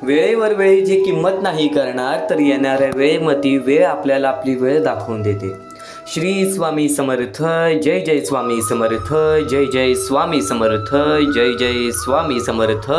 वेळेवर वेळेची किंमत नाही करणार तर येणाऱ्या वेळेमध्ये वेळ आपल्याला आपली वेळ दाखवून देते. श्री स्वामी समर्थ. जय जय स्वामी समर्थ. जय जय स्वामी समर्थ. जय जय स्वामी समर्थ.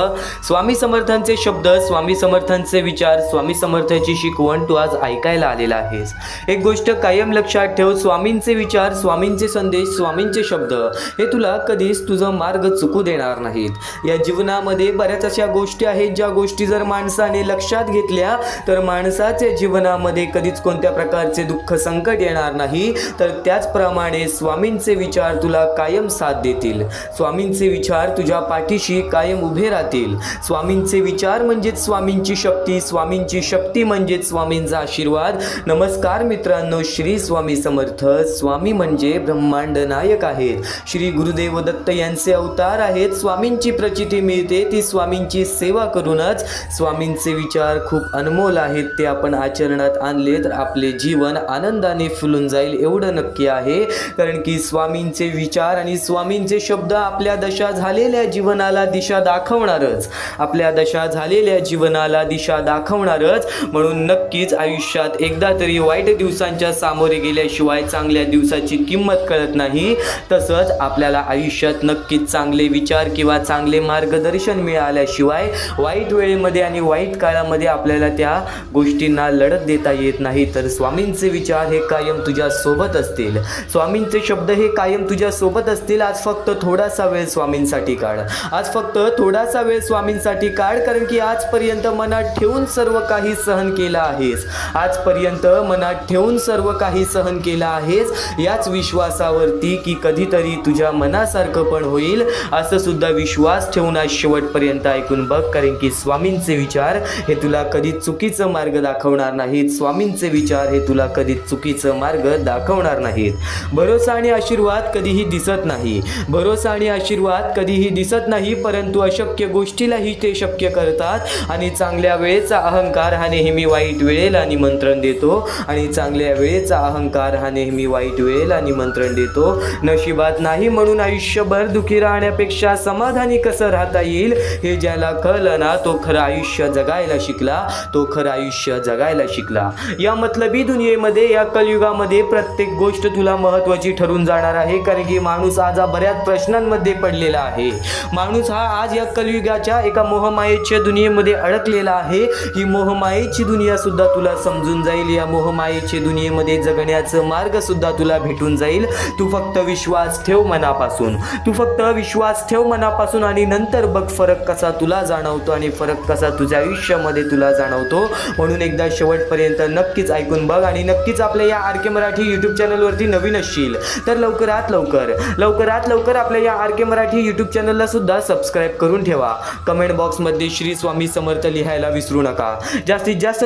स्वामी समर्थांचे शब्द, स्वामी समर्थांचे विचार, स्वामी समर्थांची शिकवण तू आज ऐकायला आलेला आहेस. एक गोष्ट कायम लक्षात ठेव, स्वामींचे विचार, स्वामींचे संदेश, स्वामींचे शब्द हे तुला कधीच तुझं मार्ग चुकू देणार नाहीत. या जीवनामध्ये बऱ्याच अशा गोष्टी आहेत ज्या गोष्टी जर माणसाने लक्षात घेतल्या तर माणसाच्या जीवनामध्ये कधीच कोणत्या प्रकारचे दुःख संकट येणार नाही. तर त्याचप्रमाणे स्वामींचे विचार तुला कायम साथ देतील. स्वामींचे विचार तुझ्या पाठीशी कायम उभे राहतील. स्वामींचे विचार म्हणजेच स्वामींची शक्ती, स्वामींची शक्ती म्हणजेच स्वामींचा आशीर्वाद. नमस्कार मित्रांनो, श्री स्वामी समर्थ. स्वामी म्हणजे ब्रह्मांड नायक आहेत. श्री गुरुदेव दत्त यांचे अवतार आहेत. स्वामींची प्रचिती मिळते ती स्वामींची सेवा करूनच. स्वामींचे विचार खूप अनमोल आहेत. ते आपण आचरणात आणले तर आपले जीवन आनंदाने फुलून जाईल एवढं नक्की आहे. कारण की स्वामींचे विचार आणि स्वामींचे शब्द आपल्या दशा झालेल्या जीवनाला दिशा दाखवणारच. आपल्या दशा झालेल्या जीवनाला दिशा दाखवणारच. म्हणून नक्कीच आयुष्यात एकदा तरी वाईट दिवसांच्या सामोरे गेल्याशिवाय चांगल्या दिवसाची किंमत कळत नाही. तसंच आपल्याला आयुष्यात नक्कीच चांगले विचार किंवा चांगले मार्गदर्शन मिळाल्याशिवाय वाईट वेळेमध्ये आणि वाईट काळामध्ये आपल्याला त्या गोष्टींना लढत देता येत नाही. तर स्वामींचे विचार हे कायम तुझ्या सोबत असतील. स्वामींचे शब्द हे कायम तुझ्या सोबत असतील. आज फक्त थोडासा वेळ स्वामींसाठी काढ. आज फक्त थोडासा वेळ स्वामींसाठी काढ. कारण की आजपर्यंत मनात ठेवून सर्व काही सहन केलं आहेस. आजपर्यंत मनात ठेवून सर्व काही सहन केलं आहेस याच विश्वासावरती की कधीतरी तुझ्या मनासारखं पण होईल असं सुद्धा विश्वास ठेवून आज शेवटपर्यंत ऐकून बघ. कारण की स्वामींचे विचार हे तुला कधी चुकीचं मार्ग दाखवणार नाहीत. स्वामींचे विचार हे तुला कधी चुकीचं मार्ग दाखवणार नाहीत. भरोसा आणि आशीर्वाद कधीही दिसत नाही. भरोसा आणि आशीर्वाद कधीही दिसत नाही, परंतु अशक्य गोष्टीलाही ते शक्य करतात. आणि चांगल्या वेळेचा अहंकार हा नेहमी वाईट वेळेला निमंत्रण देतो. आणि चांगल्या वेळेचा अहंकार हा नेहमी वाईट वेळेला निमंत्रण देतो. नशिबात नाही म्हणून आयुष्यभर दुखी राहण्यापेक्षा समाधानी कसं राहता येईल हे ज्याला कळलं ना तो खरं आयुष्य जगायला शिकला. तो खरं आयुष्य जगायला शिकला. या मतलबी दुनियेमध्ये, या कलियुगामध्ये प्रत्येक गोष्ट तुला महत्त्वाची ठरून जाणार आहे. कारण की माणूस आज बऱ्याच प्रश्नांमध्ये पडलेला आहे. माणूस हा आज या कलियुगाच्या एका मोहमायेच्या दुनियेमध्ये अडकलेला आहे. ही मोहमायेची दुनिया सुद्धा तुला समजून जाईल. या मोहमायेच्या दुनियेमध्ये जगण्याचं मार्ग सुद्धा तुला भेटून जाईल. तू फक्त विश्वास ठेव मनापासून. तू फक्त विश्वास ठेव मनापासून आणि नंतर बघ फरक कसा तुला जाणवतो आणि फरक कसा तुझ्या आयुष्यामध्ये तुला जाणवतो. म्हणून एकदा शेवटपर्यंत नक्कीच ऐकून बघ. आणि नक्कीच आपल्या या आर के मराठी यूट्यूब चॅनलवरती नवीन असशील तर लवकरात लवकर आपल्या या आर के मराठी यूट्यूब चॅनलला सुद्धा सबस्क्राईब करून ठेवा. कमेंट बॉक्समध्ये श्री स्वामी समर्थ लिहायला विसरू नका. जास्तीत जास्त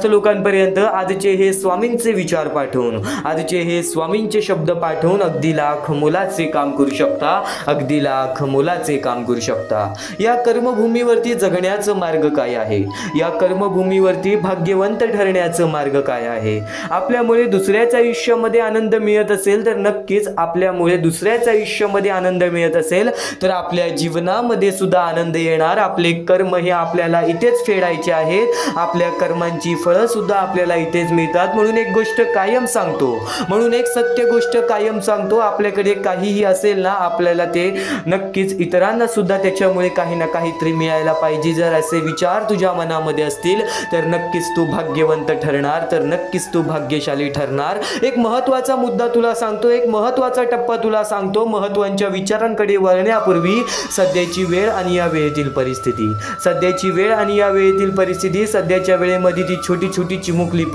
लोकांपर्यंत आजचे हे स्वामींचे विचार पाठवून, आजचे हे स्वामींचे शब्द पाठवून अगदी लाख मोलाचे काम करू शकता. अगदी लाख मोलाचे काम करू शकता. या कर्मभूमीवरती जगण्याचं मार्ग काय आहे? या कर्मभूमीवरती भाग्यवंत ठरण्याचं मार्ग काय आहे? आपल्यामुळे दुसऱ्याच्या आयुष्यामध्ये आनंद मिळत असेल तर नक्कीच आपल्यामुळे दुसऱ्याच्या आयुष्यामध्ये आनंद मिळत असेल तर आपल्या जीवनामध्ये सुद्धा आनंद येणार. आपले कर्म हे आपल्याला इथेच फेडायचे आहेत. आपल्या कर्मांची फळं सुद्धा आपल्याला इथेच मिळतात. म्हणून एक गोष्ट कायम सांगतो, म्हणून एक सत्य गोष्ट कायम सांगतो, आपल्याकडे काहीही असेल ना आपल्याला ते नक्कीच इतरांना सुद्धा त्याच्यामुळे काही ना काहीतरी मिळायला पाहिजे. जर असे विचार तुझ्या मनामध्ये असतील तर नक्कीच तू भाग्यवंत ठरणार. तर नक्कीच तू भाग्यशाली ठरणार. एक महत्त्वाचा मुद्दा तुला सांगतो, एक महत्त्वाचा टप्पा तुला सांगतो. महत्त्वाच्या विचारांकडे वळण्यापूर्वी सध्याची वेळ आणि या वेळेतील परिस्थिती, सध्याची वेळ आणि या वेळेतील परिस्थिती, सध्याच्या वेळेमध्ये ती छोटी छोटी चिमुकली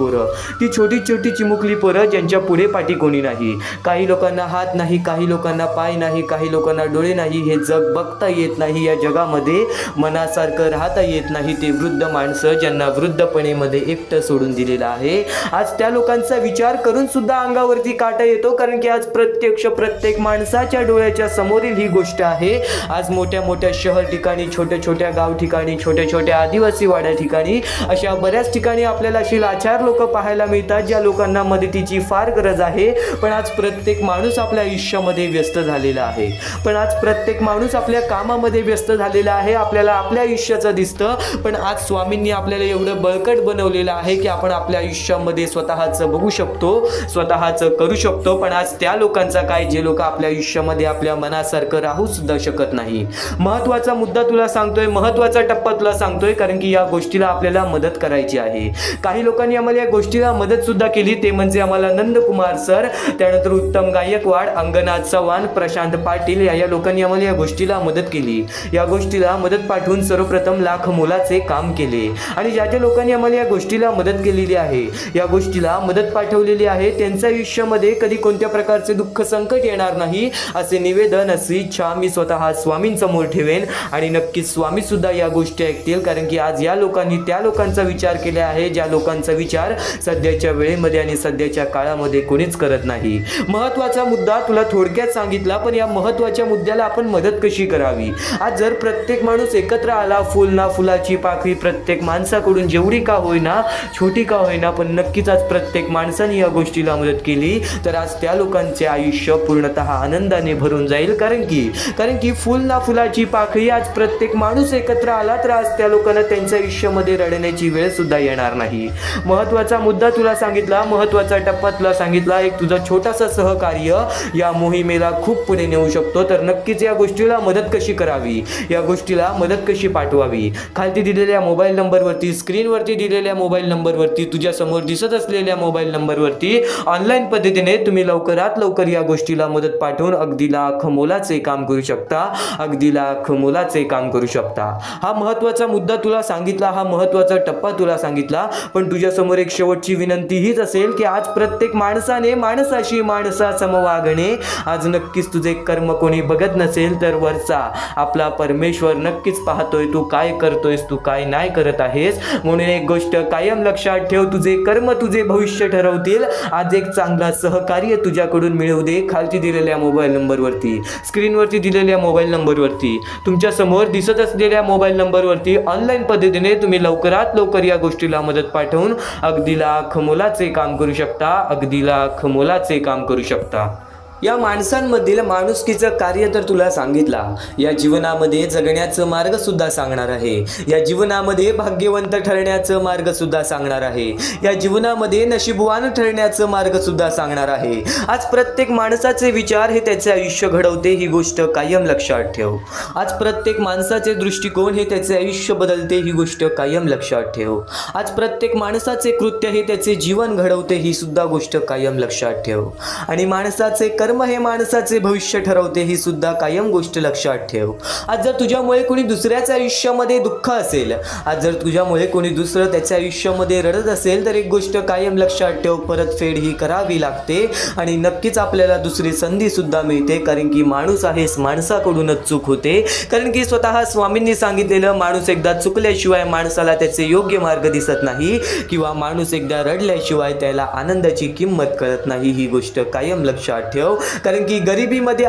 पोरं ज्यांच्या पुढे पाठी कोणी नाही. काही लोकांना हात नाही, काही लोकांना पाय नाही, काही लोकांना डोळे नाही. हे जग बघता येत नाही. या जगामध्ये मनासारखं राहता येत नाही. ते वृद्ध माणसं ज्यांना वृद्धपणेमध्ये एकटं सोडून दिलेलं आहे. आज त्या लोकांचे लोकांचा विचार करून सुद्धा अंगावरती काटा येतो, कारण की आज प्रत्येक माणसाच्या डोळ्याच्या समोरील ही गोष्ट आहे. आज मोठ्या मोठ्या शहर ठिकाणी, छोट्या छोट्या गाव ठिकाणी, छोट्या छोट्या आदिवासी वाड्या ठिकाणी, अशा बऱ्याच ठिकाणी आपल्याला अशी लाचार लोक पाहायला मिळतात, ज्या लोकांना मदतीची फार गरज आहे. पण आज प्रत्येक माणूस आपल्या आयुष्यामध्ये व्यस्त झालेला आहे. पण आज प्रत्येक माणूस आपल्या कामामध्ये व्यस्त झालेला आहे. आपल्याला आपल्या आयुष्याचं दिसतं, पण आज स्वामींनी आपल्याला एवढं बळकट बनवलेलं आहे की आपण आपल्या आयुष्यामध्ये स्वतःचं बघू शकतो, स्वतःचं करू शकतो. पण आज त्या लोकांचा काय, जे लोक आपल्या आयुष्यामध्ये आपल्या मनासारखं राहू सुद्धा शकत नाही. महत्त्वाचा मुद्दा तुला सांगतोय, महत्त्वाचा टप्पा तुला सांगतोय, कारण की या गोष्टीला आपल्याला मदत करायची आहे. काही लोकांनी आम्हाला या गोष्टीला मदत सुद्धा केली, ते म्हणजे आम्हाला नंदकुमार सर, त्यानंतर उत्तम गायकवाड, अंगनाथ चव्हाण, प्रशांत पाटील या लोकांनी आम्हाला या गोष्टीला मदत केली. या गोष्टीला मदत पाठवून सर्वप्रथम लाख मोलाचे काम केले. आणि ज्या ज्या लोकांनी आम्हाला या गोष्टीला मदत केलेली आहे, या गोष्टीला मदत पाठवलेली आहे, त्यांच्या आयुष्यामध्ये कधी कोणत्या प्रकारचे दुःख संकट येणार नाही, असे निवेदन, अशी इच्छा मी स्वतः स्वामींसमोर ठेवेन. आणि नक्कीच स्वामी सुद्धा या गोष्टी ऐकतील, कारण की आज या लोकांनी त्या लोकांचा विचार केला आहे, ज्या लोकांचा विचार सध्याच्या वेळेमध्ये आणि सध्याच्या काळामध्ये कोणीच करत नाही. महत्त्वाचा मुद्दा तुला थोडक्यात सांगितला, पण या महत्त्वाच्या मुद्द्याला आपण मदत कशी करावी. आज जर प्रत्येक माणूस एकत्र आला, फुल ना फुलाची पाकळी प्रत्येक माणसाकडून जेवढी का होईना, छोटी का होईना, पण नक्कीच आज प्रत्येक माणसाने या गोष्टीला मदत केली, तर आज त्या लोकांचे आयुष्य पूर्णतः आनंदाने भरून जाईल. कारण की फुल ना फुलाची पाकळी, आज प्रत्येक माणूस एकत्र आला तर आज त्या लोकांना त्यांच्या आयुष्यामध्ये रडण्याची वेळ सुद्धा येणार नाही. महत्त्वाचा मुद्दा तुला सांगितला, महत्त्वाचा टप्पा तुला सांगितला. एक तुझा छोटासा सहकार्य या मोहिमेला खूप पुढे नेऊ शकतो. तर नक्कीच या गोष्टीला मदत कशी करावी, या गोष्टीला मदत कशी पाठवावी, खालती दिलेल्या मोबाईल नंबरवरती, स्क्रीनवरती दिलेल्या मोबाईल नंबरवरती, तुझ्या समोर दिसत असलेल्या मोबाईल नंबरवरती ऑनलाईन पद्धतीने तुम्ही लवकरात लवकर या गोष्टीला मदत पाठवून अगदी लाख मोलाचे काम करू शकता, अगदी लाख मोलाचे काम करू शकता. हा महत्त्वाचा मुद्दा तुला सांगितला, हा महत्त्वाचा टप्पा तुला सांगितला. पण तुझ्यासमोर एक शेवटची विनंती हीच असेल की आज प्रत्येक माणसाने माणसाशी माणसासम वागणे. आज नक्कीच तुझे कर्म कोणी बघत नसेल तर वरचा आपला परमेश्वर नक्कीच पाहतोय, तू काय करतोयस, तू काय नाही करत आहेस. म्हणून एक गोष्ट कायम लक्षात ठेव, तुझे कर्म तुझे भविष्य ठरवतील. आज एक चांगला सहकार्य तुझ्याकडून मिळवू दे. खालती दिलेल्या मोबाईल नंबरवरती, स्क्रीनवरती दिलेल्या मोबाईल नंबरवरती, तुमच्या समोर दिसत असलेल्या मोबाईल नंबरवरती ऑनलाईन पद्धतीने तुम्ही लवकरात लवकर या गोष्टीला मदत पाठवून अगदी लाख मोलाचे काम करू शकता, अगदी लाख मोलाचे काम करू शकता. या माणसांमधील माणुसकीचं कार्य तर तुला सांगितला. या जीवनामध्ये जगण्याचं मार्ग सुद्धा सांगणार आहे. या जीवनामध्ये भाग्यवंत ठरण्याचं मार्ग सुद्धा सांगणार आहे. या जीवनामध्ये नशीबवान ठरण्याचं मार्ग सुद्धा सांगणार आहे. आज प्रत्येक माणसाचे विचार हे त्याचे आयुष्य घडवते, ही गोष्ट कायम लक्षात ठेव. आज प्रत्येक माणसाचे दृष्टिकोन हे त्याचे आयुष्य बदलते, ही गोष्ट कायम लक्षात ठेव. आज प्रत्येक माणसाचे कृत्य हे त्याचे जीवन घडवते, ही सुद्धा गोष्ट कायम लक्षात ठेव. आणि माणसाचे कर्म हे माणसाचे भविष्य ठरवते, ही सुद्धा कायम गोष्ट लक्षात ठेव. आज जर तुझ्यामुळे कोणी दुसऱ्याच्या आयुष्यामध्ये दुःख असेल, आज जर तुझ्यामुळे कोणी दुसरं त्याच्या आयुष्यामध्ये रडत असेल, तर एक गोष्ट कायम लक्षात ठेव, परतफेड ही करावी लागते. आणि नक्कीच आपल्याला दुसरी संधी सुद्धा मिळते, कारण की माणूस आहेस, माणसाकडूनच चूक होते. कारण की स्वतः स्वामींनी सांगितलेलं, माणूस एकदा चुकल्याशिवाय माणसाला त्याचे योग्य मार्ग दिसत नाही, किंवा माणूस एकदा रडल्याशिवाय त्याला आनंदाची किंमत कळत नाही. ही गोष्ट कायम लक्षात ठेव. कारण की गरिबीमध्ये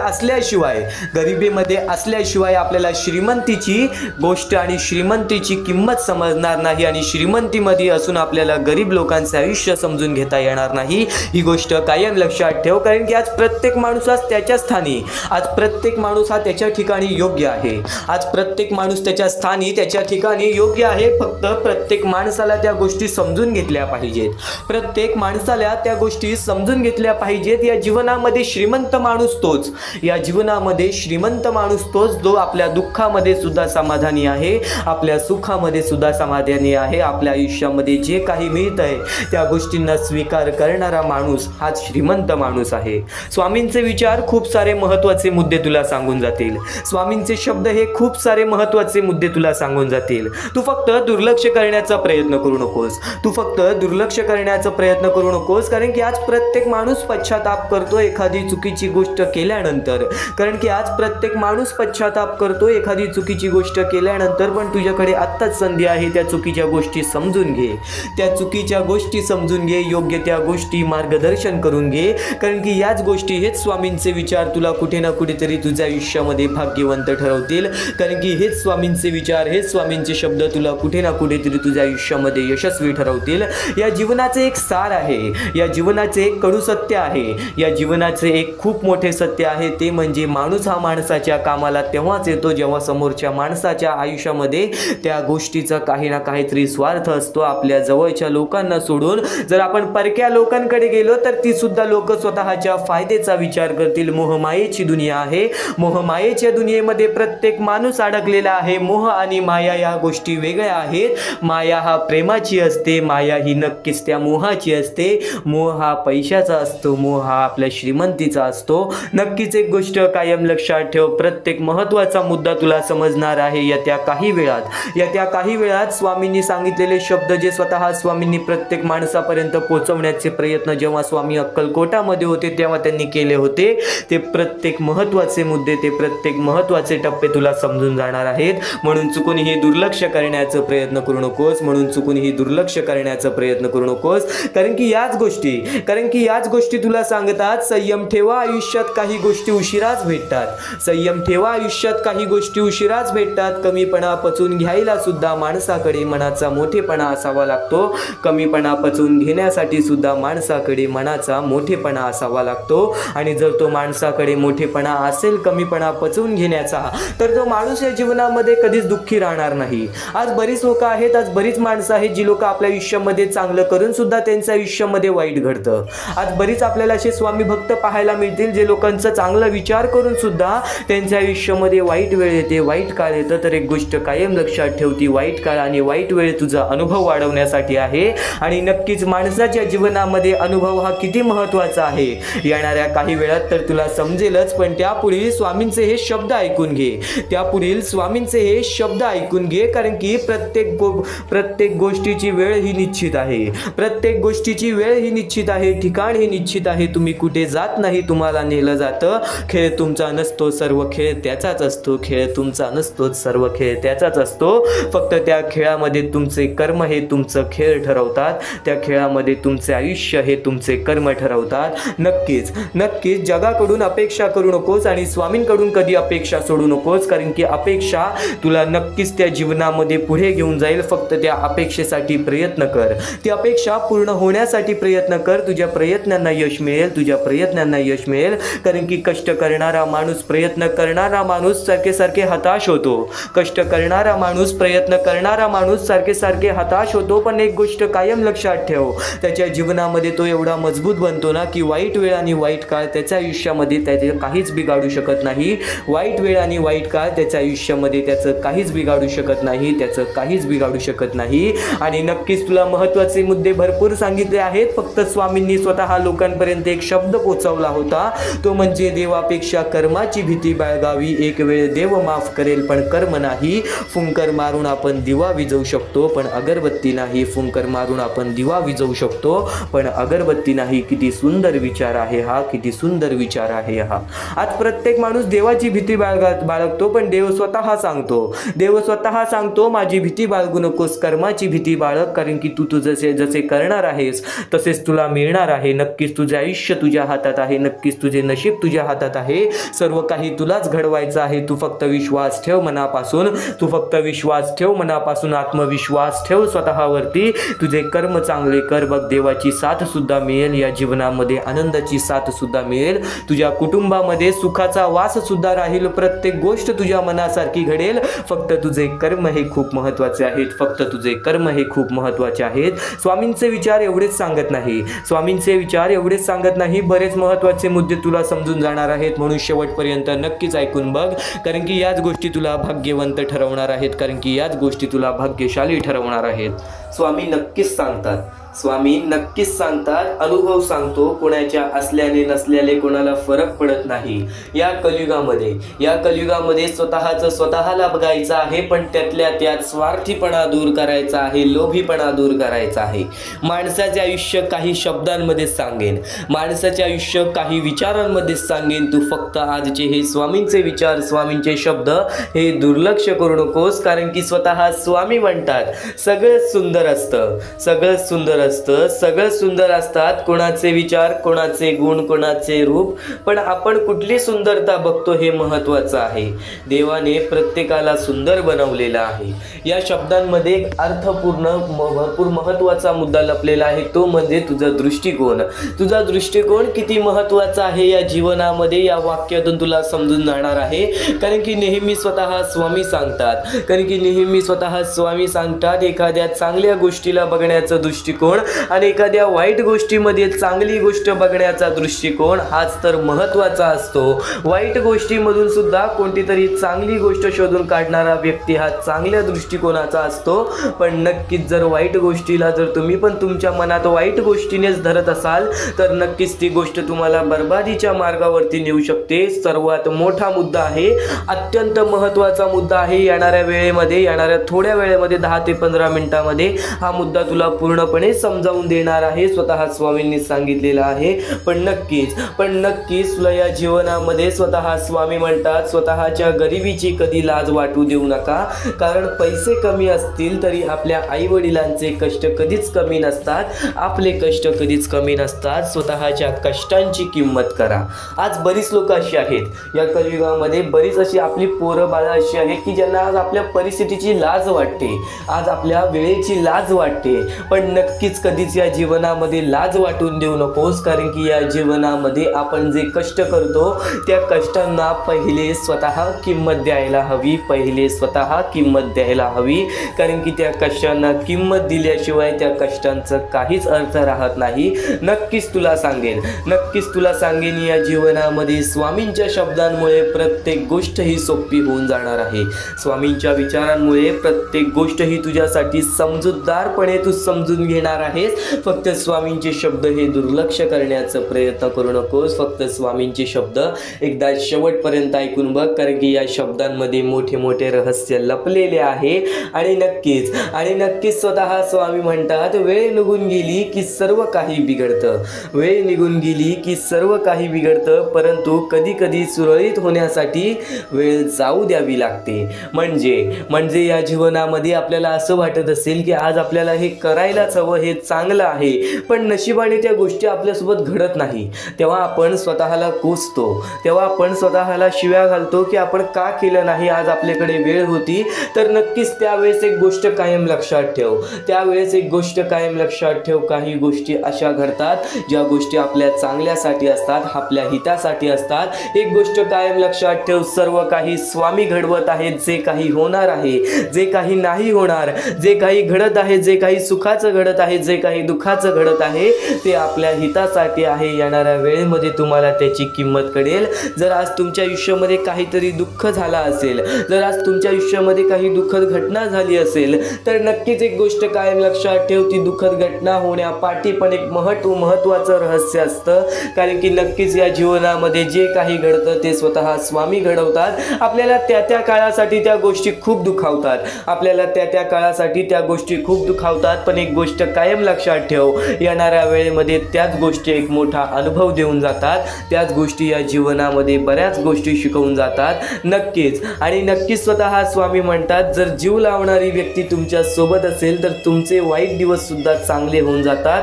असल्याशिवाय आपल्याला श्रीमंतीची गोष्ट आणि श्रीमंतीची किंमत समजणार नाही, आणि श्रीमंतीमध्ये असून आपल्याला गरीब लोकांचे आयुष्य समजून घेता येणार नाही. ही गोष्ट कायम लक्षात ठेव. कारण की आज प्रत्येक माणूस आज त्याच्या स्थानी, आज प्रत्येक माणूस हा त्याच्या ठिकाणी योग्य आहे. आज प्रत्येक माणूस त्याच्या स्थानी, त्याच्या ठिकाणी योग्य आहे. फक्त प्रत्येक माणसाला त्या गोष्टी समजून घेतल्या पाहिजेत. प्रत्येक माणसाला त्या गोष्टी समजून घेतल्या पाहिजेत. या जीवनामध्ये श्रीमंत माणूस तोच, या जीवनामध्ये श्रीमंत माणूस तोच, जो आपल्या दुःखामध्ये सुद्धा समाधानी आहे, आपल्या सुखामध्ये सुद्धा समाधानी आहे. आपल्या आयुष्यामध्ये जे काही मिळतंय त्या गोष्टींना स्वीकार करणारा माणूस हाच श्रीमंत माणूस आहे. स्वामींचे विचार खूप सारे महत्त्वाचे मुद्दे तुला सांगून जातील. स्वामींचे शब्द हे खूप सारे महत्त्वाचे मुद्दे तुला सांगून जातील. तू फक्त दुर्लक्ष करण्याचा प्रयत्न करू नकोस. तू फक्त दुर्लक्ष करण्याचा प्रयत्न करू नकोस. कारण की आज प्रत्येक माणूस पश्चाताप करतो. एखादी चुकीची गोष्ट केल्यानंतर, कारण की आज प्रत्येक माणूस पश्चाताप करतो एखादी चुकीची गोष्ट केल्यानंतर, पण तुझ्याकडे आत्ताच संधी आहे त्या चुकीच्या गोष्टी समजून घे, त्या चुकीच्या गोष्टी समजून घे, योग्य त्या गोष्टी मार्गदर्शन करून घे, कारण की याच गोष्टी, हेच स्वामींचे विचार तुला कुठे ना कुठेतरी तुझ्या आयुष्यामध्ये भाग्यवंत ठरवतील, कारण की हेच स्वामींचे विचार, हेच स्वामींचे शब्द तुला कुठे ना कुठेतरी तुझ्या आयुष्यामध्ये यशस्वी ठरवतील. या जीवनाचे एक सार आहे, या जीवनाचे एक कडू सत्य आहे, या जीवनाचे एक खूप मोठे सत्य आहे, ते म्हणजे माणूस हा माणसाच्या कामाला तेव्हाच येतो जेव्हा समोरच्या माणसाच्या आयुष्यामध्ये त्या गोष्टीचा काही ना काहीतरी स्वार्थ असतो. आपल्या जवळच्या लोकांना सोडून जर आपण परक्या लोकांकडे गेलो तर ती सुद्धा लोक स्वतःच्या फायद्याचा विचार करतील. मोहमायेची दुनिया आहे, मोहमायेच्या दुनियेमध्ये प्रत्येक माणूस अडकलेला आहे. मोह आणि माया या गोष्टी वेगळ्या आहेत. माया हा प्रेमाची असते, माया ही नक्कीच त्या मोहाची असते. मोह हा पैशाचा असतो, मोह हा आपल्या श्रीमंतीचा असतो. नक्कीच एक गोष्ट कायम लक्षात ठेव, प्रत्येक महत्त्वाचा मुद्दा तुला समजणार आहे येत्या काही वेळात स्वामींनी सांगितलेले शब्द, जे स्वतः स्वामींनी प्रत्येक माणसापर्यंत पोहोचवण्याचे प्रयत्न जेव्हा स्वामी अक्कलकोटामध्ये होते तेव्हा त्यांनी केले होते, ते प्रत्येक महत्त्वाचे मुद्दे, ते प्रत्येक महत्त्वाचे टप्पे तुला समजून जाणार आहेत. म्हणून चुकूनही दुर्लक्ष करण्याचा प्रयत्न करू नकोस, कारण की याच गोष्टी तुला सांगतात, संयम ठेवा, आयुष्यात काही गोष्टी उशिराच भेटतात. कमीपणा पचवून घ्यायला सुद्धा माणसाकडे मनाचा मोठेपणा असावा लागतो. कमीपणा पचवून घेण्यासाठी सुद्धा माणसाकडे मनाचा मोठेपणा असावा लागतो. आणि जर तो माणसाकडे मोठेपणा असेल कमीपणा पचवून घेण्याचा, तर तो माणूस या जीवनामध्ये कधीच दुःखी राहणार नाही. आज बरीच लोक आहेत, आज बरीच माणसं आहेत जी लोक आपल्या आयुष्यामध्ये चांगलं करून सुद्धा त्यांच्या आयुष्यामध्ये वाईट घडतं. आज बरीच आपल्याला असे स्वामी भक्त पाहायला मिळतील जे लोकांचा चांगला विचार करून सुद्धा त्यांच्या आयुष्यामध्ये वाईट वेळ येते, वाईट काळ येतं. तर एक गोष्ट कायम लक्षात ठेवती, वाईट काळ आणि वाईट वेळ तुझा अनुभव वाढवण्यासाठी आहे. आणि नक्कीच माणसाच्या जीवनामध्ये अनुभव हा किती महत्त्वाचा आहे येणाऱ्या काही वेळात तर तुला समजेलच. पण त्यापुढील स्वामींचे हे शब्द ऐकून घे, कारण की प्रत्येक गोष्टीची वेळ ही निश्चित आहे, ठिकाण हे निश्चित आहे. तुम्ही कुठे जात नाही, तुम्हाला नेलं जातं. खेळ तुमचा नसतो, सर्व खेळ त्याचाच असतो. फक्त त्या खेळामध्ये तुमचे कर्म हे तुमचं खेळ ठरवतात, त्या खेळामध्ये तुमचे आयुष्य हे तुमचे कर्म ठरवतात. नक्कीच जगाकडून अपेक्षा करू नकोस आणि स्वामींकडून कधी अपेक्षा सोडू नकोस, कारण की अपेक्षा तुला नक्कीच त्या जीवनामध्ये पुढे घेऊन जाईल. फक्त त्या अपेक्षेसाठी प्रयत्न कर, ती अपेक्षा पूर्ण होण्यासाठी प्रयत्न कर. तुझ्या प्रयत्नांना यश मिळेल, कारण की कष्ट करणारा माणूस, प्रयत्न करणारा माणूस सारखे हताश होतो. प्रयत्न करणारा माणूस सारखे हताश होतो. पण एक गोष्ट कायम लक्षात ठेव, त्याच्या जीवनामध्ये तो एवढा मजबूत बनतो ना की वाईट वेळ आणि वाईट काळ त्याच्या आयुष्यामध्ये त्याचे काहीच बिघाडू शकत नाही. त्याच्या आयुष्यामध्ये त्याचं काहीच बिघाडू शकत नाही. आणि नक्कीच तुला महत्त्वाचे मुद्दे भरपूर सांगितले आहेत. फक्त स्वामींनी स्वतः लोकांपर्यंत एक शब्द पोचवला होता, तो म्हणजे देवापेक्षा कर्माची भीती बाळगावी. एक वेळ देव माफ करेल पण कर्म नाही. फुंकर मारून आपण दिवा विझवू शकतो पण अगरबत्ती नाही. पण अगरबत्ती नाही. किती सुंदर विचार आहे हा. आज प्रत्येक माणूस देवाची भीती बाळगतो, पण देव स्वतः सांगतो माझी भीती बाळगू नकोस, कर्माची भीती बाळग, कारण की तू जसे करणार आहेस तसेच तुला मिळणार आहे. नक्कीच तुझे आयुष्य तुझ्या हातात आहे, नक्कीच तुझे नशीब तुझ्या हातात आहे. सर्व काही तुलाच घडवायचं आहे. तू फक्त विश्वास ठेव मनापासून, आत्मविश्वास ठेव स्वतःवरती. तुझे कर्म चांगले कर, बघ देवाची साथ सुद्धा मिळेल या जीवनामध्ये, आनंदाची साथ सुद्धा मिळेल. तुझ्या कुटुंबामध्ये सुखाचा वास सुद्धा राहील. प्रत्येक गोष्ट तुझ्या मनासारखी घडेल. फक्त तुझे कर्म हे खूप महत्त्वाचे आहेत. स्वामींचे विचार एवढेच सांगत नाही, बरेच महत्त्वाचे मुद्दे तुला समजून जाणार आहेत. म्हणून शेवटपर्यंत नक्कीच ऐकून बघ, कारण की याच गोष्टी तुला भाग्यवंत ठरवणार आहेत, कारण की याच गोष्टी तुला भाग्यशाली ठरवणार आहेत. स्वामी नक्कीच सांगतात. स्वामी नक्कीच सांगतात. अनुभव सांगतो, कोणाच्या असल्याने नसल्याने कोणाला फरक पडत नाही. या कलियुगामध्ये स्वतःला बघायचं आहे, पण त्यातल्या त्यात स्वार्थीपणा दूर करायचा आहे, लोभीपणा दूर करायचा आहे. माणसाचे आयुष्य काही शब्दांमध्ये सांगेन, माणसाचे आयुष्य काही विचारांमध्ये सांगेन. तू फक्त आजचे हे स्वामींचे विचार, स्वामींचे शब्द हे दुर्लक्ष करू नकोस, कारण की स्वतः स्वामी म्हणतात सगळं सुंदर असतात. कोणाचे विचार, कोणाचे गुण, कोणाचे रूप, पण आपण कुठली सुंदरता बघतो हे महत्त्वाचं आहे. देवाने प्रत्येकाला सुंदर बनवलेलं आहे. या शब्दांमध्ये एक अर्थपूर्ण भरपूर महत्त्वाचा मुद्दा लपलेला आहे, तो म्हणजे तुझा दृष्टिकोन किती महत्त्वाचा आहे या जीवनामध्ये. या वाक्यातून तुला समजून जाणार आहे, कारण की नेहमी स्वतः स्वामी सांगतात एखाद्या चांगल्या गोष्टीला बघण्याचा दृष्टिकोन आणि एखाद्या वाईट गोष्टीमध्ये चांगली गोष्ट बघण्याचा दृष्टिकोन हाच तर महत्त्वाचा असतो. वाईट गोष्टीमधून सुद्धा कोणती तरी चांगली गोष्ट शोधून काढणारा व्यक्ती हा चांगल्या दृष्टिकोनाचा असतो. पण नक्कीच जर वाईट गोष्टीला जर तुम्ही पण तुमच्या मनात वाईट गोष्टीनेच धरत असाल तर नक्कीच ती गोष्ट तुम्हाला बर्बादीच्या मार्गावरती नेऊ शकते. सर्वात मोठा मुद्दा आहे, अत्यंत महत्त्वाचा मुद्दा आहे. येणाऱ्या थोड्या वेळेमध्ये 10 ते 15 मिनिटांमध्ये हा मुद्दा तुला पूर्णपणे समजावून देणार आहे. स्वतः स्वामींनी सांगितलेलं आहे. पण नक्कीच तुला या जीवनामध्ये स्वतः स्वामी म्हणतात स्वतःच्या गरिबीची कधी लाज वाटू देऊ नका, कारण पैसे कमी असतील तरी आपल्या आई वडिलांचे कष्ट कधीच कमी नसतात, आपले कष्ट कधीच कमी नसतात. स्वतःच्या कष्टांची किंमत करा. आज बरीच लोक अशी आहेत या कलियुगामध्ये, बरीच अशी आपली पोरं बाळं अशी आहेत की ज्यांना आज आपल्या परिस्थितीची लाज वाटते, आज आपल्या वेळेची लाज वाटते. पण नक्कीच कधीच या जीवनामध्ये लाज वाटून देऊ नकोस, कारण की या जीवनामध्ये आपण जे कष्ट करतो त्या कष्टांना पहिले स्वतः किंमत द्यायला हवी, कारण की त्या कष्टांना किंमत दिल्याशिवाय त्या कष्टांचं काहीच अर्थ राहत नाही. नक्कीच तुला सांगेन या जीवनामध्ये स्वामींच्या शब्दांमुळे प्रत्येक गोष्ट ही सोपी होऊन जाणार आहे. स्वामींच्या विचारांमुळे प्रत्येक गोष्ट ही तुझ्यासाठी समजूतदारपणे तू समजून घेणार आहेस. फक्त स्वामींचे शब्द हे दुर्लक्ष करण्याचा प्रयत्न करू नकोस. फक्त स्वामींचे शब्द एकदा शेवटपर्यंत ऐकून बघ, कारण की या शब्दांमध्ये मोठे मोठे रहस्य लपलेले आहे. आणि नक्कीच स्वतः स्वामी म्हणतात वेळ निघून गेली की सर्व काही बिघडतं, परंतु कधी कधी सुरळीत होण्यासाठी वेळ जाऊ द्यावी लागते. म्हणजे या जीवनामध्ये आपल्याला असं वाटत असेल की आज आपल्याला हे करायलाच हवं, हे चांगलं आहे, पण नशिबाने त्या गोष्टी आपल्यासोबत घडत नाही. तेव्हा आपण स्वतःला कोसतो, तेव्हा आपण स्वतःला शिव्या घालतो की आपण का केलं नाही, आज आपल्याकडे वेळ होती. तर नक्कीच त्यावेळेस एक गोष्ट कायम लक्षात ठेव, काही गोष्टी अशा घडतात ज्या गोष्टी आपल्या चांगल्यासाठी असतात, आपल्या हितासाठी असतात. एक गोष्ट कायम लक्षात ठेव, सर्व काही स्वामी घडवत आहेत. जे काही होणार आहे, जे काही नाही होणार, जे काही घडत आहे, जे काही सुखाचं घडत आहे, जे काही दुःखाचं घडत आहे, ते आपल्या हितासाठी आहे. येणाऱ्या वेळेमध्ये तुम्हाला त्याची किंमत कळेल. जर आज तुमच्या आयुष्यामध्ये काहीतरी दुःख झाला असेल, जर आज तुमच्या आयुष्यामध्ये काही दुःखद घटना झाली असेल, तर नक्कीच एक गोष्ट कायम लक्षात ठेव, ती दुःखद घटना होण्यापाठी पण एक महत्त्वाचं रहस्य असतं. कारण की नक्कीच या जीवनामध्ये जे काही घडतं ते स्वतः स्वामी घडवतात. आपल्याला त्या काळासाठी त्या गोष्टी खूप दुखावतात, पण एक गोष्ट कायम लक्षात ठेव, येणाऱ्या वेळेमध्ये त्याच गोष्टी एक मोठा अनुभव देऊन जातात. त्याच गोष्टी या जीवनामध्ये बऱ्याच गोष्टी शिकवून जातात. नक्कीच स्वतः स्वामी म्हणतात जर जीव लावणारी व्यक्ती तुमच्या सोबत असेल तर तुमचे वाईट दिवस सुद्धा चांगले होऊन जातात.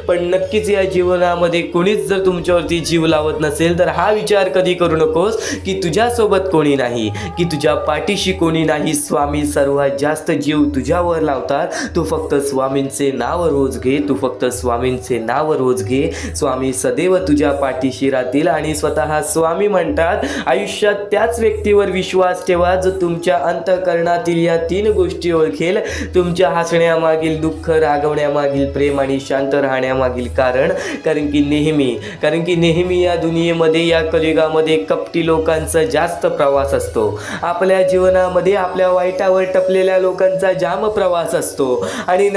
पण नक्कीच या जीवनामध्ये कोणीच जर तुमच्यावरती जीव लावत नसेल तर हा विचार कधी करू नकोस की तुझ्यासोबत कोणी नाही, की तुझ्या पाठीशी कोणी नाही. स्वामी सर्वात जास्त जीव तुझ्यावर लावतात. तू फक्त स्वामींचे नाव रोज घे. स्वामी सदैव तुझ्या पाठीशी राहतील. आणि स्वतः स्वामी म्हणतात आयुष्यात त्याच व्यक्तीवर विश्वास ठेवा जो तुमच्या अंतःकरणातील या 3 गोष्टी ओळखेल. तुमच्या हसण्यामागील दुःख, रागवण्यामागील प्रेम आणि शांत राहण्यामागील कारण की नेहमी या दुनियेमध्ये, या कलियुगामध्ये कपटी लोकांचा जास्त प्रवास असतो. आपल्या जीवनामध्ये आपल्या वाईटावर टपलेल्या लोकांचा जाम प्रवास असतो. आणि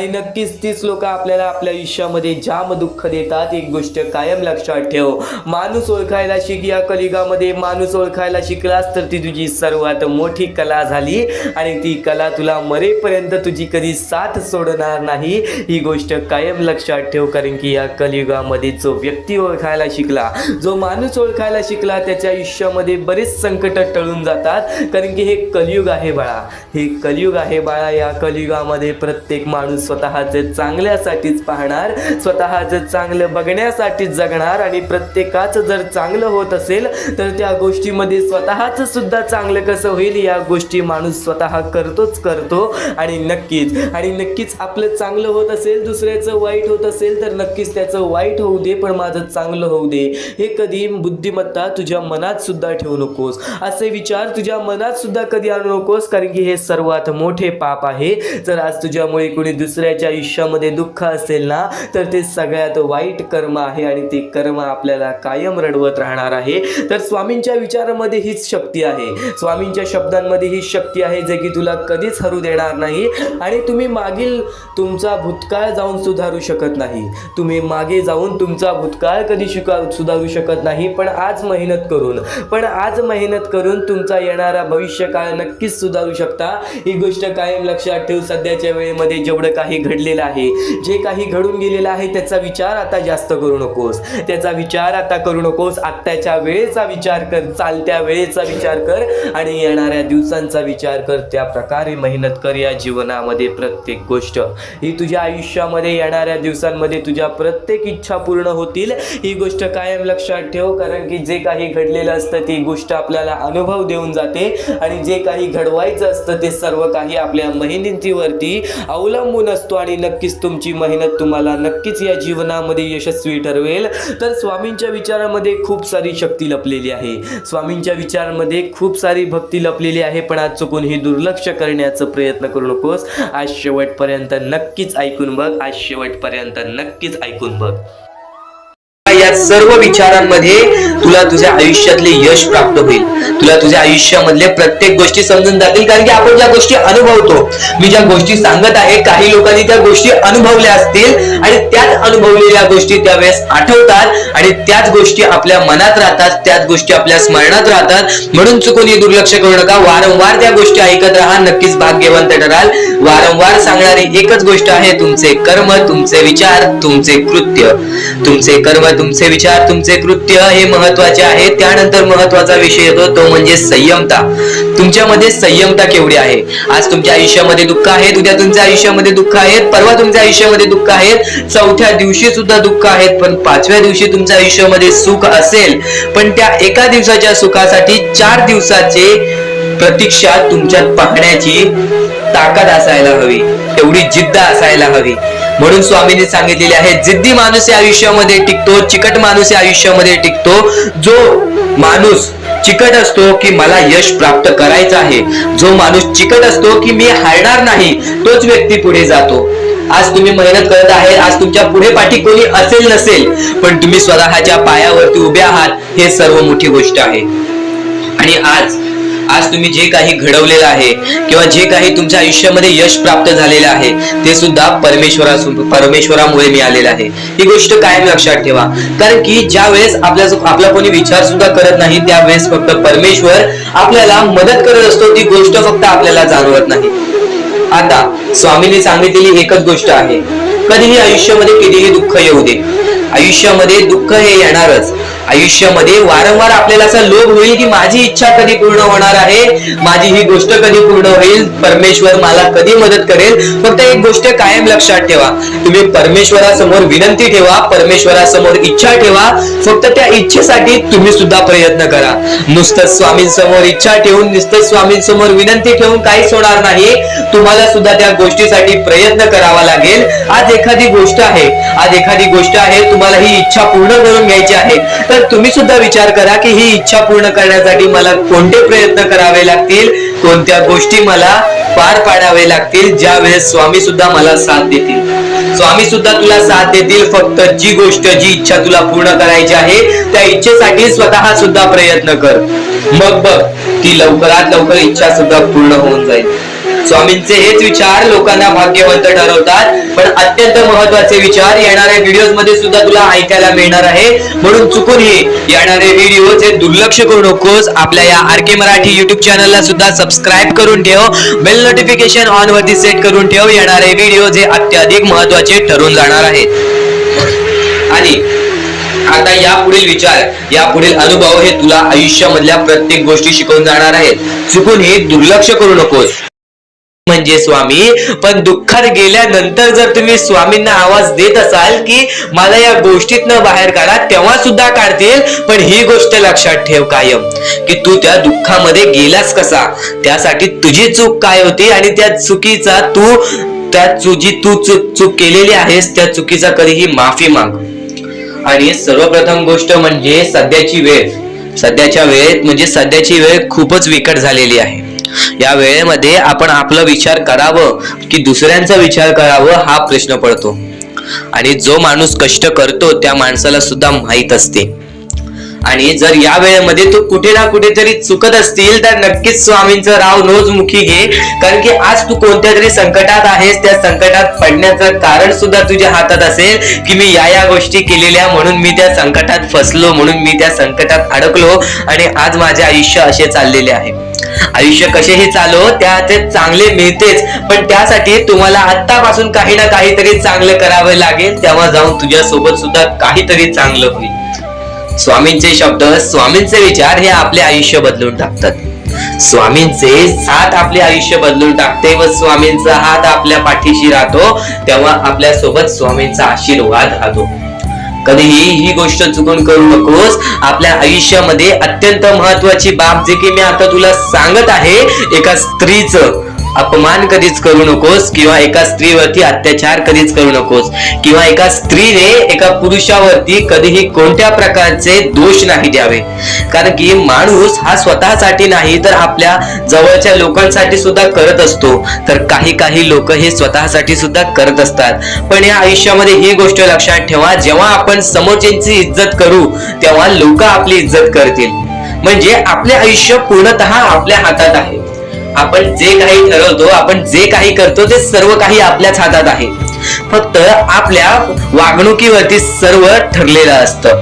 नक्कीच तीच लोक आपल्याला आपल्या आयुष्यामध्ये जाम दुःख देतात. एक गोष्ट कायम लक्षात ठेव, माणूस ओळखायला शिक. या कलियुगामध्ये माणूस ओळखायला शिकलास तर ती तुझी सर्वात मोठी कला झाली आणि ती कला तुला मरेपर्यंत तुझी कधी साथ सोडणार नाही. ही गोष्ट कायम लक्षात ठेव. कारण की या कलियुगामध्ये जो व्यक्ती ओळखायला शिकला, जो माणूस ओळखायला शिकला, त्याच्या आयुष्यामध्ये बरेच संकट टळून जातात. कारण की हे कलियुग आहे बाळा, हे कलियुग आहे बाळा. या कलियुगामध्ये प्रत्येक माणूस स्वतःचं चांगल्यासाठीच पाहणार, स्वतःचं चांगलं बघण्यासाठीच जगणार. आणि प्रत्येकाचं जर चांगलं होत असेल तर त्या गोष्टीमध्ये स्वतःचं सुद्धा चांगलं कसं होईल या गोष्टी माणूस स्वतः करतो. आणि नक्कीच आपलं चांगलं होत असेल, दुसऱ्याचं वाईट होत असेल तर नक्कीच त्याचं वाईट होऊ दे पण माझं चांगलं होऊ दे. हे कधी बुद्धिमत्ता तुझ्या मनात सुद्धा ठेवू नकोस. असे विचार तुझ्या मनात सुद्धा कधी आणू नकोस. कारण की हे सर्वात मोठे पाप आहे. जर आज तुझ्यामुळे कोणी दुसऱ्याच्या आयुष्यामध्ये दुःख असेल ना तर ते सगळ्यात वाईट कर्म आहे आणि ते कर्म आपल्याला कायम रडवत राहणार आहे. तर स्वामींच्या विचारामध्ये हीच शक्ती आहे, स्वामींच्या शब्दांमध्ये ही शक्ती आहे जे की तुला कधीच हरू देणार नाही. आणि तुम्ही मागील तुमचा भूतकाळ जाऊन सुधारू शकत नाही, तुम्ही मागे जाऊन तुमचा भूतकाळ कधी सुधारू शकत नाही. पण आज मेहनत करून तुमचा येणारा भविष्यकाळ नक्कीच सुधारू शकता. ही गोष्ट कायम लक्षात ठेव. सध्याच्या वेळेमध्ये जेवढं काही घडलेलं आहे, जे काही घडून गेलेलं आहे त्याचा विचार आता जास्त करू नकोस, त्याचा विचार आता करू नकोस. आत्ताच्या वेळेचा विचार कर, चालत्या वेळेचा विचार कर आणि येणाऱ्या दिवसांचा विचार कर. त्या प्रकारे मेहनत कर. या जीवनामध्ये प्रत्येक गोष्ट ही तुझ्या आयुष्यामध्ये येणाऱ्या दिवसांमध्ये तुझ्या प्रत्येक इच्छा पूर्ण होतील. ही गोष्ट कायम लक्षात ठेव. कारण की जे काही घडलेलं असतं ती गोष्ट आपल्याला अनुभव देऊन जाते आणि जे काही घडवायचं असतं ते सर्व काही आपल्या मेहनतीवरती अवलंबून असतो. आणि नक्कीच तुमची मेहनत तुम्हाला नक्कीच या जीवनामध्ये यशस्वी ठरवेल. तर स्वामींच्या विचारामध्ये खूप सारी शक्ती लपलेली आहे, स्वामींच्या विचारामध्ये खूप सारी भक्ती लपलेली आहे. पण आज चुकून ही दुर्लक्ष करण्याचा प्रयत्न करू नकोस. आज शेवटपर्यंत नक्कीच ऐकून बघ, आज शेवटपर्यंत नक्कीच ऐकून बघ. या सर्व विचारांमध्ये तुला तुझ्या आयुष्यातले यश प्राप्त होईल, तुला तुझ्या आयुष्यामधले प्रत्येक गोष्टी समजून जातील. कारण की आपण ज्या गोष्टी अनुभवतो, मी ज्या गोष्टी सांगत आहे, काही लोकांनी त्या गोष्टी अनुभवल्या असतील आणि त्याच अनुभवलेल्या गोष्टी त्यावेळेस आठवतात आणि त्याच गोष्टी आपल्या मनात राहतात, त्याच गोष्टी आपल्या स्मरणात राहतात. म्हणून चुकून दुर्लक्ष करू नका. वारंवार त्या गोष्टी ऐकत राहा, नक्कीच भाग्यवंत ठराल. वारंवार सांगणारी एकच गोष्ट आहे, तुमचे कर्म, तुमचे विचार, तुमचे कृत्य. तुमचे कर्म, तुमचे विचार, तुमचे कृत्य हे महत्वाचे आहे. त्यानंतर महत्वाचा विषय येतो तो म्हणजे संयमता. तुमच्यामध्ये संयमता केवढी आहे? आज तुमच्या आयुष्यामध्ये दुःख आहे, उद्या तुमच्या आयुष्यामध्ये दुःख आहेत, परवा तुमच्या आयुष्यामध्ये दुःख आहेत, चौथ्या दिवशी सुद्धा दुःख आहेत, पण पाचव्या दिवशी तुमच्या आयुष्यामध्ये सुख असेल. पण त्या एका दिवसाच्या सुखासाठी 4 दिवसाचे प्रतीक्षा तुमच्यात पाहण्याची ताकद असायला हवी, तेवढी जिद्द असायला हवी. म्हणून स्वामींनी सांगितलेले आहे, जिद्दी माणूस या आयुष्यामध्ये टिकतो, चिकट माणूस या आयुष्यामध्ये टिकतो. जो माणूस चिकट असतो की मला यश प्राप्त करायचं आहे, जो माणूस चिकट असतो की मी हारणार नाही, तोच व्यक्ती पुढे जातो. आज तुम्ही मेहनत करत आहे, आज तुमच्या पुढे पाठी कोणी असेल नसेल, पण तुम्ही स्वतःच्या पायावरती उभे आहात, हे सर्व मोठी गोष्ट आहे. आणि आज तुम्ही जे काही घडवलेलं आहे किंवा जे काही तुमच्या आयुष्यामध्ये यश प्राप्त झालेलं आहे ते सुद्धा परमेश्वरामुळे मिळालेलं आहे. ही गोष्ट कायम लक्षात ठेवा. कारण की ज्या वेळेस आपला कोणी विचार सुद्धा करत नाही त्यावेळेस फक्त परमेश्वर आपल्याला मदत करत असतो, ती गोष्ट फक्त आपल्याला जाणवत नाही. आता स्वामींनी सांगितलेली एकच गोष्ट आहे, कधीही आयुष्यामध्ये कितीही दुःख येऊ दे, आयुष्यामध्ये दुःख हे येणारच. आयुष्यामध्ये वारंवार आपल्याला असा लोभ होईल की माझी इच्छा कधी पूर्ण होणार आहे, माझी ही गोष्ट कधी पूर्ण होईल, परमेश्वर मला कधी मदत करेल. फक्त एक गोष्ट कायम लक्षात ठेवा, तुम्ही परमेश्वरासमोर विनंती ठेवा, परमेश्वरासमोर इच्छा ठेवा. फक्त त्या इच्छेसाठी तुम्ही सुद्धा प्रयत्न करा. नुसतं स्वामींसमोर इच्छा ठेवून, नुसतं स्वामींसमोर विनंती ठेवून काहीच होणार नाही. तुम्हाला सुद्धा त्या गोष्टीसाठी प्रयत्न करावा लागेल. आज एखादी गोष्ट आहे, तुम्हाला ही इच्छा पूर्ण करून घ्यायची आहे, तर तुम्ही सुद्धा विचार करा की ही इच्छा पूर्ण करण्यासाठी मला कोणते प्रयत्न करावे लागतील, कोणत्या गोष्टी मला पार पाडावे लागतील. ज्या वेळेस स्वामी सुद्धा मला साथ देतील, स्वामी सुद्धा तुला साथ देतील. फक्त जी गोष्ट, जी इच्छा तुला पूर्ण करायची आहे त्या इच्छेसाठी स्वतः सुद्धा प्रयत्न कर. मग बघ की लवकरात लवकर इच्छा सुद्धा पूर्ण होऊन जाईल. स्वामींचे हेच विचार लोकांना भाग्यवंत ठरवतात. पण अत्यंत महत्वाचे विचार येणाऱ्या व्हिडिओज मध्ये सुद्धा तुला ऐकायला मिळणार आहे. म्हणून चुकूनही येणारे व्हिडिओ जे दुर्लक्ष करू नकोस. आपल्या या RK मराठी युट्यूब चॅनलला सुद्धा सबस्क्राईब करून ठेव. बेल नोटिफिकेशन ऑन वरती सेट करून ठेव. येणारे व्हिडिओ जे अत्याधिक महत्वाचे ठरून जाणार आहेत. आणि आता यापुढील विचार, यापुढील अनुभव हे तुला आयुष्यामधल्या प्रत्येक गोष्टी शिकवून जाणार आहेत. चुकून हे दुर्लक्ष करू नकोस. म्हणजे स्वामी, पण दुःखात गेल्यानंतर जर तुम्ही स्वामींना आवाज देत असाल की मला या गोष्टीतनं बाहेर काढा, तेव्हा सुद्धा काढतील. पण ही गोष्ट लक्षात ठेव कायम की तू त्या दुःखामध्ये गेलास कसा, त्यासाठी तुझी चूक काय होती आणि त्या चुकीचा चूक केलेली आहेस त्या चुकीचा कधीही माफी माग. आणि सर्वप्रथम गोष्ट म्हणजे सध्याची वेळ. सध्याच्या वेळेत म्हणजे सध्याची वेळ खूपच विकट झालेली आहे. या वेळेमध्ये आपण आपला विचार करावं की दुसऱ्यांचा विचार करावं हा प्रश्न पडतो. आणि जो माणूस कष्ट करतो त्या माणसाला सुद्धा माहित असते. आणि जर या वेळेमध्ये तू कुठे ना कुठेतरी चुकत असतील तर नक्कीच स्वामींचं राव नोजमुखी घे. कारण की आज तू कोणत्या तरी संकटात आहेस. त्या संकटात पडण्याचं कारण सुद्धा तुझ्या हातात असेल की मी या गोष्टी केलेल्या म्हणून मी त्या संकटात फसलो, म्हणून मी त्या संकटात अडकलो आणि आज माझे आयुष्य असे चाललेले आहे. आयुष्य कसेही चालो त्याचे चांगले मिळतेच, पण त्यासाठी तुम्हाला आत्तापासून काही ना काहीतरी चांगलं करावं लागेल. तेव्हा जाऊन तुझ्या सोबत सुद्धा काहीतरी चांगलं होईल. स्वामींचे शब्द, स्वामींचे विचार हे आपले आयुष्य बदलून टाकतात. स्वामींचे साथ आपले आयुष्य बदलून टाकते व स्वामींचा हात आपल्या पाठीशी राहतो. तेव्हा आपल्या सोबत स्वामींचा आशीर्वाद राहतो. कधीही ही गोष्ट चुकून करू नकोस. आपल्या आयुष्यामध्ये अत्यंत महत्वाची बाब जे की मी आता तुला सांगत आहे, एका स्त्रीचं अपमान कधीच करू नकोस किंवा एका स्त्रीवरती अत्याचार कधीच करू नकोस किंवा एका स्त्रीने एका पुरुषावरती कधीही कोणत्या प्रकारचे दोष नाही द्यावे. कारण की माणूस हा स्वतःसाठी नाही तर आपल्या जवळच्या लोकांसाठी सुद्धा करत असतो. तर काही लोक हे स्वतःसाठी सुद्धा करत असतात. पण या आयुष्यामध्ये ही गोष्ट लक्षात ठेवा, जेव्हा आपण समोरच्यांची इज्जत करू तेव्हा लोक आपली इज्जत करतील. म्हणजे आपले आयुष्य पूर्णतः आपल्या हातात आहे. आपण जे काही ठरवतो, आपण जे काही करतो ते सर्व काही आपल्याच हातात आहे. फक्त आपल्या वागणुकीवरती सर्व ठरलेलं असतं.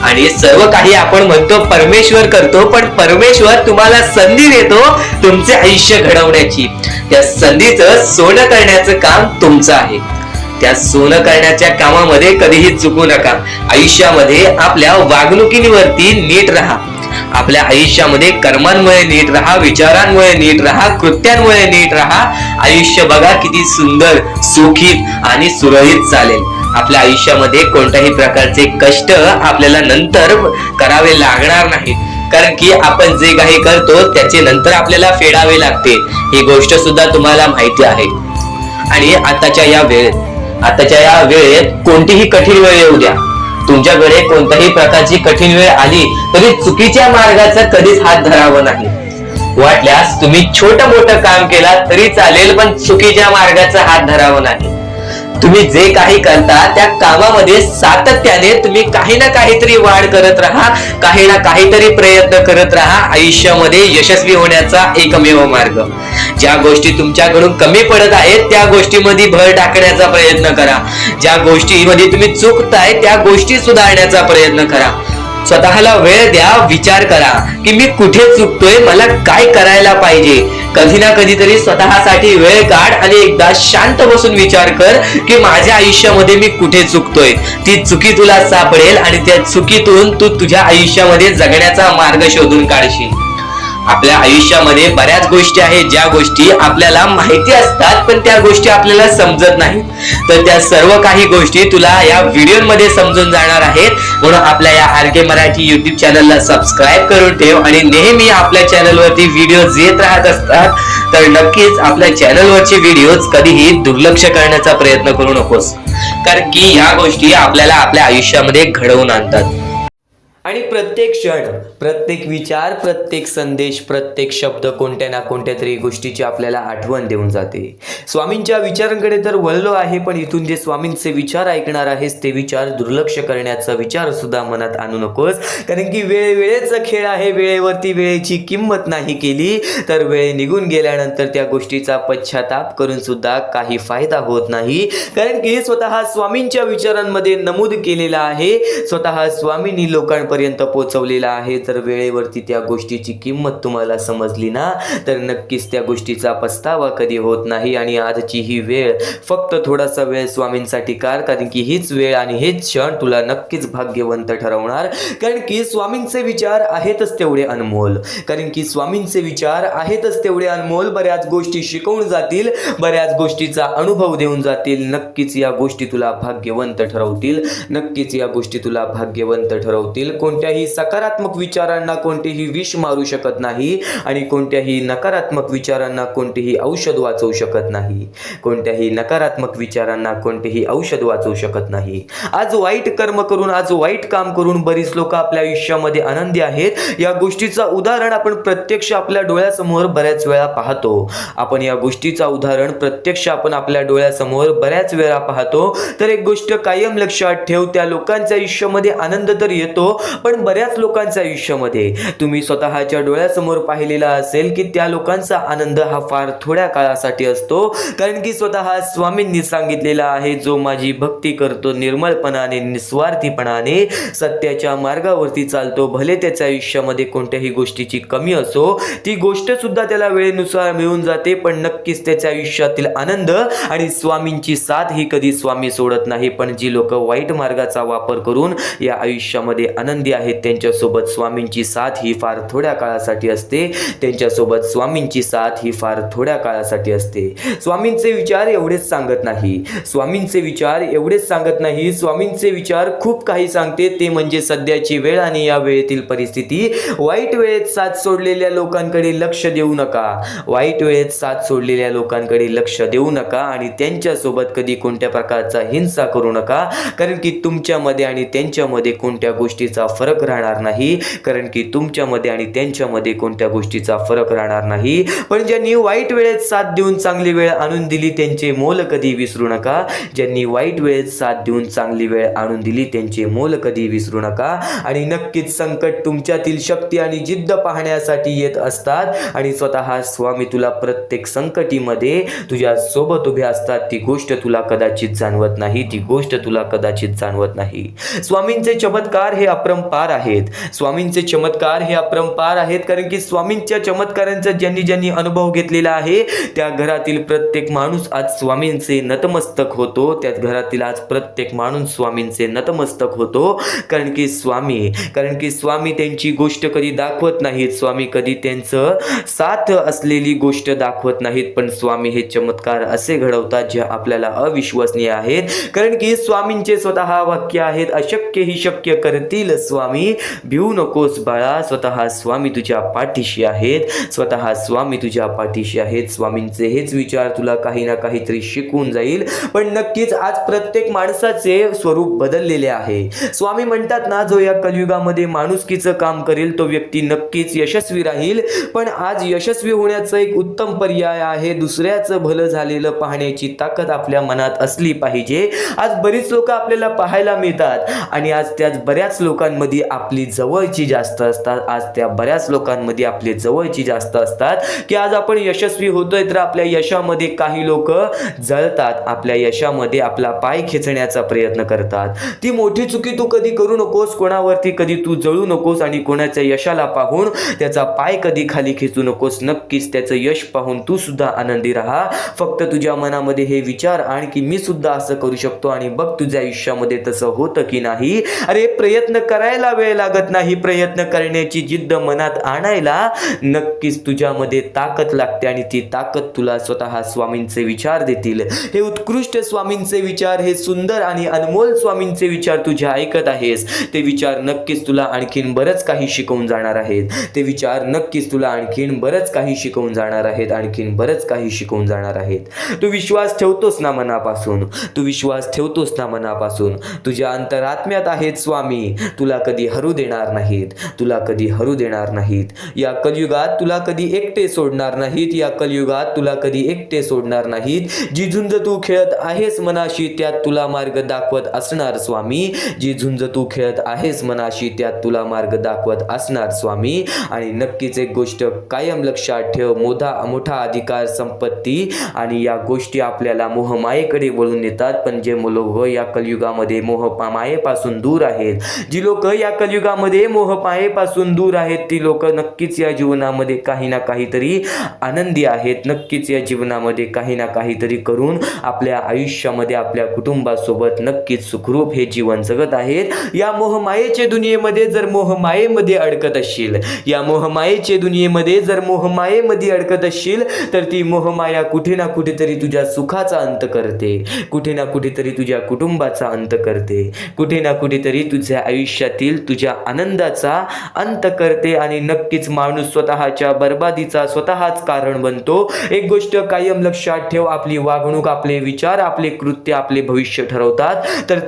आणि सर्व काही आपण म्हणतो परमेश्वर करतो, पण परमेश्वर तुम्हाला संधी देतो तुमचे आयुष्य घडवण्याची. त्या संधीचं सोनं करण्याचं काम तुमचं आहे. त्या सोनं करण्याच्या कामामध्ये कधीही चुकू नका. आयुष्यामध्ये आपल्या वागणुकीवरती नीट राहा. आपल्या आयुष्यामध्ये कर्मांमुळे नीट राहा, विचारांमुळे नीट राहा, कृत्यांमुळे नीट राहा. आयुष्य बघा किती सुंदर, सुखीत आणि सुरळीत चालेल. आपल्या आयुष्यामध्ये कोणत्याही प्रकारचे कष्ट आपल्याला नंतर करावे लागणार नाहीत. कारण की आपण जे काही करतो त्याचे नंतर आपल्याला फेडावे लागते. ही गोष्ट सुद्धा तुम्हाला माहिती आहे. आणि आताच्या या वेळेत कोणतीही कठीण वेळ येऊ द्या, तुमच्याकडे कोणत्याही प्रकारची कठीण वेळ आली तरी चुकीच्या मार्गाचा कधीच हात धरावा नाही. वाटल्यास तुम्ही छोटं मोठं काम केला तरी चालेल, पण चुकीच्या मार्गाचा हात धरावा नाही. तुम्ही जे काही करता त्या कामामध्ये सातत्याने तुम्ही काही ना काहीतरी वाढ करत राहा, काही ना काहीतरी प्रयत्न करत राहा. आयुष्यामध्ये यशस्वी होण्याचा एकमेव मार्ग. ज्या गोष्टी तुमच्याकडून कमी पडत आहेत त्या गोष्टीमध्ये भर टाकण्याचा प्रयत्न करा. ज्या गोष्टीमध्ये तुम्ही चुकताय त्या गोष्टी सुधारण्याचा प्रयत्न करा. स्वतःला वेळ द्या, विचार करा की मी कुठे चुकतोय, मला काय करायला पाहिजे. कधी ना कधीतरी स्वतःसाठी वेळ काढ आणि एकदा शांत बसून विचार कर की माझ्या आयुष्यामध्ये मी कुठे चुकतोय. ती चुकी तुला सापडेल आणि त्या चुकीतून तू तुझ्या आयुष्यामध्ये जगण्याचा मार्ग शोधून काढशील. आपल्या आयुष्यामध्ये बऱ्याच गोष्टी आहेत ज्या गोष्टी आपल्याला माहिती असतात पण त्या गोष्टी आपल्याला समजत नाही. तर त्या सर्व काही गोष्टी तुला या व्हिडिओमध्ये समजून जाणार आहेत. म्हणून आपल्या या RK मराठी युट्यूब चॅनलला सबस्क्राईब करून ठेव आणि नेहमी आपल्या चॅनलवरती व्हिडिओज येत राहत असतात. तर नक्कीच आपल्या चॅनलवरचे व्हिडिओज कधीही दुर्लक्ष करण्याचा प्रयत्न करू नकोस. कारण की या गोष्टी आपल्याला आपल्या आयुष्यामध्ये घडवून आणतात. आणि प्रत्येक क्षण, प्रत्येक विचार, प्रत्येक संदेश, प्रत्येक शब्द कोणत्या ना कोणत्या तरी गोष्टीची आपल्याला आठवण देऊन जाते. स्वामींच्या विचारांकडे तर वळलो आहे, पण इथून जे स्वामींचे विचार ऐकणार आहेस ते विचार दुर्लक्ष करण्याचा विचार सुद्धा मनात आणू नकोस. कारण की वेळेचा खेळ आहे. वेळेवरती वेळेची किंमत नाही केली तर वेळ निघून गेल्यानंतर त्या गोष्टीचा पश्चाताप करून सुद्धा काही फायदा होत नाही. कारण की स्वतः स्वामींच्या विचारांमध्ये नमूद केलेला आहे, स्वतः स्वामींनी लोकांपर्यंत पोहोचवलेला आहे. तर वेळेवरती त्या गोष्टीची किंमत तुम्हाला समजली ना, तर नक्कीच त्या गोष्टीचा पस्तावा कधी होत नाही. आणि आजची ही वेळ फक्त थोडासा वेळ स्वामींसाठी काढ, कारण की हीच वेळ आणि हेच क्षण तुला नक्कीच भाग्यवंत ठरवणार. कारण की स्वामींचे विचार आहेतच तेवढे अनमोल, कारण की स्वामींचे विचार आहेतच तेवढे अनमोल. बऱ्याच गोष्टी शिकवून जातील, बऱ्याच गोष्टीचा अनुभव देऊन जातील. नक्कीच या गोष्टी तुला भाग्यवंत ठरवतील, नक्कीच या गोष्टी तुला भाग्यवंत ठरवतील. कोणत्याही सकारात्मक विचारांना कोणतेही विष मारू शकत नाही आणि कोणत्याही नकारात्मक विचारांना कोणतेही औषध वाचवू शकत नाही. कोणत्याही नकारात्मक विचारांना कोणतेही औषध वाचवू शकत नाही. आज वाईट कर्म करून, आज वाईट काम करून बरीच लोक आपल्या आयुष्यामध्ये आनंदी आहेत. या गोष्टीचा उदाहरण आपण प्रत्यक्ष आपल्या डोळ्यासमोर बऱ्याच वेळा पाहतो. आपण या गोष्टीचा उदाहरण प्रत्यक्ष आपण आपल्या डोळ्यासमोर बऱ्याच वेळा पाहतो. तर एक गोष्ट कायम लक्षात ठेव, त्या लोकांच्या आयुष्यामध्ये आनंद तर येतो, पण बऱ्याच लोकांच्या आयुष्यामध्ये तुम्ही स्वतःच्या डोळ्यासमोर पाहिलेला असेल की त्या लोकांचा आनंद हा फार थोड्या काळासाठी असतो. कारण की स्वतः स्वामींनी सांगितलेला आहे, जो माझी भक्ती करतो निर्मळपणाने, निस्वार्थीपणाने, सत्याच्या मार्गावरती चालतो, भले त्याच्या आयुष्यामध्ये कोणत्याही गोष्टीची कमी असो, ती गोष्ट सुद्धा त्याला वेळेनुसार मिळून जाते, पण नक्कीच त्याच्या आयुष्यातील आनंद आणि स्वामींची साथ ही कधी स्वामी सोडत नाही. पण जी लोक वाईट मार्गाचा वापर करून या आयुष्यामध्ये आनंदी आहेत, त्यांच्यासोबत स्वामींची साथ ही फार थोड्या काळासाठी असते. त्यांच्यासोबत स्वामींची साथ ही फार थोड्या काळासाठी असते. स्वामींचे विचार एवढेच सांगत नाही, स्वामींचे विचार एवढेच सांगत नाही, स्वामींचे विचार खूप काही सांगते. ते म्हणजे सध्याची वेळ आणि या वेळेतील परिस्थिती. वाईट वेळेत साथ सोडलेल्या लोकांकडे लक्ष देऊ नका, वाईट वेळेत साथ सोडलेल्या लोकांकडे लक्ष देऊ नका आणि त्यांच्यासोबत कधी कोणत्या प्रकारचा हिंसा करू नका. कारण की तुमच्यामध्ये आणि त्यांच्यामध्ये कोणत्या गोष्टीचा फरक राहणार नाही, कारण की तुमच्यामध्ये आणि त्यांच्यामध्ये कोणत्या गोष्टीचा फरक राहणार नाही. पण ज्यांनी वाईट वेळेत साथ देऊन चांगली वेळ आणून दिली त्यांचे मोल कधी विसरू नका. ज्यांनी वाईट वेळेत साथ देऊन चांगली वेळ आणून दिली त्यांचे मोल कधी विसरू नका. आणि नक्कीच संकट तुमच्यातील शक्ती आणि जिद्द पाहण्यासाठी येत असतात आणि स्वतः स्वामी तुला प्रत्येक संकटीमध्ये तुझ्या सोबत उभे असतात. ती गोष्ट तुला कदाचित जाणवत नाही, ती गोष्ट तुला कदाचित जाणवत नाही. स्वामींचे चमत्कार हे अपरंपार आहेत, स्वामींचे चमत्कार हे अपरंपार आहेत. कारण की स्वामींच्या चमत्कारांचा ज्यांनी अनुभव घेतलेला आहे त्या घरातील प्रत्येक माणूस आज स्वामींचे नतमस्तक होतो. त्याच घरातील आज प्रत्येक माणूस स्वामींचे नतमस्तक होतो. कारण की स्वामी त्यांची गोष्ट कधी दाखवत नाहीत, स्वामी कधी त्यांचं साथ असलेली गोष्ट दाखवत नाहीत, पण स्वामी हे चमत्कार असे घडवतात जे आपल्याला अविश्वसनीय आहेत. कारण की स्वामींचे स्वतः वाक्य आहेत, अशक्य ही शक्य करतील स्वामी, भिवू नकोस बाळा, स्वतः स्वामी तुझ्या पाठीशी आहेत, स्वतः स्वामी तुझ्या पाठीशी आहेत. स्वामींचे हेच विचार तुला काही ना काहीतरी शिकवून जाईल. पण नक्कीच आज प्रत्येक माणसाचे स्वरूप बदललेले आहे. स्वामी म्हणतात ना, जो या कलियुगामध्ये माणुसकीचं काम करेल तो व्यक्ती नक्कीच यशस्वी राहील. पण आज यशस्वी होण्याचा एक उत्तम पर्याय आहे, दुसऱ्याचं भलं झालेलं पाहण्याची ताकद आपल्या मनात असली पाहिजे. आज बरीच लोक आपल्याला पाहायला मिळतात आणि आज त्याच बऱ्याच लोकांमध्ये आपली जवळची जास्त असतात. आज त्या बऱ्याच लोकांमध्ये आपले जवळची जास्त असतात की आज आपण यशस्वी होतोय तर आपल्या यशामध्ये काही लोक जळतात, आपल्या यशामध्ये आपला पाय खेचण्याचा प्रयत्न करतात. ती मोठी चुकी तू कधी करू नकोस, कोणावरती कधी तू जळू नकोस आणि कोणाच्या यशाला पाहून त्याचा पाय कधी खाली खेचू नकोस. नक्कीच त्याचं यश पाहून तू सुद्धा आनंदी राहा. फक्त तुझ्या मनामध्ये हे विचार आण की मी सुद्धा असं करू शकतो आणि बघ तुझ्या आयुष्यामध्ये तसं होतं की नाही. अरे प्रयत्न करायला वेळ लागत नाही, प्रयत्न करण्याची जिद्द मनात आणायला नक्कीच तुझ्यामध्ये ताकद लागते आणि ती ताकद तुला स्वतः स्वामींचे विचार देतील. हे उत्कृष्ट स्वामींचे विचार, हे सुंदर आणि अनमोल स्वामींचे विचार तुझ्या ऐकत आहेस, ते विचार नक्कीच तुला आणखीन बरंच काही शिकवून जाणार आहेत. ते विचार नक्कीच तुला आणखीन बरंच काही शिकवून जाणार आहेत, आणखीन बरंच काही शिकवून जाणार आहेत. तू विश्वास ठेवतोस ना मनापासून, तू विश्वास ठेवतोस ना मनापासून. तुझ्या अंतरात्म्यात आहेत स्वामी, तुला तुला कधी हरू देणार नाहीत, तुला कधी हरू देणार नाहीत. या कलियुगात तुला कधी एकटे सोडणार नाहीत, या कलियुगात तुला कधी एकटे सोडणार नाहीत. जी झुंज तू खेळत आहेस मनाशी त्यात तुला मार्ग दाखवत असणार स्वामी, जी झुंज तू खेळत आहेस मनाशी त्यात तुला मार्ग दाखवत असणार स्वामी. आणि नक्कीच एक गोष्ट कायम लक्षात ठेव, मोठा अधिकार, संपत्ती आणि या गोष्टी आपल्याला मोहमायेकडे वळून नेतात. पण जे लोक या कलियुगामध्ये मोहमायेपासून दूर आहेत, जी लोक या कलियुगामध्ये मोहमायेपासून दूर आहेत, ती लोक नक्कीच या जीवनामध्ये काही ना काहीतरी आनंदी आहेत. नक्कीच या जीवनामध्ये काही ना काहीतरी करून आपल्या आयुष्यामध्ये आपल्या कुटुंबासोबत नक्कीच सुखरूप हे जीवन जगत आहेत. या मोहमायेच्या दुनियेमध्ये जर मोहमायेमध्ये अडकत असशील, या मोहमायेच्या दुनियेमध्ये जर मोहमायेमध्ये अडकत असशील, तर ती मोहमाया कुठे ना कुठेतरी तुझ्या सुखाचा अंत करते, कुठे ना कुठेतरी तुझ्या कुटुंबाचा अंत करते, कुठे ना कुठेतरी तुझ्या आयुष्यातील तुझ्या आनंदाचा अंत करते. आणि नक्कीच माणूस स्वतःच्या बर्बादीचा स्वतःच कारण बनतो. एक गोष्ट कायम लक्षात ठेव, आपली वागणूक, आपले विचार, आपले कृत्य आपले भविष्य ठरवतात. तर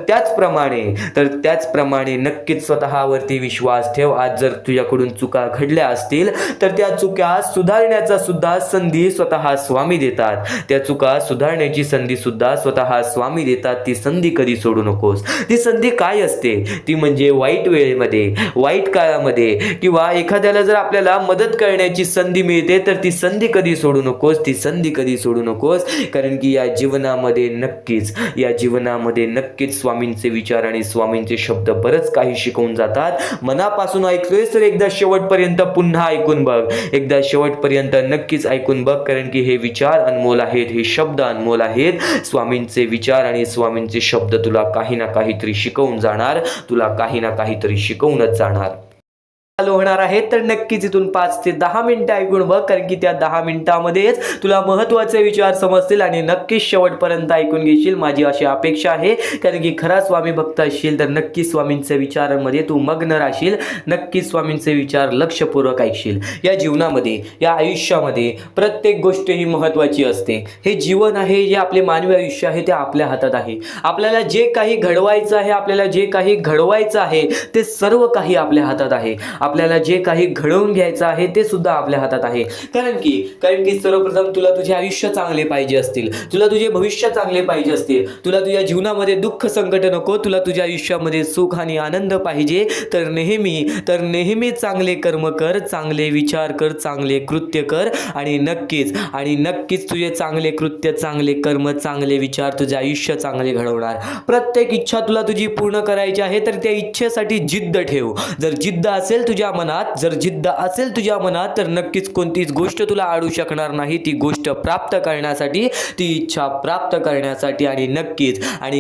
त्याचप्रमाणे नक्कीच स्वतःवरती विश्वास ठेव. आज जर तुझ्याकडून चुका घडल्या असतील तर त्या चुका सुधारण्याचा सुद्धा संधी स्वतः स्वामी देतात. त्या चुका सुधारण्याची संधी सुद्धा स्वतः स्वामी देतात. ती संधी कधी सोडू नकोस. ती संधी काय असते? ती म्हणजे वाईट वेळेमध्ये, वाईट काळामध्ये किंवा एखाद्याला जर आपल्याला मदत करण्याची संधी मिळते तर ती संधी कधी सोडू नकोस, ती संधी कधी सोडू नकोस. कारण की या जीवनामध्ये नक्कीच स्वामींचे विचार आणि स्वामींचे शब्द बरंच काही शिकवून जातात. मनापासून ऐकतोय तर एकदा शेवटपर्यंत पुन्हा ऐकून बघ, एकदा शेवटपर्यंत नक्कीच ऐकून बघ. कारण की हे विचार अनमोल आहेत, हे शब्द अनमोल आहेत. स्वामींचे विचार आणि स्वामींचे शब्द तुला काही ना काहीतरी शिकवून जाणार, तुला काही ना काहीतरी शिकवूनच जाणार. चालू होणार आहे तर नक्कीच इथून 5 ते 10 मिनिटं ऐकून बघ. कारण की त्या 10 मिनिटांमध्येच तुला महत्त्वाचे विचार समजतील आणि नक्कीच शेवटपर्यंत ऐकून घेशील, माझी अशी अपेक्षा आहे. कारण की खरा स्वामी भक्त असशील तर नक्कीच स्वामींच्या विचारांमध्ये तू मग्न राहशील, नक्कीच स्वामींचे विचार लक्षपूर्वक ऐकशील. या जीवनामध्ये, या आयुष्यामध्ये प्रत्येक गोष्ट ही महत्त्वाची असते. हे जीवन आहे, जे आपले मानवी आयुष्य आहे ते आपल्या हातात आहे. आपल्याला जे काही घडवायचं आहे, ते सर्व काही आपल्या हातात आहे. आपल्याला जे काही घडवून घ्यायचं आहे ते सुद्धा आपल्या हातात आहे. कारण की सर्वप्रथम तुला तुझे आयुष्य चांगले पाहिजे असतील, तुला तुझे भविष्य चांगले पाहिजे असतील, तुला तुझ्या जीवनामध्ये दुःख संकट नको, तुला तुझ्या आयुष्यामध्ये सुख आणि आनंद पाहिजे, तर नेहमी चांगले कर्म कर, चांगले विचार कर, चांगले कृत्य कर. आणि नक्कीच तुझे चांगले कृत्य, चांगले कर्म, चांगले विचार तुझे आयुष्य चांगले घडवणार. प्रत्येक इच्छा तुला तुझी पूर्ण करायची आहे तर त्या इच्छेसाठी जिद्द ठेव. जर जिद्द असेल तुझ्या मनात तर नक्कीच कोणतीच गोष्ट तुला अडू शकणार नाही. ती गोष्ट प्राप्त करण्यासाठी, ती इच्छा प्राप्त करण्यासाठी. आणि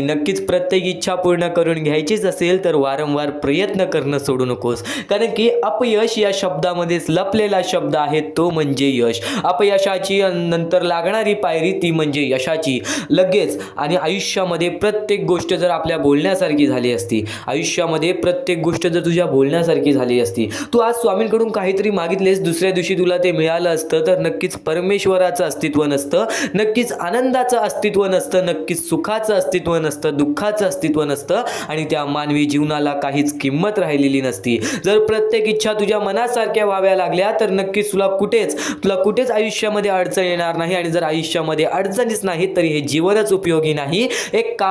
नक्कीच प्रत्येक इच्छा पूर्ण करून घ्यायचीच असेल तर वारंवार प्रयत्न करणं सोडू नकोस. कारण की अपयश या शब्दामध्येच लपलेला शब्द आहे, तो म्हणजे यश. अपयशाची नंतर लागणारी पायरी ती म्हणजे यशाची. लगेच आणि आयुष्यामध्ये प्रत्येक गोष्ट जर आपल्या बोलण्यासारखी झाली असती, आयुष्यामध्ये प्रत्येक गोष्ट जर तुझ्या बोलण्यासारखी झाली असती, तू आज स्वामींकडून काहीतरी मागितलेस, दुसऱ्या दिवशी तुला ते मिळालं असतं, तर नक्कीच परमेश्वराचं अस्तित्व नसतं, नक्कीच आनंदाचं अस्तित्व नसतं, नक्कीच सुखाचं अस्तित्व नसतं, दुःखाचं अस्तित्व नसतं आणि त्या मानवी जीवनाला काहीच किंमत राहिलेली नसती. जर प्रत्येक इच्छा तुझ्या मनासारख्या व्हाव्या लागल्या तर नक्कीच तुला कुठेच आयुष्यामध्ये अडचण येणार नाही. आणि जर आयुष्यामध्ये अडचणीच नाही तर हे जीवनच उपयोगी नाही. एक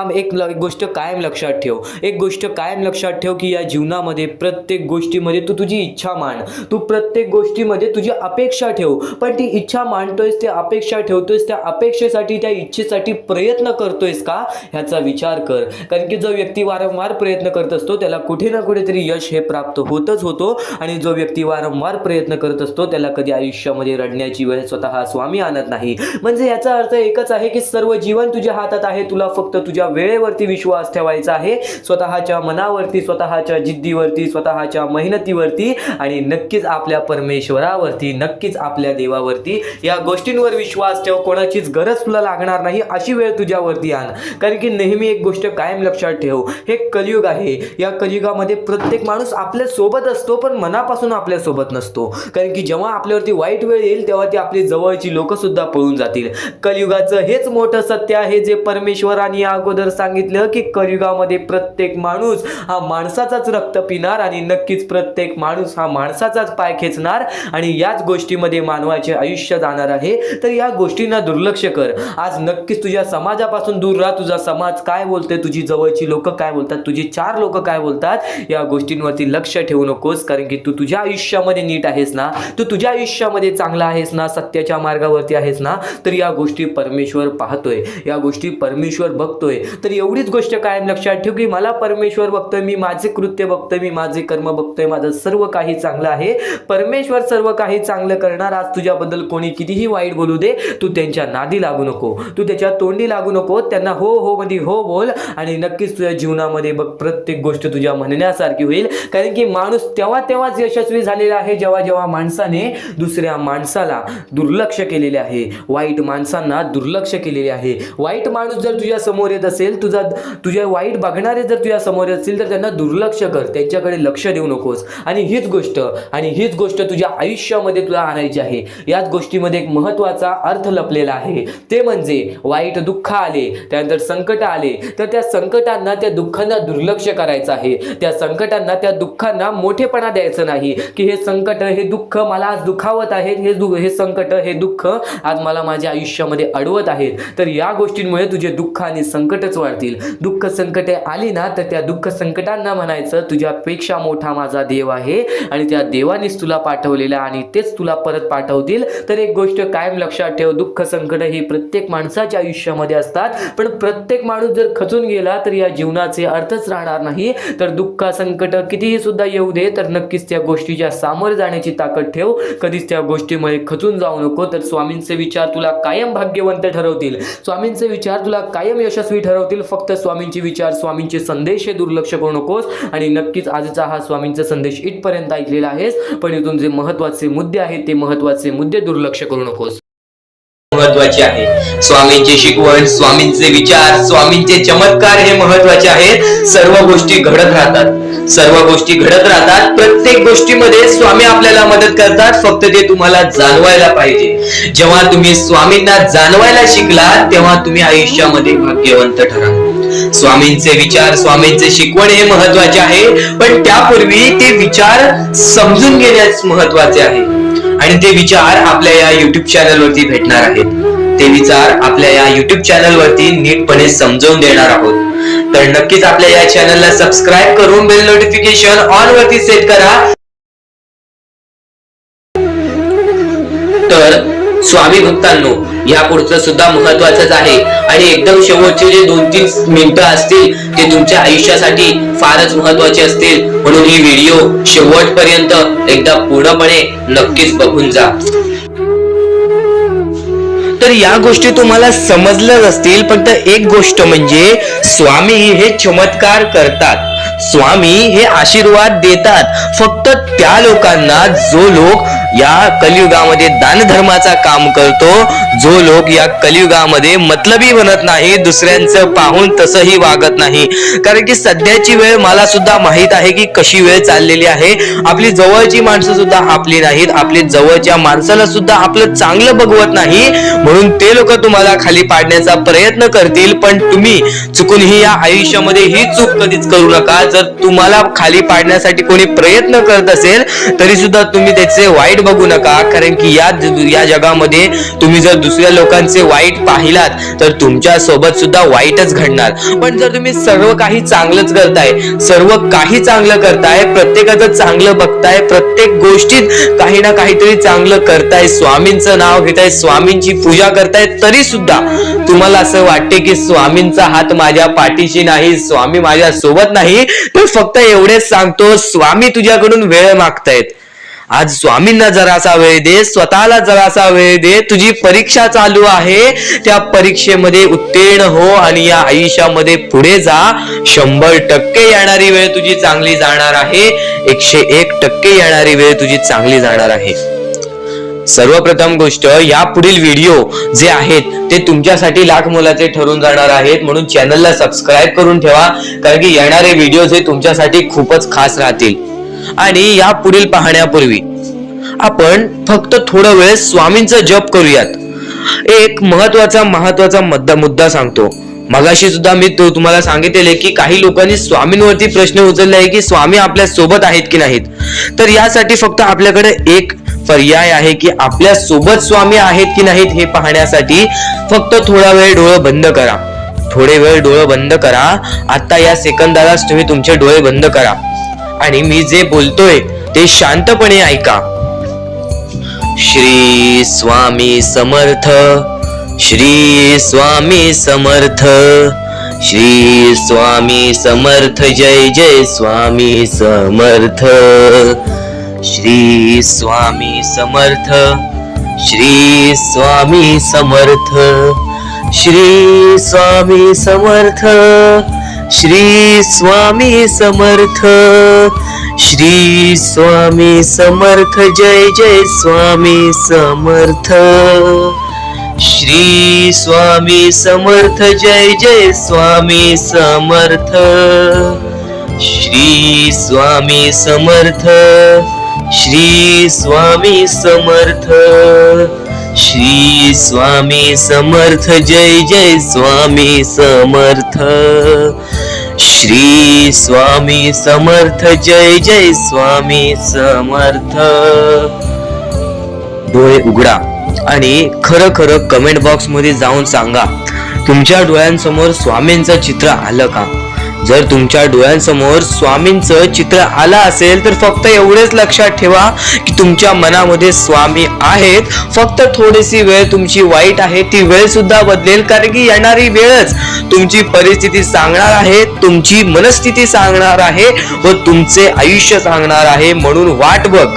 गोष्ट कायम लक्षात ठेव, की या जीवनामध्ये प्रत्येक गोष्टीमध्ये तू तुझी इच्छा मांड, तू प्रत्येक गोष्टीमध्ये तुझी अपेक्षा ठेव. पण ती इच्छा मांडतोयस, ती अपेक्षा ठेवतोयस, त्या अपेक्षेसाठी, त्या इच्छेसाठी प्रयत्न करतोयस का, ह्याचा विचार कर. कारण की जो व्यक्ती वारंवार प्रयत्न करत असतो त्याला कुठे ना कुठेतरी यश हे प्राप्त होतो. आणि जो व्यक्ती वारंवार प्रयत्न करत असतो त्याला कधी आयुष्यामध्ये रडण्याची वेळ स्वतः स्वामी आणत नाही. म्हणजे याचा अर्थ एकच आहे की सर्व जीवन तुझ्या हातात आहे. तुला फक्त तुझ्या वेळेवरती विश्वास ठेवायचा आहे, स्वतःच्या मनावरती, स्वतःच्या जिद्दीवरती, स्वतःच्या मेहनतीवरती स्वामींवरती आणि नक्कीच आपल्या परमेश्वरावरती, नक्कीच आपल्या देवावरती या गोष्टींवर विश्वास ठेव. कोणाचीच गरज तुला लागणार नाही अशी वेळ तुझ्यावरती आण. कारण की नेहमी एक गोष्ट कायम लक्षात ठेव, हे कलियुग आहे. या कलियुगामध्ये प्रत्येक माणूस आपल्या सोबत असतो पण मनापासून आपल्या सोबत नसतो. कारण की जेव्हा आपल्यावरती वाईट वेळ येईल तेव्हा ती आपली जवळची लोक सुद्धा पळून जातील. कलियुगाचं हेच मोठं सत्य आहे जे परमेश्वराने अगोदर सांगितलं की कलियुगामध्ये प्रत्येक माणूस हा माणसाचाच रक्त पिणार आणि नक्कीच प्रत्येक माणूस हा माणसाचाच पाय खेचणार आणि याच गोष्टीमध्ये मानवाचे आयुष्य जाणार आहे. तर या गोष्टींना दुर्लक्ष कर. आज नक्कीच तुझ्या समाजापासून दूर राहा. तुझा समाज काय बोलते, तुझी जवळची लोक काय बोलतात, तुझी चार लोक काय बोलतात, या गोष्टींवरती लक्ष ठेवू नकोस. कारण की तू तुझ्या आयुष्यामध्ये नीट आहेस ना, तू तुझ्या आयुष्यामध्ये चांगला आहेस ना, सत्याच्या मार्गावरती आहेस ना, तर या गोष्टी परमेश्वर पाहतोय, या गोष्टी परमेश्वर बघतोय. तर एवढीच गोष्ट कायम लक्षात ठेव की मला परमेश्वर बघतोय, मी माझे कृत्य बघतोय, मी माझे कर्म बघतोय, माझं सर्व काही चांगलं आहे. परमेश्वर सर्व काही चांगलं करणार. आज तुझ्याबद्दल कोणी कितीही वाईट बोलू दे, तू त्यांच्या नादी लागू नको, तू त्याच्या तोंडी लागू नको. त्यांना हो हो मध्ये हो बोल आणि नक्कीच तुझ्या जीवनामध्ये बघ प्रत्येक गोष्ट तुझ्या म्हणण्यासारखी होईल. कारण की माणूस तेव्हाच यशस्वी झालेला आहे जेव्हा माणसाने दुसऱ्या माणसाला दुर्लक्ष केलेले आहे, वाईट माणसांना दुर्लक्ष केलेले आहे. वाईट माणूस जर तुझ्या समोर येत असेल, तुझ्या वाईट बघणारे जर तुझ्या समोर येत असतील तर त्यांना दुर्लक्ष कर, त्यांच्याकडे लक्ष देऊ नकोस. आणि हीच गोष्ट तुझ्या आयुष्यामध्ये तुला आणायची आहे. याच गोष्टीमध्ये एक महत्त्वाचा अर्थ लपलेला आहे, ते म्हणजे वाईट दुःख आले, त्यानंतर संकट आले तर त्या संकटांना, त्या दुःखांना दुर्लक्ष करायचं आहे. त्या संकटांना, त्या दुःखांना मोठेपणा द्यायचं नाही की हे संकट, हे दुःख मला आज दुखावत आहेत, हे संकट, हे दुःख आज मला माझ्या आयुष्यामध्ये अडवत आहेत. तर या गोष्टींमुळे तुझे दुःख आणि संकटच वाढतील. दुःख संकटे आली ना तर त्या दुःख संकटांना म्हणायचं तुझ्यापेक्षा मोठा माझा देव आहे आणि त्या देवानेच तुला पाठवलेला आणि तेच तुला परत पाठवतील. तर एक गोष्ट कायम लक्षात ठेव, दुःख संकट ही प्रत्येक माणसाच्या आयुष्यामध्ये असतात, पण प्रत्येक माणूस जर खचून गेला तर या जीवनाचे अर्थच राहणार नाही. तर दुःख संकट कितीही सुद्धा येऊ दे तर नक्कीच त्या गोष्टीच्या सामोरे जाण्याची ताकद ठेव. कधीच त्या गोष्टीमुळे खचून जाऊ नको. तर स्वामींचे विचार तुला कायम भाग्यवंत ठरवतील, स्वामींचे विचार तुला कायम यशस्वी ठरवतील. फक्त स्वामींचे विचार, स्वामींचे संदेश हे दुर्लक्ष करू नकोस. आणि नक्कीच आजचा हा स्वामींचा संदेश इथपर्यंत ऐकलेला आहेस, पण इथून जे महत्त्वाचे मुद्दे आहेत ते महत्त्वाचे मुद्दे दुर्लक्ष करू नकोस. महत्वाचे आहे स्वामींची शिकवण, स्वामींचे विचार, स्वामींचे चमत्कार हे महत्वाचे आहेत. सर्व गोष्टी घडत राहतात. प्रत्येक गोष्टीमध्ये स्वामी आपल्याला मदत करतात, फक्त ते तुम्हाला जाणवायला पाहिजे. जेव्हा तुम्ही स्वामींना जाणवायला शिकला तेव्हा तुम्ही आयुष्यामध्ये भाग्यवंत ठराल. स्वामींचे विचार, स्वामींचे शिकवण हे महत्वाचे आहे, पण त्यापूर्वी ते विचार समजून घेण्यास महत्वाचे आहे. आणि ते विचार आपल्या या युट्यूब चॅनल वरती भेटणार आहेत. ते विचार आपल्या या युट्यूब चॅनल वरती नीटपणे समजावून देणार आहोत. तर नक्कीच आपल्या या चॅनलला सबस्क्राईब करून बेल नोटिफिकेशन ऑन वरती सेट करा. तर स्वामी भक्तांनो, या पुढचं सुद्धा महत्वाचंच आहे आणि एकदम शेवटचे जे 2-3 मिनिटं असतील ते तुमच्या आयुष्यासाठी फारच महत्वाचे असतील. म्हणून ही व्हिडिओ शेवटपर्यंत एकदा पूर्णपणे नक्कीच बघून जा. तर या गोष्टी तुम्हाला समजल्याच असतील, पण एक गोष्ट म्हणजे स्वामी हे चमत्कार करतात, स्वामी हे आशीर्वाद देतात फक्त त्या लोकांना जो लोक या कलियुगामध्ये दानधर्माचा काम करतो, जो लोक या कलियुगामध्ये मतलबी बनत नाही, दुसऱ्यांचं पाहून तसंही वागत नाही. कारण की सध्याची वेळ मला सुद्धा माहित आहे की कशी वेळ चाललेली आहे. आपली जवळची माणसं सुद्धा आपली नाहीत, आपली जवळच्या माणसाला सुद्धा आपलं चांगलं बघवत नाही. म्हणून ते लोक तुम्हाला खाली पाडण्याचा प्रयत्न करतील, पण तुम्ही चुकूनही या आयुष्यामध्ये ही चूक कधीच करू नका. जर तुम्हाला खाली पाडण्यासाठी कोणी प्रयत्न करत असेल तरी सुद्धा तुम्ही त्याचे वाईट बघू नका. कारण की या जगामध्ये तुम्ही जर दुसऱ्या लोकांचे वाईट पाहिलात तर तुमच्या सोबत सुद्धा वाईटच घडणार. पण जर तुम्ही सर्व काही चांगलंच करताय, सर्व काही चांगलं करताय, प्रत्येकाचं चांगलं बघताय, प्रत्येक गोष्टीत काही ना काहीतरी चांगलं करताय, स्वामींचं नाव घेताय, स्वामींची पूजा करताय, तरी सुद्धा तुम्हाला असं वाटते की स्वामींचा हात माझ्या पाठीशी नाही, स्वामी माझ्या सोबत नाही, तर फक्त एवढेच सांगतो, स्वामी तुझ्याकडून वेळ मागतायत. आज स्वामींना जरासा वेळ दे, स्वतःला जरासा वेळ दे. तुझी परीक्षा चालू आहे, त्या परीक्षेमध्ये उत्तीर्ण हो आणि या आयुष्यामध्ये पुढे जा. 100% येणारी वेळ तुझी चांगली जाणार आहे. 101% येणारी वेळ तुझी चांगली जाणार आहे. सर्वप्रथम गोष्ट, या पुढील व्हिडिओ जे आहेत ते तुमच्यासाठी लाख मोलाचे ठरून जाणार आहेत, म्हणून चॅनलला सबस्क्राईब करून ठेवा, कारण की येणारे व्हिडिओ हे तुमच्यासाठी खूपच खास राहतील. आणि या पुढील पाहण्यापूर्वी आपण फक्त थोडा वेळ स्वामींचा जप करूयात. एक महत्वाचा मुद्दा सांगतो. मगाशी सुद्धा मी तुम्हाला सांगितले की काही लोकांनी स्वामींवरती प्रश्न उचलले आहे की स्वामी आपल्या सोबत आहेत की नाहीत. तर यासाठी फक्त आपल्याकडे एक पर्याय आहे की आपल्या सोबत स्वामी आहेत की नाहीत हे पाहण्यासाठी फक्त थोडा वेळ डोळे बंद करा. थोडे वेळ डोळे बंद करा. आता या सेकंदालाच तुम्ही तुमचे डोळे बंद करा आणि मी जे बोलतोय ते शांतपणे ऐका. श्री स्वामी समर्थ, श्री स्वामी समर्थ, श्री स्वामी समर्थ, जय जय स्वामी समर्थ. श्री स्वामी समर्थ, श्री स्वामी समर्थ, श्री स्वामी समर्थ, श्री स्वामी समर्थ, श्री स्वामी समर्थ, जय जय स्वामी समर्थ. श्री स्वामी समर्थ, जय जय स्वामी समर्थ. श्री स्वामी समर्थ, श्री स्वामी समर्थ, श्री स्वामी समर्थ, जय जय स्वामी समर्थ. श्री स्वामी समर्थ, जय जय स्वामी समर्थ. डोळे उघडा आणि खरं खरं कमेंट बॉक्स मध्ये जाऊन सांगा, तुमच्या डोळ्यांसमोर स्वामींचं चित्र आलं का? जर तुमच्या डोळ्यांसमोर स्वामींचं चित्र आलं असेल तर फक्त एवढेच लक्षात ठेवा की तुमच्या मनामध्ये स्वामी आहेत. फक्त थोडीशी वेळ तुमची वाईट आहे, ती वेळ सुद्धा बदलेल, कारण की येणारी वेळच तुमची परिस्थिती सांगणार आहे, तुमची मनस्थिती सांगणार आहे व तुमचे आयुष्य सांगणार आहे. म्हणून वाट बघ,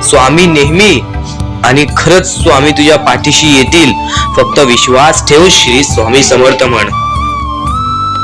स्वामी नेहमी आणि खरंच स्वामी तुझ्या पाठीशी येतील. फक्त विश्वास ठेव. श्री स्वामी समर्थ म्हण.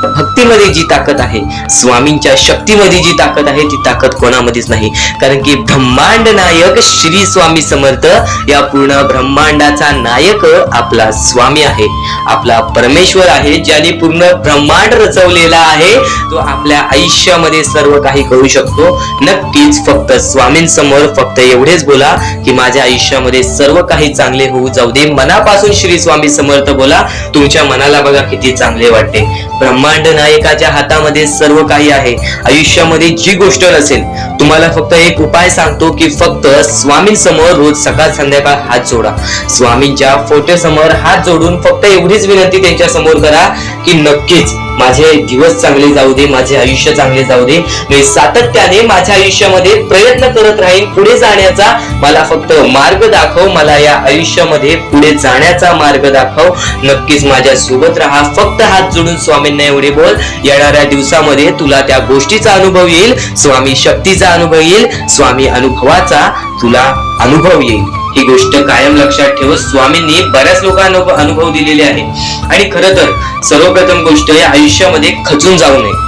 भक्तीमध्ये जी ताकद आहे, स्वामींच्या शक्तीमध्ये जी ताकद आहे, ती ताकद कोणामध्येच नाही, कारण की ब्रह्मांड नायक श्री स्वामी समर्थ, या पूर्ण ब्रह्मांडाचा नायक आपला स्वामी आहे, आपला परमेश्वर आहे, ज्याने पूर्ण ब्रह्मांड रचवलेला आहे. तो आपल्या आयुष्यामध्ये सर्व काही करू शकतो. नक्कीच फक्त स्वामींसमोर फक्त एवढेच बोला की माझ्या आयुष्यामध्ये सर्व काही चांगले होऊ जाऊ दे. मनापासून श्री स्वामी समर्थ बोला. तुमच्या मनाला बघा किती चांगले वाटते. ब्रह्मांड नायकाच्या हातामध्ये सर्व काही आहे. आयुष्यामध्ये जी गोष्ट नसेल, तुम्हाला फक्त एक उपाय सांगतो की फक्त स्वामींसमोर रोज सकाळ संध्याकाळ हात जोडा. स्वामींच्या फोटो समोर हात जोडून फक्त एवढीच विनंती त्यांच्या समोर करा की नक्कीच माझे दिवस चांगले जाऊ दे, माझे आयुष्य चांगले जाऊ दे. मी सातत्याने माझ्या आयुष्यामध्ये प्रयत्न करत राहीन पुढे जाण्याचा. मला फक्त मार्ग दाखव, मला या आयुष्यामध्ये पुढे जाण्याचा मार्ग दाखव. नक्कीच माझ्या सोबत राहा. फक्त हात जोडून स्वामींना एवढे बोल. येणाऱ्या दिवसामध्ये तुला त्या गोष्टीचा अनुभव येईल, स्वामी शक्तीचा अनुभव येईल, स्वामी अनुभवाचा तुला अनुभव येईल. ही गोष्ट कायम लक्षात ठेव. स्वामींनी बऱ्याच लोकांना अनुभव दिलेले आहे. आणि खरं तर सर्वप्रथम गोष्ट, या आयुष्यामध्ये खचून जाऊ नये,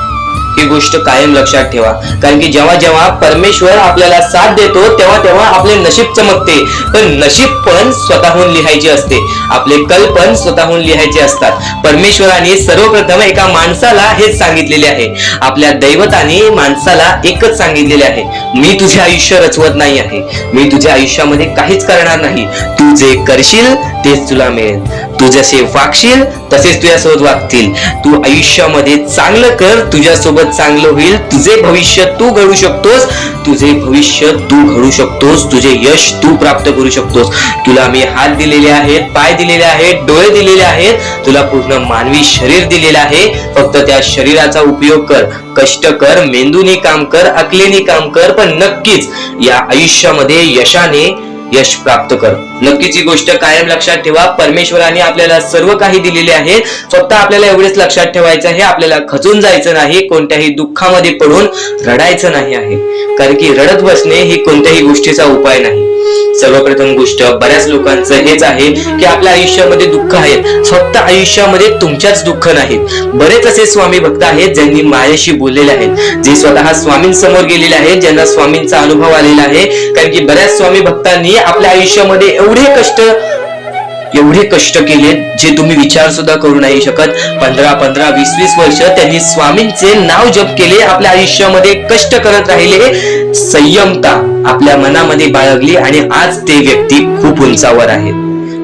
ही गोष्ट कायम लक्षात ठेवा. कारण की जेव्हा जेव्हा परमेश्वर आपल्याला साथ देतो तेव्हा तेव्हा आपले नशीब चमकते. पण नशीब पण स्वतःहून लिहायचे असते, आपले कल पण स्वतःहून लिहायचे असतात. परमेश्वराने सर्वप्रथम एका माणसाला हेच सांगितलेले आहे, आपल्या दैवताने माणसाला एकच सांगितलेले आहे, मी तुझे आयुष्य रचवत नाही आहे, मी तुझ्या आयुष्यामध्ये काहीच करणार नाही. तू जे करशील तेच तुला मिळेल. तू जसे वागशील तसेच तुझ्यासोबत वागतील. तू आयुष्यामध्ये चांगलं कर, तुझ्यासोबत चांगलं होईल. तुझे भविष्य तू घडू शकतोस, तुझे भविष्य तू घडू शकतोस, तुझे यश तू प्राप्त करू शकतोस. तुला मी हात दिलेले आहेत, पाय दिलेले आहेत, डोळे दिलेले आहेत, तुला पूर्ण मानवी शरीर दिलेले आहे. फक्त त्या शरीराचा उपयोग कर, कष्ट कर, मेंदूने काम कर, अकलेने काम कर. पण नक्कीच या आयुष्यामध्ये यशाने यश प्राप्त कर. नक्कीच ही गोष्ट कायम लक्षात ठेवा. परमेश्वराने आपल्याला सर्व काही दिलेले आहे. फक्त आपल्याला एवढेच लक्षात ठेवायचं आहे, आपल्याला खचून जायचं नाही, कोणत्याही दुःखामध्ये पडून रडायचं नाही आहे. कारण की रडत बसणे ही कोणत्याही गोष्टीचा उपाय नाही. सर्वप्रथम गोष्ट बऱ्याच लोकांचं हेच आहे की आपल्या आयुष्यामध्ये दुःख आहेत, फक्त आयुष्यामध्ये तुमच्याच दुःख नाहीत. बरेच असे स्वामी भक्त आहेत ज्यांनी माझ्याशी बोललेले आहेत, जे स्वतः स्वामींसमोर गेलेले आहेत, ज्यांना स्वामींचा अनुभव आलेला आहे. कारण की बऱ्याच स्वामी भक्तांनी आपल्या आयुष्यामध्ये एवढे कष्ट केले जे तुम्ही विचार सुद्धा करू नाही शकत. 15, 20 वर्ष त्यांनी स्वामींचे नाव जप केले, आपल्या आयुष्यामध्ये कष्ट करत राहिले, संयमता आपल्या मनामध्ये बाळगली आणि आज ते व्यक्ती खूप उंचावर आहेत.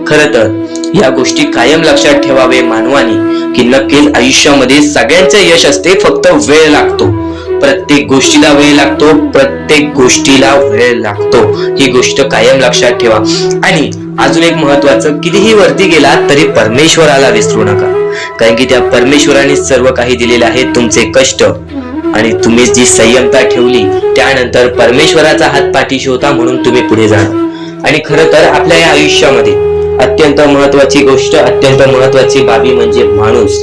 खरं तर या गोष्टी कायम लक्षात ठेवावे मानवानी की नक्कीच आयुष्यामध्ये सगळ्यांचे यश असते, फक्त वेळ लागतो. प्रत्येक गोष्टीला वेळ लागतो, प्रत्येक गोष्टीला वेळ लागतो. ही गोष्ट कायम लक्षात ठेवा. आणि अजून एक महत्वाचं, कितीही वरती गेला तरी परमेश्वराला विसरू नका. कारण की त्या परमेश्वराने सर्व काही दिलेले आहे. तुमचे कष्ट आणि तुम्ही जी संयमता ठेवली, त्यानंतर परमेश्वराचा हात पाठीशी होता म्हणून तुम्ही पुढे जाणार. आणि खरं तर आपल्या या आयुष्यामध्ये अत्यंत महत्वाची गोष्ट, अत्यंत महत्वाची बाबी म्हणजे माणूस.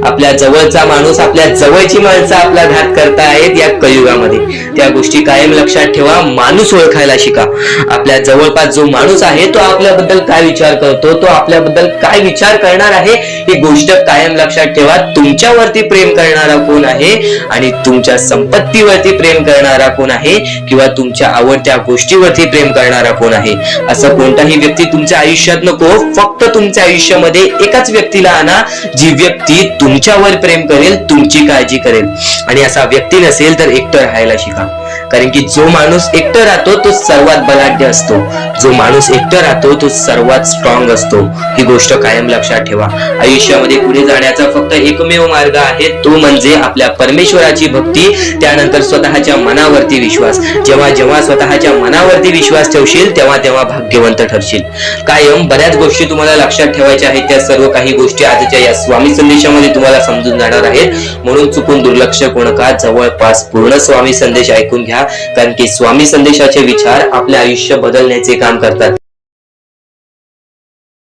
आपल्या जवळचा माणूस, आपल्या जवळची माणसं आपला घात करतायत या कलियुगामध्ये. त्या गोष्टी कायम लक्षात ठेवा. माणूस ओळखायला शिका. आपल्या जवळपास जो माणूस आहे तो आपल्याबद्दल काय विचार करतो, तो आपल्याबद्दल काय विचार करणार आहे, ही गोष्ट कायम लक्षात ठेवा. तुमच्यावरती प्रेम करणारा कोण आहे आणि तुमच्या संपत्तीवरती प्रेम करणारा कोण आहे किंवा तुमच्या आवडत्या गोष्टीवरती प्रेम करणारा कोण आहे. असं कोणताही व्यक्ती तुमच्या आयुष्यात नको. फक्त तुमच्या आयुष्यामध्ये एकाच व्यक्तीला आणा, जी व्यक्ती तुमच्यावर प्रेम करेल, तुमची काळजी करेल. आणि असा व्यक्ती नसेल तर एकटं राहायला शिका. कारण की जो माणूस एकटं राहतो तो सर्वात बलाढ्य असतो. जो माणूस एकटं राहतो तो सर्वात स्ट्रॉंग असतो. ही गोष्ट कायम लक्षात ठेवा. आयुष्यामध्ये पुढे जाण्याचा फक्त एकमेव मार्ग आहे, तो म्हणजे आपल्या परमेश्वराची भक्ती, त्यानंतर स्वतःच्या मनावरती विश्वास. जेव्हा जेव्हा स्वतःच्या मनावरती विश्वास ठेवशील तेव्हा भाग्यवंत ठरशील. कायम बऱ्याच गोष्टी तुम्हाला लक्षात ठेवायच्या आहेत. त्या सर्व काही गोष्टी आजच्या या स्वामी संदेशामध्ये तुम्हाला समजून जाणार आहेत. म्हणून चुकून दुर्लक्ष करू नका. जवळपास पूर्ण स्वामी संदेश ऐकून घ्या. कारण की स्वामी संदेशाचे विचार आपले आयुष्य बदलण्याचे काम करतात.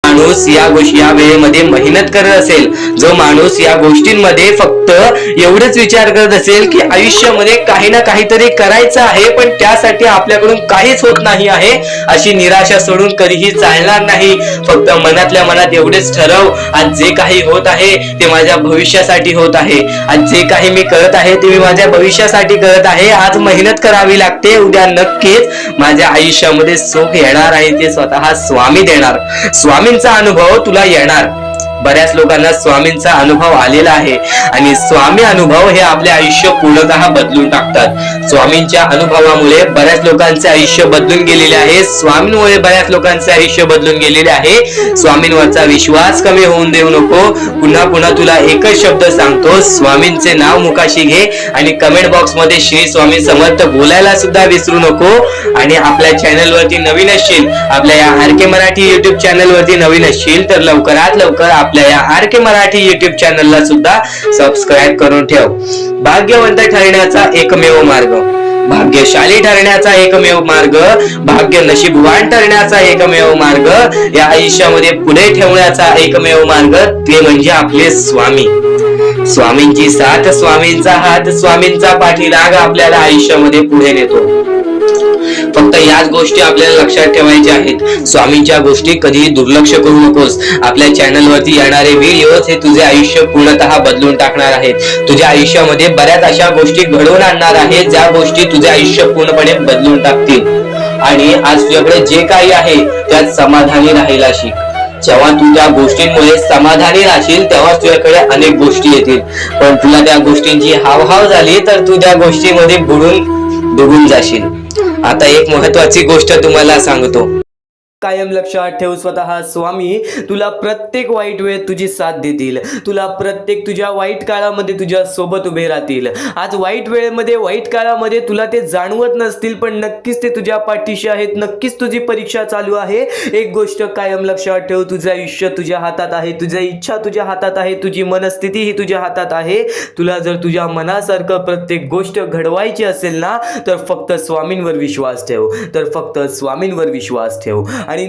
माणूस या वेळेमध्ये मेहनत करत असेल, जो माणूस या गोष्टींमध्ये फक्त एवढेच विचार करत असेल की आयुष्यामध्ये काही ना काहीतरी करायचं आहे पण त्यासाठी आपल्याकडून काहीच होत नाही आहे, अशी निराशा सोडून कधीही चालणार नाही. फक्त मनातल्या मनात एवढेच ठरव, आज जे काही होत आहे ते माझ्या भविष्यासाठी होत आहे. आज जे काही मी करत आहे ते मी माझ्या भविष्यासाठी करत आहे. आज मेहनत करावी लागते, उद्या नक्कीच माझ्या आयुष्यामध्ये सुख येणार आहे, ते स्वतः स्वामी देणार. स्वामींचा अनुभव तुला येणार. बऱ्याच लोकांना स्वामींचा अनुभव आलेला आहे आणि स्वामी अनुभव हे आपले आयुष्य पूर्णतः बदलून टाकतात. स्वामींच्या अनुभवामुळे बऱ्याच लोकांचे आयुष्य बदलून गेलेले आहे. स्वामींमुळे बऱ्याच लोकांचे आयुष्य बदलून गेलेले आहे. स्वामींवरचा विश्वास कमी होऊन देऊ नको. पुन्हा तुला एकच शब्द सांगतो, स्वामींचे नाव मुखाशी घे आणि कमेंट बॉक्स मध्ये श्री स्वामी समर्थ बोलायला सुद्धा विसरू नको. आणि आपल्या चॅनल वरती नवीन असशील, आपल्या या आर.के. मराठी युट्यूब चॅनल वरती नवीन असशील तर लवकरात लवकर आपल्या या आर.के. मराठी युट्यूब चॅनलला सुद्धा सबस्क्राईब करून ठेव. भाग्यवंत ठरण्याचा एकमेव मार्ग, भाग्यशाली ठरण्याचा एकमेव मार्ग, भाग्य नशीबवान ठरण्याचा एकमेव मार्ग, या आयुष्यामध्ये पुढे ठेवण्याचा एकमेव मार्ग ते म्हणजे आपले स्वामी. स्वामींची साथ, स्वामींचा हात, स्वामींचा पाठीराग आपल्याला आयुष्यामध्ये पुढे नेतो. फक्त याच गोष्टी आपल्याला लक्षात ठेवायच्या आहेत. स्वामींच्या गोष्टी कधीही दुर्लक्ष करू नकोस. आपल्या चॅनल वरती येणारे व्हिडिओज हे तुझे आयुष्य पूर्णतः बदलून टाकणार आहेत. तुझ्या आयुष्यामध्ये बऱ्याच अशा गोष्टी घडवून आणणार आहेत ज्या गोष्टी तुझे आयुष्य पूर्णपणे बदलून टाकतील. आणि आज तुझ्याकडे जे काही आहे त्यात समाधानी राहायला शिक. जेव्हा तू त्या गोष्टींमुळे समाधानी राहशील तेव्हा तुझ्याकडे अनेक गोष्टी येतील. पण तुला त्या गोष्टींची हावभाव झाली तर तू त्या गोष्टीमध्ये बुडून डुबून जाशील. आता एक महत्वाची गोष्ट तुम्हाला सांगतो. कायम लक्षात ठेव, स्वतः स्वामी तुला प्रत्येक वाईट वेळेत तुझी साथ देतील, तुला प्रत्येक तुझ्या वाईट काळामध्ये तुझ्या सोबत उभे राहतील. आज वाईट वेळेमध्ये वाईट काळामध्ये तुला ते जाणवत नसतील, पण नक्कीच ते तुझ्या पाठीशी आहेत. नक्कीच तुझी परीक्षा चालू आहे. एक गोष्ट कायम लक्षात ठेव, तुझं आयुष्य तुझ्या हातात आहे, तुझ्या इच्छा तुझ्या हातात आहे, तुझी मनस्थिती ही तुझ्या हातात आहे. तुला जर तुझ्या मनासारखं प्रत्येक गोष्ट घडवायची असेल ना, तर फक्त स्वामींवर विश्वास ठेव, तर फक्त स्वामींवर विश्वास ठेव. आणि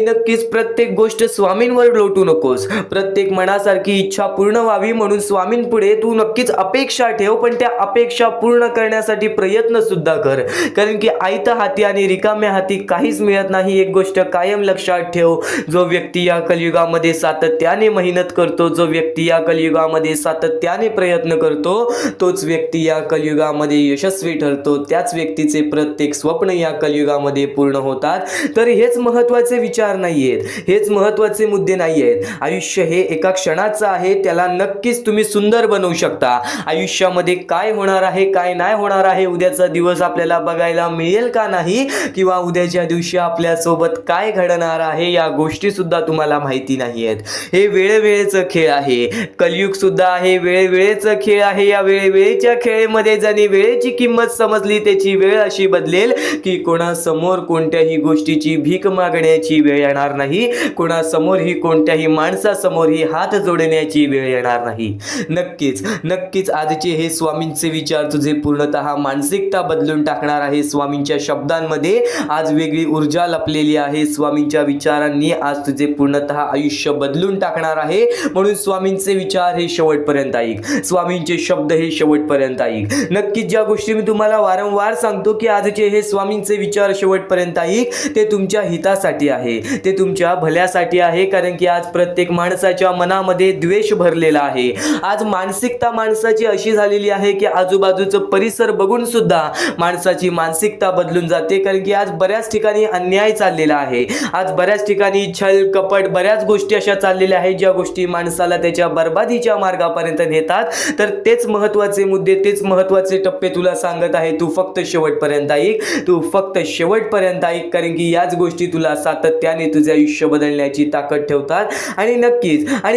नक्कीच प्रत्येक गोष्ट स्वामींवर लोटू नकोस. प्रत्येक मनासारखी इच्छा पूर्ण व्हावी म्हणून स्वामींपुढे तू नक्कीच अपेक्षा ठेव, पण त्या अपेक्षा पूर्ण करण्यासाठी प्रयत्न सुद्धा कर. कारण की आयत्या हाती आणि रिकाम्या हाती काहीच मिळत नाही. एक गोष्ट कायम लक्षात ठेव, जो व्यक्ती या कलियुगामध्ये सातत्याने मेहनत करतो, जो व्यक्ती या कलियुगामध्ये सातत्याने प्रयत्न करतो, तोच व्यक्ती या कलियुगामध्ये यशस्वी ठरतो. त्याच व्यक्तीचे प्रत्येक स्वप्न या कलियुगामध्ये पूर्ण होतात. तर हेच महत्त्वाचे विचार नाही आहेत, हेच महत्त्वाचे मुद्दे नाही आहेत. आयुष्य हे एका क्षणाचं आहे, त्याला नक्कीच तुम्ही सुंदर बनवू शकता. आयुष्यामध्ये काय होणार आहे, काय नाही होणार आहे, उद्याचा दिवस आपल्याला बघायला मिळेल का नाही, किंवा उद्याच्या दिवशी आपल्यासोबत काय घडणार आहे, या गोष्टी सुद्धा तुम्हाला माहिती नाही आहेत. हे वेळेवेळेचं खेळ आहे. कलियुग सुद्धा आहे वेळेवेळेचं खेळ आहे. या वेळेवेळेच्या खेळामध्ये ज्याने वेळेची किंमत समजली, त्याची वेळ अशी बदलेल की कोणासमोर कोणत्याही गोष्टीची भीक मागण्याची वेळ येणार नाही, कोणासमोरही कोणत्याही माणसासमोरही हात जोडण्याची वेळ येणार नाही. नक्कीच आजचे हे स्वामींचे विचार तुझे पूर्णतः मानसिकता बदलून टाकणार आहे. स्वामींच्या शब्दांमध्ये आज वेगळी ऊर्जा लपलेली आहे. स्वामींच्या विचारांनी आज तुझे पूर्णतः आयुष्य बदलून टाकणार आहे. म्हणून स्वामींचे विचार हे शेवटपर्यंत ऐक, स्वामींचे शब्द हे शेवटपर्यंत ऐक. नक्कीच ज्या गोष्टी मी तुम्हाला वारंवार सांगतो की आजचे हे स्वामींचे विचार शेवटपर्यंत ऐक, ते तुमच्या हितासाठी आहे, ते तुमच्या भल्यासाठी आहे. कारण की आज प्रत्येक माणसाच्या मनामध्ये द्वेष भरलेला आहे. आज मानसिकता माणसाची अशी झालेली आहे की आजूबाजूचं परिसर बघून सुद्धा माणसाची मानसिकता बदलून जाते. कारण की आज बऱ्याच ठिकाणी अन्याय चाललेला आहे. आज बऱ्याच ठिकाणी छल कपट बऱ्याच गोष्टी अशा चाललेल्या आहेत, ज्या गोष्टी माणसाला त्याच्या बर्बादीच्या मार्गापर्यंत नेतात. तर तेच महत्त्वाचे मुद्दे, तेच महत्त्वाचे टप्पे तुला सांगत आहे. तू फक्त शेवटपर्यंत ऐक, तू फक्त शेवटपर्यंत ऐक. कारण की याच गोष्टी तुला सातत्याने तुझे आयुष्य बदलण्याची ताकद ठेवतात. आणि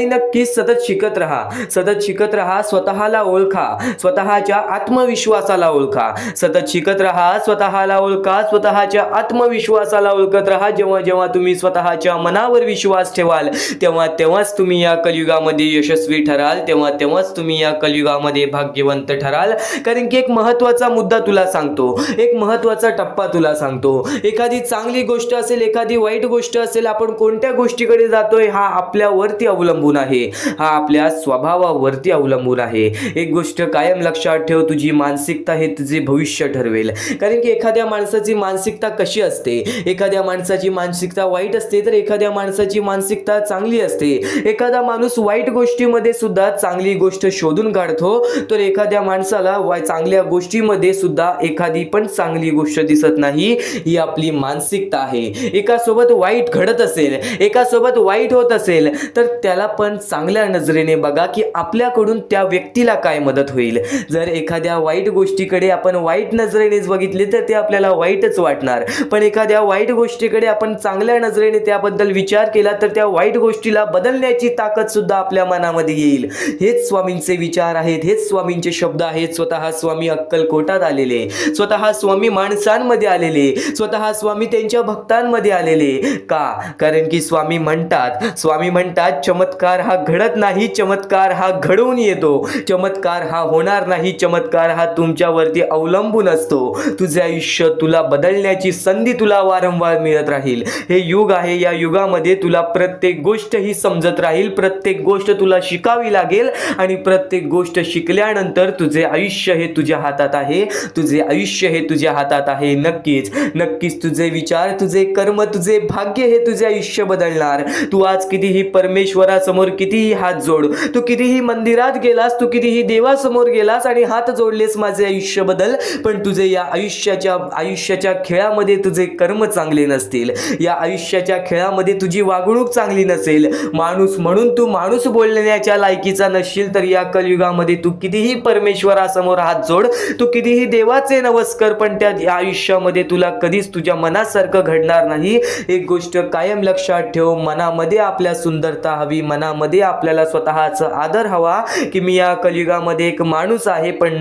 नक्कीच सतत शिकत राहा, स्वतःला ओळखा, स्वतःच्या आत्मविश्वासाला ओळखा. सतत शिकत राहा, स्वतःला ओळखा, स्वतःच्या आत्मविश्वासाला ओळखत राहा. जेव्हा तुम्ही स्वतःच्या मनावर विश्वास ठेवाल, तेव्हाच तुम्ही या कलियुगामध्ये यशस्वी ठराल, तेव्हाच तुम्ही या कलियुगामध्ये भाग्यवंत ठराल. कारण की एक महत्त्वाचा मुद्दा तुला सांगतो, एक महत्त्वाचा टप्पा तुला सांगतो. एखादी चांगली गोष्ट असेल, एखादी वाईट गोष्ट असेल, आपण कोणत्या गोष्टीकडे जातोय हा आपल्यावरती अवलंबून आहे, हा आपल्या स्वभावावरती अवलंबून आहे. एक गोष्ट कायम लक्षात ठेव, तुझी मानसिकता हे तुझे भविष्य ठरवेल. कारण की एखाद्या माणसाची मानसिकता कशी असते, एखाद्या माणसाची मानसिकता वाईट असते, तर एखाद्या माणसाची मानसिकता चांगली असते. एखादा माणूस वाईट गोष्टीमध्ये सुद्धा चांगली गोष्ट शोधून काढतो, तर एखाद्या माणसाला चांगल्या गोष्टीमध्ये सुद्धा एखादी पण चांगली गोष्ट दिसत नाही. ही आपली मानसिकता आहे. एकासोबत वाईट घडत असेल, एकासोबत वाईट होत असेल, तर त्याला पण चांगल्या नजरेने बघा की आपल्याकडून त्या व्यक्तीला काय मदत होईल. जर एखाद्या वाईट गोष्टीकडे आपण वाईट नजरेनेच बघितले तर ते आपल्याला वाईटच वाटणार. पण एखाद्या वाईट गोष्टीकडे आपण चांगल्या नजरेने त्याबद्दल विचार केला तर त्या वाईट गोष्टीला बदलण्याची ताकद सुद्धा आपल्या मनामध्ये येईल. हेच स्वामींचे विचार आहेत, हेच स्वामींचे शब्द आहेत. स्वतः स्वामी अक्कलकोटात आलेले, स्वतः स्वामी माणसांमध्ये आलेले, स्वतः स्वामी त्यांच्या भक्तांमध्ये आलेले. का? कारण की स्वामी म्हणतात चमत्कार हा घडत नाही, चमत्कार हा घडून येतो. चमत्कार हा होणार नाही, चमत्कार हा तुमच्यावरती अवलंबून असतो. तुझे आयुष्य तुला बदलण्याची संधी तुला वारंवार मिळत राहील. हे युग आहे, या युगामध्ये तुला प्रत्येक गोष्ट ही समजत राहील, प्रत्येक गोष्ट तुला शिकावी लागेल. आणि प्रत्येक गोष्ट शिकल्यानंतर तुझे आयुष्य हे तुझ्या हातात आहे, तुझे आयुष्य हे तुझ्या हातात आहे. नक्कीच तुझे विचार, तुझे कर्म, तुझे भाग्य हे तुझे आयुष्य बदलणार. तू आज कितीही परमेश्वरासमोर कितीही हात जोड, तू कितीही मंदिरात गेलास, तू कितीही देवासमोर गेलास आणि हात जोडलेस माझे आयुष्य बदल, पण तुझे या आयुष्याच्या खेळामध्ये तुझे कर्म चांगले नसतील, या आयुष्याच्या खेळामध्ये तुझी वागणूक चांगली नसेल, माणूस म्हणून तू माणूस बोलण्याच्या लायकीचा नसशील, तर या कलियुगामध्ये तू कितीही परमेश्वरासमोर हात जोड, तू कितीही देवाचे नमस्कार, पण त्या आयुष्यामध्ये तुला कधीच तुझ्या मनासारखं घडणार होणार नाही. एक गोष्ट कायम लक्षात ठेव, मनामध्ये आपल्या सुंदरता हवी, मनामध्ये आपल्याला स्वतःचा आदर हवा की मी या कलियुगामध्ये एक माणूस आहे. पण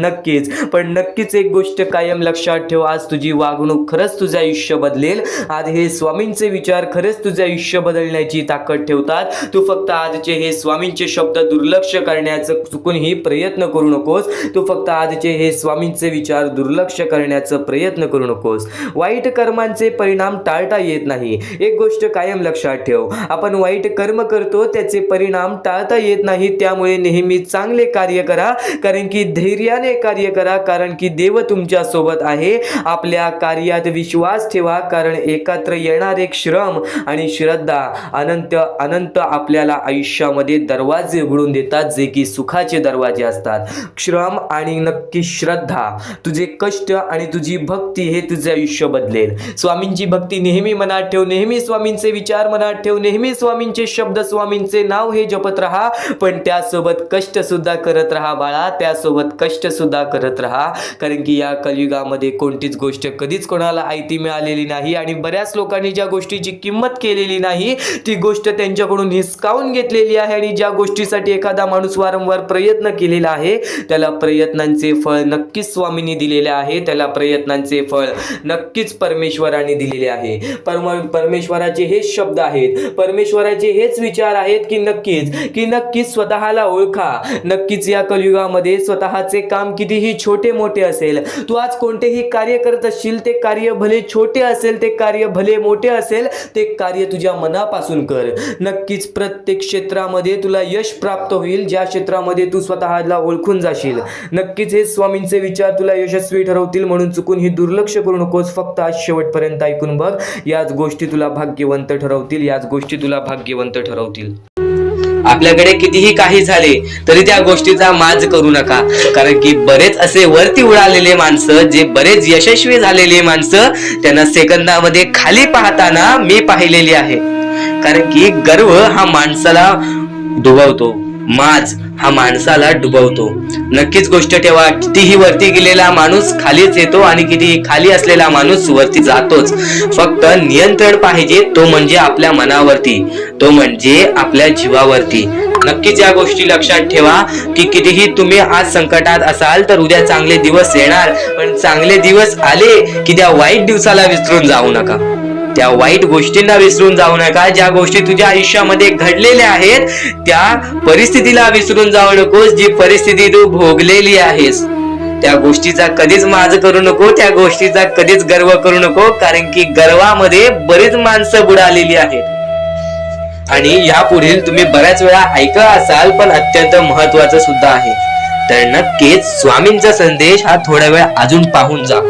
नक्कीच एक गोष्ट कायम लक्षात ठेव, आज तुझी वागणूक खरंच तुझं आयुष्य बदलेल. आज हे स्वामींचे विचार खरंच तुझे आयुष्य बदलण्याची ताकद ठेवतात. तू फक्त आजचे हे स्वामींचे शब्द दुर्लक्ष करण्याचं चुकूनही प्रयत्न करू नकोस. तू फक्त आजचे हे स्वामींचे विचार दुर्लक्ष करण्याचा प्रयत्न करू नकोस. वाईट कर्मांचे परिणाम टाळता येत नाही. एक गोष्ट कायम लक्षात ठेव, आपण वाईट कर्म करतो त्याचे परिणाम टाळता येत नाही. त्यामुळे नेहमी चांगले कार्य करा, कारण की धैर्याने कार्य करा, कारण की देव तुमच्या सोबत आहे. आपल्या कार्यात विश्वास ठेवा, कारण एकत्र येणार एक श्रम आणि श्रद्धा अनंत आपल्याला आयुष्यामध्ये दरवाजे उघडून देतात, जे की सुखाचे दरवाजे असतात. श्रम आणि नक्की श्रद्धा, तुझे कष्ट आणि तुझी भक्ती हे तुझे आयुष्य बदलेल. स्वामींची भक्ती नेहमी मनात ठेव, नेहमी स्वामींचे विचार मनात ठेव, नेहमी स्वामींचे शब्द, स्वामींचे नाव हे जपत राहा. पण त्यासोबत कष्ट सुद्धा करत राहा बाळा, त्यासोबत कष्ट सुद्धा करत राहा. कारण की या कलियुगामध्ये कोणतीच गोष्ट कधीच कोणाला आयती मिळालेली नाही. आणि बऱ्याच लोकांनी ज्या गोष्टीची किंमत केलेली नाही ती गोष्ट त्यांच्याकडून हिसकावून घेतलेली आहे. आणि ज्या गोष्टीसाठी एखादा माणूस वारंवार प्रयत्न केलेला आहे त्याला प्रयत्नांचे फळ नक्कीच स्वामींनी दिलेले आहे. त्याला प्रयत्नांचे फळ नक्कीच परमेश्वराने दिलेले आहे. परमेश्वराचे हेच शब्द आहेत, परमेश्वराचे हेच विचार आहेत की नक्कीच स्वतःला ओळखा. नक्कीच या कलियुगामध्ये स्वतःचे काम कितीही छोटे मोठे असेल, तू आज कोणतेही कार्य करत असशील, ते कार्य भले छोटे असेल, ते कार्य भले मोठे असेल, ते कार्य तुझ्या मनापासून कर. नक्कीच प्रत्येक क्षेत्रामध्ये तुला यश प्राप्त होईल, ज्या क्षेत्रामध्ये तू स्वतःला ओळखून जाशील. नक्कीच हे स्वामींचे विचार तुला यशस्वी ठरवतील, म्हणून चुकून ही दुर्लक्ष करू नकोस. फक्त आज शेवटपर्यंत ऐकून बघ, याच गोष्टी तुला भाग्यवंत ठरवतील, याच गोष्टी तुला भाग्यवंत ठरवतील. आपल्याकडे कितीही काही झाले तरी त्या गोष्टीचा माज करू नका, कारण की बरेच असे वरती उडालेले माणसं, जे बरेच यशस्वी झालेले माणसं, त्यांना सेकंदामध्ये खाली पाहताना मी पाहिलेली आहे. कारण की गर्व हा माणसाला डुबवतो, माज हा माणसाला डुबवतो. नक्कीच गोष्ट ठेवा, कितीही वरती गेलेला माणूस खालीच येतो आणि कितीही खाली असलेला माणूस वरती जातोच. फक्त नियंत्रण पाहिजे, तो म्हणजे आपल्या मनावरती, तो म्हणजे आपल्या जीवावरती. नक्कीच या गोष्टी लक्षात ठेवा की कितीही तुम्ही आज संकटात असाल तर उद्या चांगले दिवस येणार. पण चांगले दिवस आले की त्या वाईट दिवसाला विसरून जाऊ नका, त्या वाईट गोष्टींना विसरून जाऊ नका. ज्या गोष्टी तुझ्या आयुष्यामध्ये घडलेल्या आहेत त्या परिस्थितीला विसरून जाऊ नकोस. जी परिस्थिती तू भोगलेली आहेस त्या गोष्टीचा कधीच माज करू नको, त्या गोष्टीचा कधीच गर्व करू नको, कारण की गर्वामध्ये बरीच माणसं बुडालेली आहेत. आणि यापुढील तुम्ही बऱ्याच वेळा ऐकलं असाल, पण अत्यंत महत्वाचं सुद्धा आहे. तर नक्कीच स्वामींचा संदेश हा थोडा वेळ अजून पाहून जा,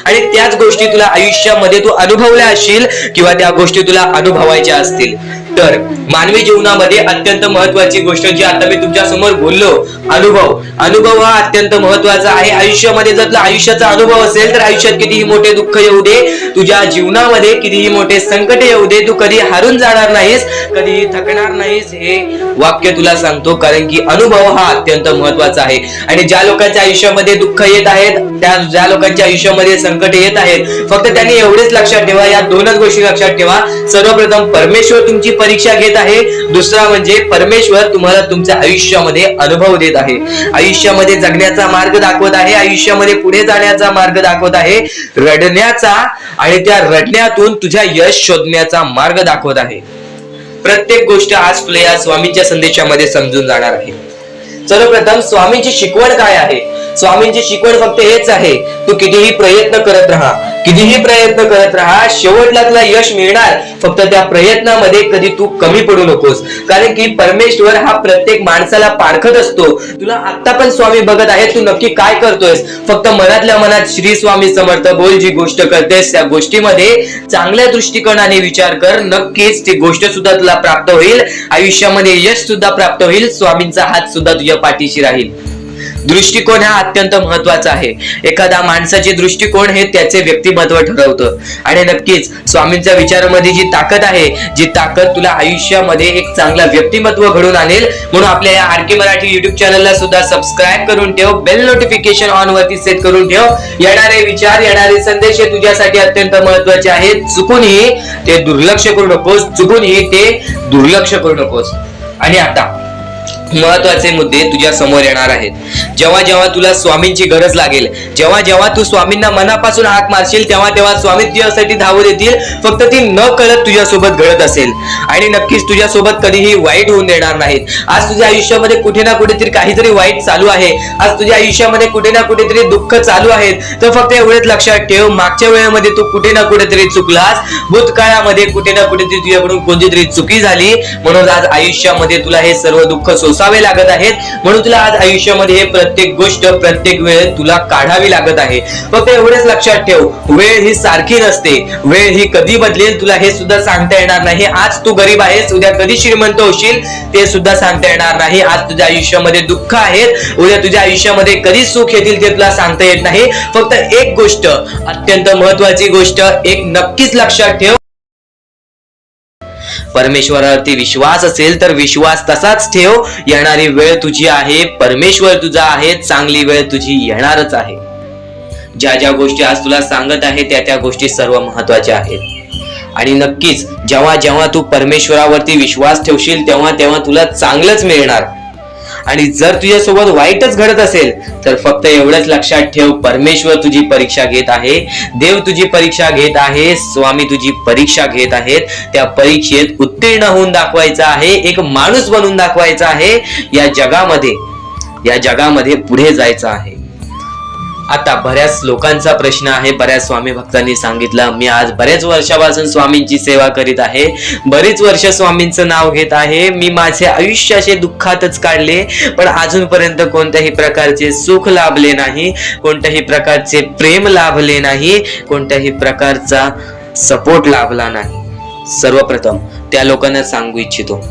आणि त्याच गोष्टी तुला आयुष्यामध्ये तू अनुभवल्या असशील किंवा त्या गोष्टी तुला अनुभवायच्या असतील. तर मानवी जीवनामध्ये अत्यंत महत्वाची गोष्ट जी आता मी तुमच्या समोर बोललो, अनुभव हा अत्यंत महत्वाचा आहे. आयुष्यामध्ये जर तुला आयुष्याचा अनुभव असेल तर आयुष्यात कितीही मोठे दुःख येऊ दे, तुझ्या जीवनामध्ये कितीही मोठे संकट येऊ दे, तू कधी हारून जाणार नाहीस, कधीही थकणार नाहीस, हे वाक्य तुला सांगतो. कारण की अनुभव हा अत्यंत महत्वाचा आहे. आणि ज्या लोकांच्या आयुष्यामध्ये दुःख येत आहेत, ज्या लोकांच्या आयुष्यामध्ये संकट येत आहेत, फक्त त्यांनी एवढेच लक्षात ठेवा, या दोनच गोष्टी लक्षात ठेवा. सर्वप्रथम परमेश्वर तुमची परीक्षा घेत आहे, दुसरा म्हणजे परमेश्वर तुम्हाला तुमच्या आयुष्यामध्ये अनुभव देत आहे, आयुष्यामध्ये जगण्याचा मार्ग दाखवत आहे, आयुष्यामध्ये पुढे जाण्याचा मार्ग दाखवत आहे, रडण्याचा आणि त्या रडण्यातून तुझ्या यश शोधण्याचा मार्ग दाखवत आहे. प्रत्येक गोष्ट आज तुला या स्वामींच्या संदेशामध्ये समजून जाणार आहे. सर्वप्रथम स्वामींची शिकवण काय आहे? स्वामींची शिकवण फक्त हेच आहे, तू कितीही प्रयत्न करत राहा, कितीही प्रयत्न करत राहा, शेवटला तुला यश मिळणार. फक्त त्या प्रयत्नामध्ये कधी तू कमी पडू नकोस, कारण की परमेश्वर हा प्रत्येक माणसाला पारखत असतो. तुला आता पण स्वामी बघत आहे, तू नक्की काय करतोयस. फक्त मनातल्या मनात श्री स्वामी समर्थ बोल. जी गोष्ट करतेस त्या गोष्टीमध्ये चांगल्या दृष्टिकोनाने विचार कर, नक्कीच ती गोष्ट सुद्धा तुला प्राप्त होईल, आयुष्यामध्ये यश सुद्धा प्राप्त होईल, स्वामींचा हात सुद्धा तुझ्या पाठीशी राहील. दृष्टिकोन हा अत्यंत महत्वाचा आहे. एखादा माणसाचे दृष्टिकोन हे त्याचे व्यक्तिमत्व ठरवतं. आणि नक्कीच स्वामींच्या विचारामध्ये जी ताकद आहे, जी ताकद तुला आयुष्यामध्ये एक चांगला व्यक्तिमत्व घडून आणेल. म्हणून आपल्या या आर के मराठी युट्यूब चॅनलला सुद्धा सबस्क्राईब करून ठेव, बेल नोटिफिकेशन ऑन वरती सेट करून ठेव. येणारे विचार, येणारे संदेश हे तुझ्यासाठी अत्यंत महत्वाचे आहेत. चुकूनही ते दुर्लक्ष करू नकोस, चुकूनही ते दुर्लक्ष करू नकोस. आणि आता महत्वाचे मुद्दे तुझ्या समोर येणार आहेत. जेव्हा जेव्हा तुला स्वामींची गरज लागेल, जेव्हा जेव्हा तू स्वामींना मनापासून हाक मारशील, तेव्हा तेव्हा स्वामी तुझ्यासाठी धावत येतील. फक्त ती न कळत तुझ्यासोबत घडत असेल आणि नक्कीच तुझ्यासोबत कधीही वाईट होऊन देणार नाहीत. आज तुझ्या आयुष्यामध्ये कुठे ना कुठेतरी काहीतरी वाईट चालू आहे, आज तुझ्या आयुष्यामध्ये कुठे ना कुठेतरी दुःख चालू आहेत, तर फक्त एवढेच लक्षात ठेव, मागच्या वेळेमध्ये तू कुठे ना कुठेतरी चुकलास, भूतकाळामध्ये कुठे ना कुठेतरी तुझ्याकडून कोणतीतरी चुकी झाली, म्हणून आज आयुष्यामध्ये तुला हे सर्व दुःख सोसावे लागत आहेत. म्हणून तुला आज आयुष्यामध्ये हे प्रत्येक गोष्ट, प्रत्येक वेळ तुला काढावी लागत आहे. फक्त एवढेच लक्षात ठेव, वेळ ही सारखी नसते, वेळ ही कधी बदलेल तुला हे सुद्धा सांगता येणार नाही. आज तू गरीब आहेस, उद्या कधी श्रीमंत होशील ते सुद्धा सांगता येणार नाही. आज तुझ्या आयुष्यामध्ये दुःख आहेत, उद्या तुझ्या आयुष्यामध्ये कधी सुख येतील ते तुला सांगता येत नाही. फक्त एक गोष्ट, अत्यंत महत्वाची गोष्ट एक नक्कीच लक्षात ठेव, परमेश्वरावरती विश्वास असेल तर विश्वास तसाच ठेव. येणारी वेळ तुझी आहे, परमेश्वर तुझा आहे, चांगली वेळ तुझी येणारच आहे. ज्या ज्या गोष्टी आज तुला सांगत आहे त्या त्या गोष्टी सर्व महत्वाच्या आहेत. आणि नक्कीच जेव्हा जेव्हा तू परमेश्वरावरती विश्वास ठेवशील तेव्हा तेव्हा तुला चांगलंच मिळणार. आणि जर तुझ्यासोबत वाईटच घडत असेल तर फक्त एवढंच लक्षात ठेव, परमेश्वर तुझी परीक्षा घेत आहे, देव तुझी परीक्षा घेत आहे, स्वामी तुझी परीक्षा घेत आहेत. त्या परीक्षेत उत्तीर्ण होऊन दाखवायचं आहे, एक माणूस बनून दाखवायचा आहे. या जगामध्ये पुढे जायचं आहे. आता बऱ्याच लोकांचा प्रश्न आहे, बऱ्याच स्वामी भक्तांनी सांगितलं, मी आज बऱ्याच वर्षापासून स्वामींची सेवा करीत आहे, बरीच वर्ष स्वामींचं नाव घेत आहे, मी माझे आयुष्य असे दुःखातच काढले, पण अजूनपर्यंत कोणत्याही प्रकारचे सुख लाभले नाही, कोणत्याही प्रकारचे प्रेम लाभले नाही, कोणत्याही प्रकारचा सपोर्ट लाभला नाही. सर्वप्रथम त्या लोकांना सांगू इच्छितो,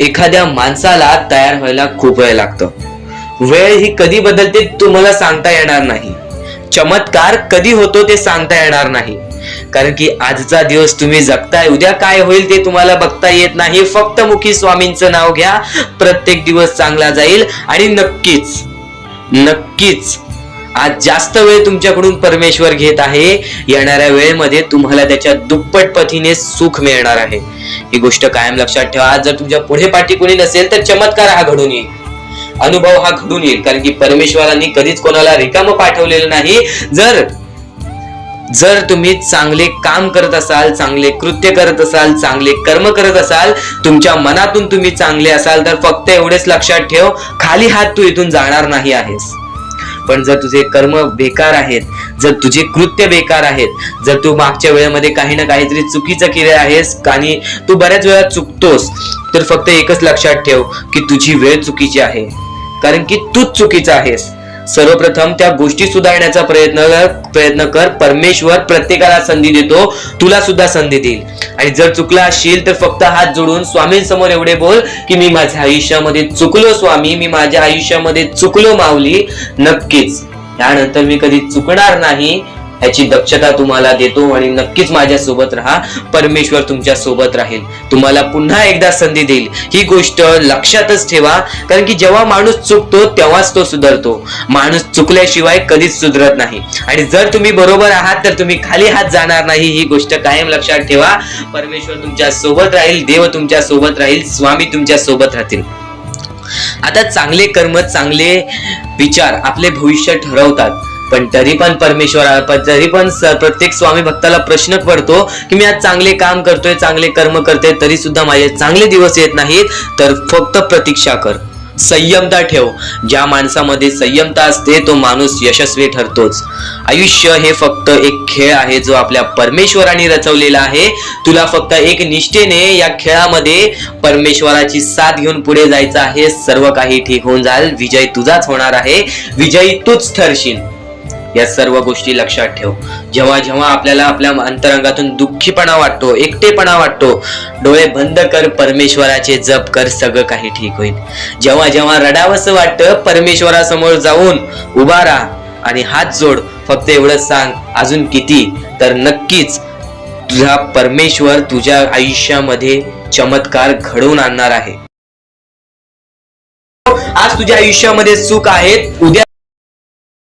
एखाद्या माणसाला तयार व्हायला खूप वेळ लागतो. वेळ ही कधी बदलते तुम्हाला सांगता येणार नाही. चमत्कार कधी होतो ते सांगता येणार नाही. कारण की आजचा दिवस तुम्ही जगताय, उद्या काय होईल ते तुम्हाला बघता येत नाही. फक्त मुखी स्वामींचं नाव घ्या, प्रत्येक दिवस चांगला जाईल. आणि नक्कीच नक्कीच आज जास्त वेळ तुमच्याकडून परमेश्वर घेत आहे. येणाऱ्या वेळेमध्ये तुम्हाला त्याच्या दुप्पट पटीने सुख मिळणार आहे. ही गोष्ट कायम लक्षात ठेवा. आज जर तुमच्या पुढे पाठी कोणी नसेल तर चमत्कार हा घडून येईल, अनुभव हा घडून येईल. कारण की परमेश्वरांनी कधीच कोणाला रिकामं पाठवलेलं नाही. जर तुम्ही चांगले काम करत असाल, चांगले कृत्य करत असाल, चांगले कर्म करत असाल, तुमच्या मनातून तुम्ही चांगले असाल, तर फक्त एवढेच लक्षात ठेव, खाली हात तू इथून जाणार नाही आहेस. पण जर तुझे कर्म बेकार आहेत, जर तुझे कृत्य बेकार आहेत, जर तू मागच्या वेळेमध्ये काही ना काहीतरी चुकीचं केलं आहेस आणि तू बऱ्याच वेळा चुकतोस, तर फक्त एकच लक्षात ठेव की तुझी वेळ चुकीची आहे, कारण की तूच चुकीचा आहेस. सर्वप्रथम त्या गोष्टी सुधारण्याचा प्रयत्न कर. परमेश्वर प्रत्येकाला संधी देतो, तुला सुद्धा संधी देईल. आणि जर चुकला असशील तर फक्त हात जोडून स्वामींसमोर एवढे बोल की मी माझ्या आयुष्यामध्ये चुकलो स्वामी, मी माझ्या आयुष्यामध्ये चुकलो माऊली. नक्कीच यानंतर मी कधी चुकणार नाही याची दक्षता तुम्हाला देतो. आणि नक्कीच माझ्या सोबत राहा, परमेश्वर तुमच्या सोबत राहील, तुम्हाला पुन्हा एकदा संधी देईल. ही गोष्ट लक्षातच ठेवा. कारण की जेव्हा माणूस चुकतो तेव्हाच तो सुधारतो, माणूस चुकल्याशिवाय कधीच सुधरत नाही. आणि जर तुम्ही बरोबर आहात तर तुम्ही खाली हात जाणार नाही. ही गोष्ट कायम लक्षात ठेवा. परमेश्वर तुमच्या सोबत राहील, देव तुमच्या सोबत राहील, स्वामी तुमच्या सोबत राहतील. आता चांगले कर्म, चांगले विचार आपले भविष्य ठरवतात. पण तरी पण प्रत्येक स्वामी भक्ताला प्रश्न पडतो की मी आज चांगले काम करतोय, चांगले कर्म करतोय, तरी सुद्धा माझे चांगले दिवस येत नाहीत. तर फक्त प्रतीक्षा कर, संयमता ठेव. ज्या माणसामध्ये संयमता असते तो माणूस यशस्वी ठरतोच. आयुष्य हे फक्त एक खेळ आहे जो आपल्या परमेश्वराने रचवलेला आहे. तुला फक्त एक निष्ठेने या खेळामध्ये परमेश्वराची साथ घेऊन पुढे जायचं आहे. सर्व काही ठीक होऊन जाईल. विजय तुझाच होणार आहे, विजयी तूच ठरशील. या सर्व गोष्टी लक्षात ठेव. जेव्हा जेव्हा आपल्याला आपल्या अंतरंगातून दुःखीपणा वाटतो, एकटेपणा वाटतो, डोळे बंद कर, परमेश्वराचे जप कर, सगळं काही ठीक होईल. जेव्हा जेव्हा रडावंसं वाटतं, परमेश्वरासमोर जाऊन उभा राहा आणि हात जोड. फक्त एवढंच सांग, अजून किती? तर नक्कीच तुझा परमेश्वर तुझ्या आयुष्यामध्ये चमत्कार घडवून आणणार आहे. आज तुझ्या आयुष्यामध्ये सुख आहेत, उद्या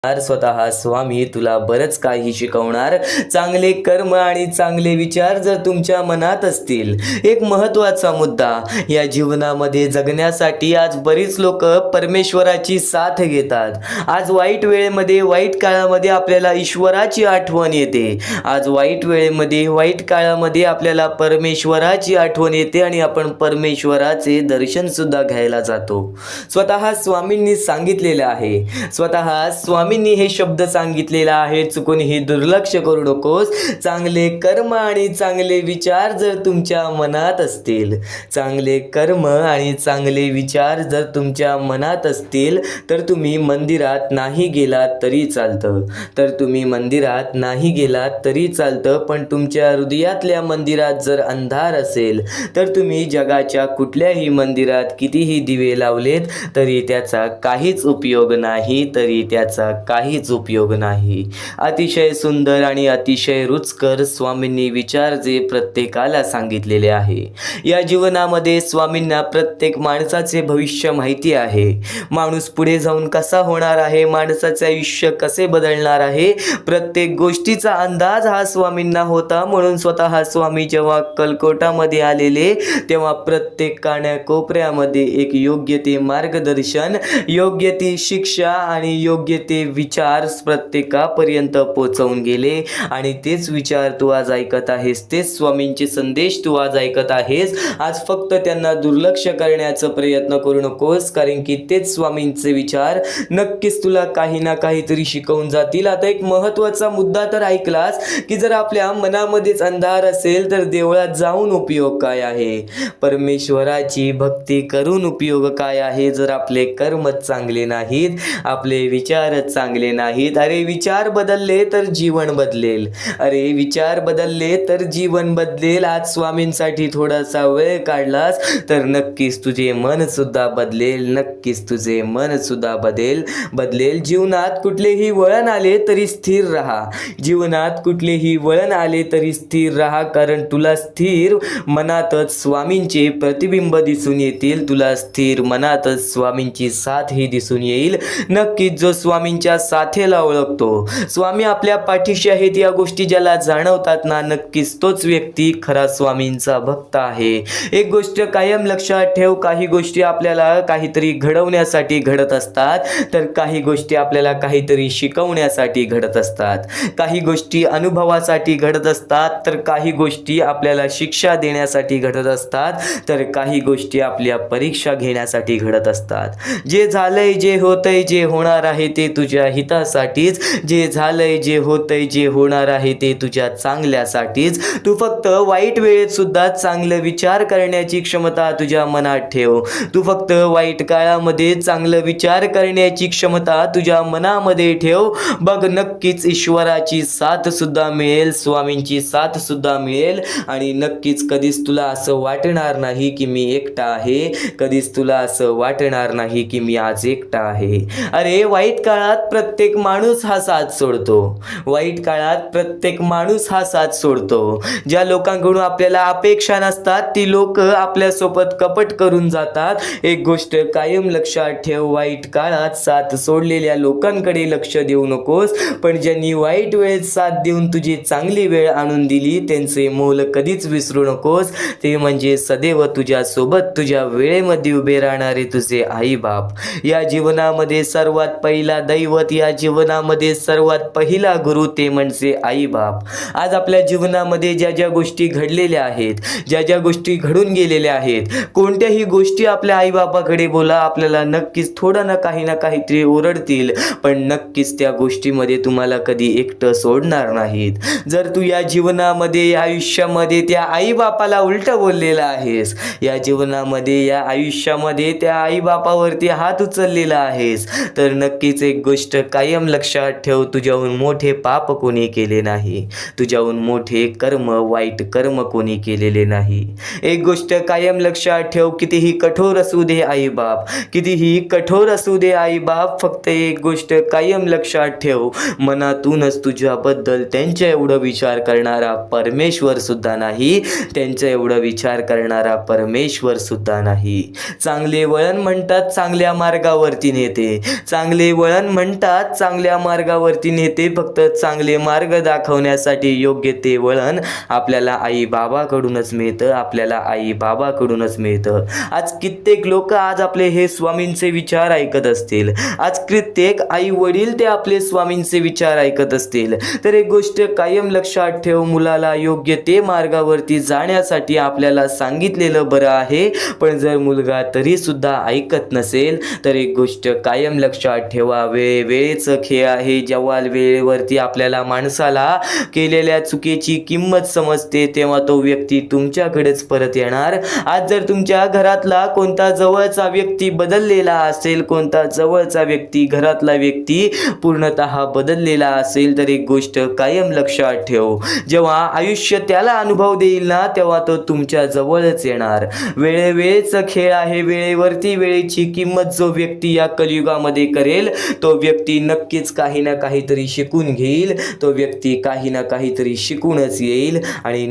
स्वतः स्वामी तुला बरंच काही शिकवणार. चांगले कर्म आणि चांगले विचार जर तुमच्या मनात असतील. एक महत्त्वाचा मुद्दा, या जीवनामध्ये जगण्यासाठी आज बरीच लोक परमेश्वराची साथ घेतात. आज वाईट वेळेमध्ये, वाईट काळामध्ये आपल्याला ईश्वराची आठवण येते. आज वाईट वेळेमध्ये, वाईट काळामध्ये आपल्याला परमेश्वराची आठवण येते आणि आपण परमेश्वराचे दर्शन सुद्धा घ्यायला जातो. स्वतः स्वामींनी सांगितलेलं आहे, स्वतः स्वामींनी हे शब्द सांगितलेला आहे, चुकून ही दुर्लक्ष करू नकोस. चांगले कर्म आणि चांगले विचार जर तुमच्या मनात असतील, चांगले कर्म आणि चांगले विचार जर तुमच्या मनात असतील, तर तुम्ही मंदिरात नाही गेलात तरी चालतं, तर तुम्ही मंदिरात नाही गेलात तरी चालतं. पण तुमच्या हृदयातल्या मंदिरात जर अंधार असेल, तर तुम्ही जगाच्या कुठल्याही मंदिरात कितीही दिवे लावलेत तरी त्याचा काहीच उपयोग नाही, तरी त्याचा काहीच उपयोग नाही. अतिशय सुंदर आणि अतिशय रुचकर स्वामींनी विचार जे प्रत्येकाला सांगितलेले आहे. या जीवनामध्ये स्वामींना प्रत्येक माणसाचे भविष्य माहिती आहे. माणूस पुढे जाऊन कसा होणार आहे, माणसाचे आयुष्य कसे बदलणार आहे, प्रत्येक गोष्टीचा अंदाज हा स्वामींना होता. म्हणून स्वतः स्वामी जेव्हा कलकोटामध्ये आलेले, तेव्हा प्रत्येक कानाकोपऱ्यामध्ये एक योग्य ते मार्गदर्शन, योग्य ती शिक्षा आणि योग्य ते विचार प्रत्येकापर्यंत पोहोचवून गेले. आणि तेच विचार तू आज ऐकत आहेस, तेच स्वामींचे संदेश तू आज ऐकत आहेस. आज फक्त त्यांना दुर्लक्ष करण्याचा प्रयत्न करू नकोस, कारण की तेच स्वामींचे विचार नक्कीच तुला काही ना काहीतरी शिकवून जातील. आता एक महत्त्वाचा मुद्दा तर ऐकलास की जर आपल्या मनामध्येच अंधार असेल तर देवळात जाऊन उपयोग काय आहे, परमेश्वराची भक्ती करून उपयोग काय आहे, जर आपले कर्मच चांगले नाहीत, आपले विचारच चांगले नाहीत. अरे विचार बदलले तर जीवन बदलेल, अरे विचार बदलले तर जीवन बदलेल. आज स्वामींसाठी थोडासा वेळ काढलास तर नक्कीच तुझे मन सुद्धा बदलेल, नक्कीच तुझे मन सुद्धा बदलेल. जीवनात कुठलेही वळण आले तरी स्थिर राहा, जीवनात कुठलेही वळण आले तरी स्थिर राहा, कारण तुला स्थिर मनातच स्वामींचे प्रतिबिंब दिसून येतील, तुला स्थिर मनातच स्वामींची साथ ही दिसून येईल. नक्कीच जो स्वामींच्या साथेला ओळखतो, स्वामी आपल्या पाठीशी आहेत, या गोष्टी ज्याला जाणवतात ना, नक्कीच तोच व्यक्ती खरा स्वामींचा भक्त आहे. एक गोष्ट कायम लक्षात ठेव, काही गोष्टी आपल्याला काहीतरी घडवण्यासाठी घडत असतात, तर काही गोष्टी आपल्याला काहीतरी शिकवण्यासाठी घडत असतात, काही गोष्टी अनुभवासाठी घडत असतात, तर काही गोष्टी आपल्याला शिक्षा देण्यासाठी घडत असतात, तर काही गोष्टी आपल्या परीक्षा घेण्यासाठी घडत असतात. जे झालंय, जे होतंय, जे होणार आहे ते तुझ्या हितासाठीच, जे झालंय, जे होतंय, जे होणार आहे ते तुझ्या चांगल्यासाठीच. तू फक्त वाईट वेळेत सुद्धा चांगलं विचार करण्याची क्षमता तुझ्या मनात ठेव. तू फक्त वाईट काळामध्ये चांगलं विचार करण्याची क्षमता तुझ्या मनामध्ये ठेव. बघ नक्कीच ईश्वराची साथ सुद्धा मिळेल, स्वामींची साथ सुद्धा मिळेल. आणि नक्कीच कधीच तुला असं वाटणार नाही की मी एकटा आहे, कधीच तुला असं वाटणार नाही की मी आज एकटा आहे. अरे वाईट काळात प्रत्येक माणूस हा साथ सोडतो, वाईट काळात प्रत्येक माणूस हा साथ सोडतो. ज्या लोकांकडून आपल्याला अपेक्षा नसतात ती लोक आपल्यासोबत कपट करून जातात. एक गोष्ट कायम लक्षात ठेव, वाईट काळात साथ सोडलेल्या लोकांकडे लक्ष देऊ नकोस, पण ज्यांनी वाईट वेळेत साथ देऊन तुझी चांगली वेळ आणून दिली त्यांचे मोल कधीच विसरू नकोस. ते म्हणजे सदैव तुझ्या सोबत तुझ्या वेळेमध्ये उभे राहणारे तुझे आई बाप. या जीवनामध्ये सर्वात पहिला दैवत, या जीवनामध्ये सर्वात पहिला गुरु ते म्हणजे आई बाप. आज आपल्या जीवनामध्ये ज्या ज्या गोष्टी घडलेल्या आहेत, ज्या ज्या गोष्टी घडून गेलेल्या आहेत, कोणत्याही गोष्टी आपल्या आई बापाकडे बोला, आपल्याला नक्कीच थोडं ना काहीतरी ओरडतील, पण नक्कीच त्या गोष्टीमध्ये तुम्हाला कधी एकटं सोडणार नाहीत. जर तू या जीवनामध्ये, या आयुष्यामध्ये त्या आई बापाला उलटं बोललेला आहेस, या जीवनामध्ये, या आयुष्यामध्ये त्या आई बापावरती हात उचललेला आहेस, तर नक्कीच एक गोष्ट गोष्ट कायम लक्षात ठेव, तुझ्याहून मोठे पाप कोणी केले नाही, तुझ्याहून मोठे कर्म वाईट कर्म कोणी केलेले नाही. एक गोष्ट कायम लक्षात ठेव, कितीही कठोर असू दे आई बाप, कितीही कठोर असू दे आई बाप, फक्त एक गोष्ट कायम लक्षात ठेव, मनातूनच तुझ्याबद्दल त्यांच्या एवढं विचार करणारा परमेश्वर सुद्धा नाही, त्यांच्या एवढं विचार करणारा परमेश्वर सुद्धा नाही. चांगले वळण म्हणतात चांगल्या मार्गावरती नेते, चांगले वळण म्हणतात चांगल्या मार्गावरती नेते, फक्त चांगले मार्ग दाखवण्यासाठी योग्य ते वळण आपल्याला आई बाबाकडूनच मिळतं, आपल्याला आई बाबाकडूनच मिळतं. आज कित्येक लोक आज आपले हे स्वामींचे विचार ऐकत असतील, आज कित्येक आई वडील ते आपले स्वामींचे विचार ऐकत असतील, तर एक गोष्ट कायम लक्षात ठेव, मुलाला योग्य ते मार्गावरती जाण्यासाठी आपल्याला सांगितलेलं बरं आहे, पण जर मुलगा तरी सुद्धा ऐकत नसेल तर एक गोष्ट कायम लक्षात ठेवा, वेळेचं खेळ आहे. जेव्हा वेळेवरती आपल्याला माणसाला केलेल्या चुकीची किंमत समजते तेव्हा तो व्यक्ती तुमच्याकडेच परत येणार. आज जर तुमच्या घरातला कोणता जवळचा व्यक्ती बदललेला असेल, कोणता जवळचा व्यक्ती घरातला व्यक्ती पूर्णतः बदललेला असेल तर एक गोष्ट कायम लक्षात ठेव, जेव्हा आयुष्य त्याला अनुभव देईल ना तेव्हा तो तुमच्या जवळच येणार. वेळेचा खेळ आहे, वेळेवरती वेळेची किंमत जो व्यक्ती या कलियुगामध्ये करेल तो व्यक्ती नक्कीच काही ना काहीतरी शिकून घेईल, तो व्यक्ती काही ना काहीतरी शिकूनच येईल आणि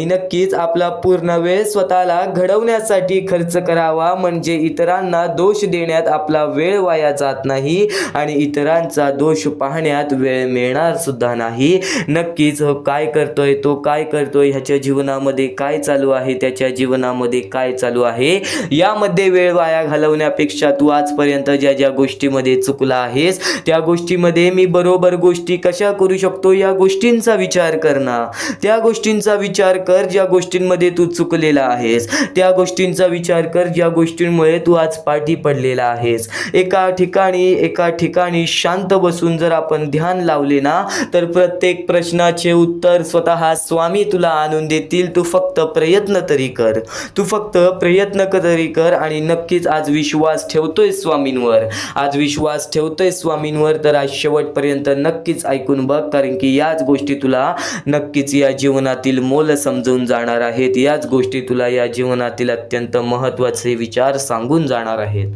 नक्कीच आपला पूर्ण वेळ स्वतःला घडवण्यासाठी खर्च करावा, म्हणजे इतरांना दोष देण्यात आपला वेळ वाया जात नाही आणि इतरांचा दोष पाहण्यात वेळ मिळणार सुद्धा नाही. नक्कीच काय करतोय, तो काय करतोय, ह्याच्या जीवनामध्ये काय चालू आहे, त्याच्या जीवनामध्ये काय चालू आहे, यामध्ये वेळ वाया घालवण्यापेक्षा तू आजपर्यंत ज्या ज्या गोष्टीमध्ये चुकला आहेस त्या गोष्टीमध्ये मी बरोबर गोष्टी कशा करू शकतो या गोष्टींचा विचार कर ना, त्या गोष्टींचा विचार कर ज्या गोष्टींमध्ये तू चुकलेला आहेस, त्या गोष्टींचा विचार कर ज्या गोष्टींमुळे तू आज पाठी पडलेला आहेस. एका ठिकाणी शांत बसून जर आपण ध्यान लावले ना तर प्रत्येक प्रश्नाचे उत्तर स्वतः स्वामी तुला आणून देतील. तू फक्त प्रयत्न तरी कर, तू फक्त प्रयत्न तरी कर आणि नक्कीच आज विश्वास ठेवतोय स्वामींवर, आज विश्वास ठेवतोय स्वामींवर तर आज शेवटपर्यंत नक्कीच ऐकून बघ, कारण की याच गोष्टी तुला नक्कीच या जीवनातील मोल समजून जाणार आहेत, याच गोष्टी तुला या जीवनातील अत्यंत महत्त्वाचे विचार सांगून जाणार आहेत.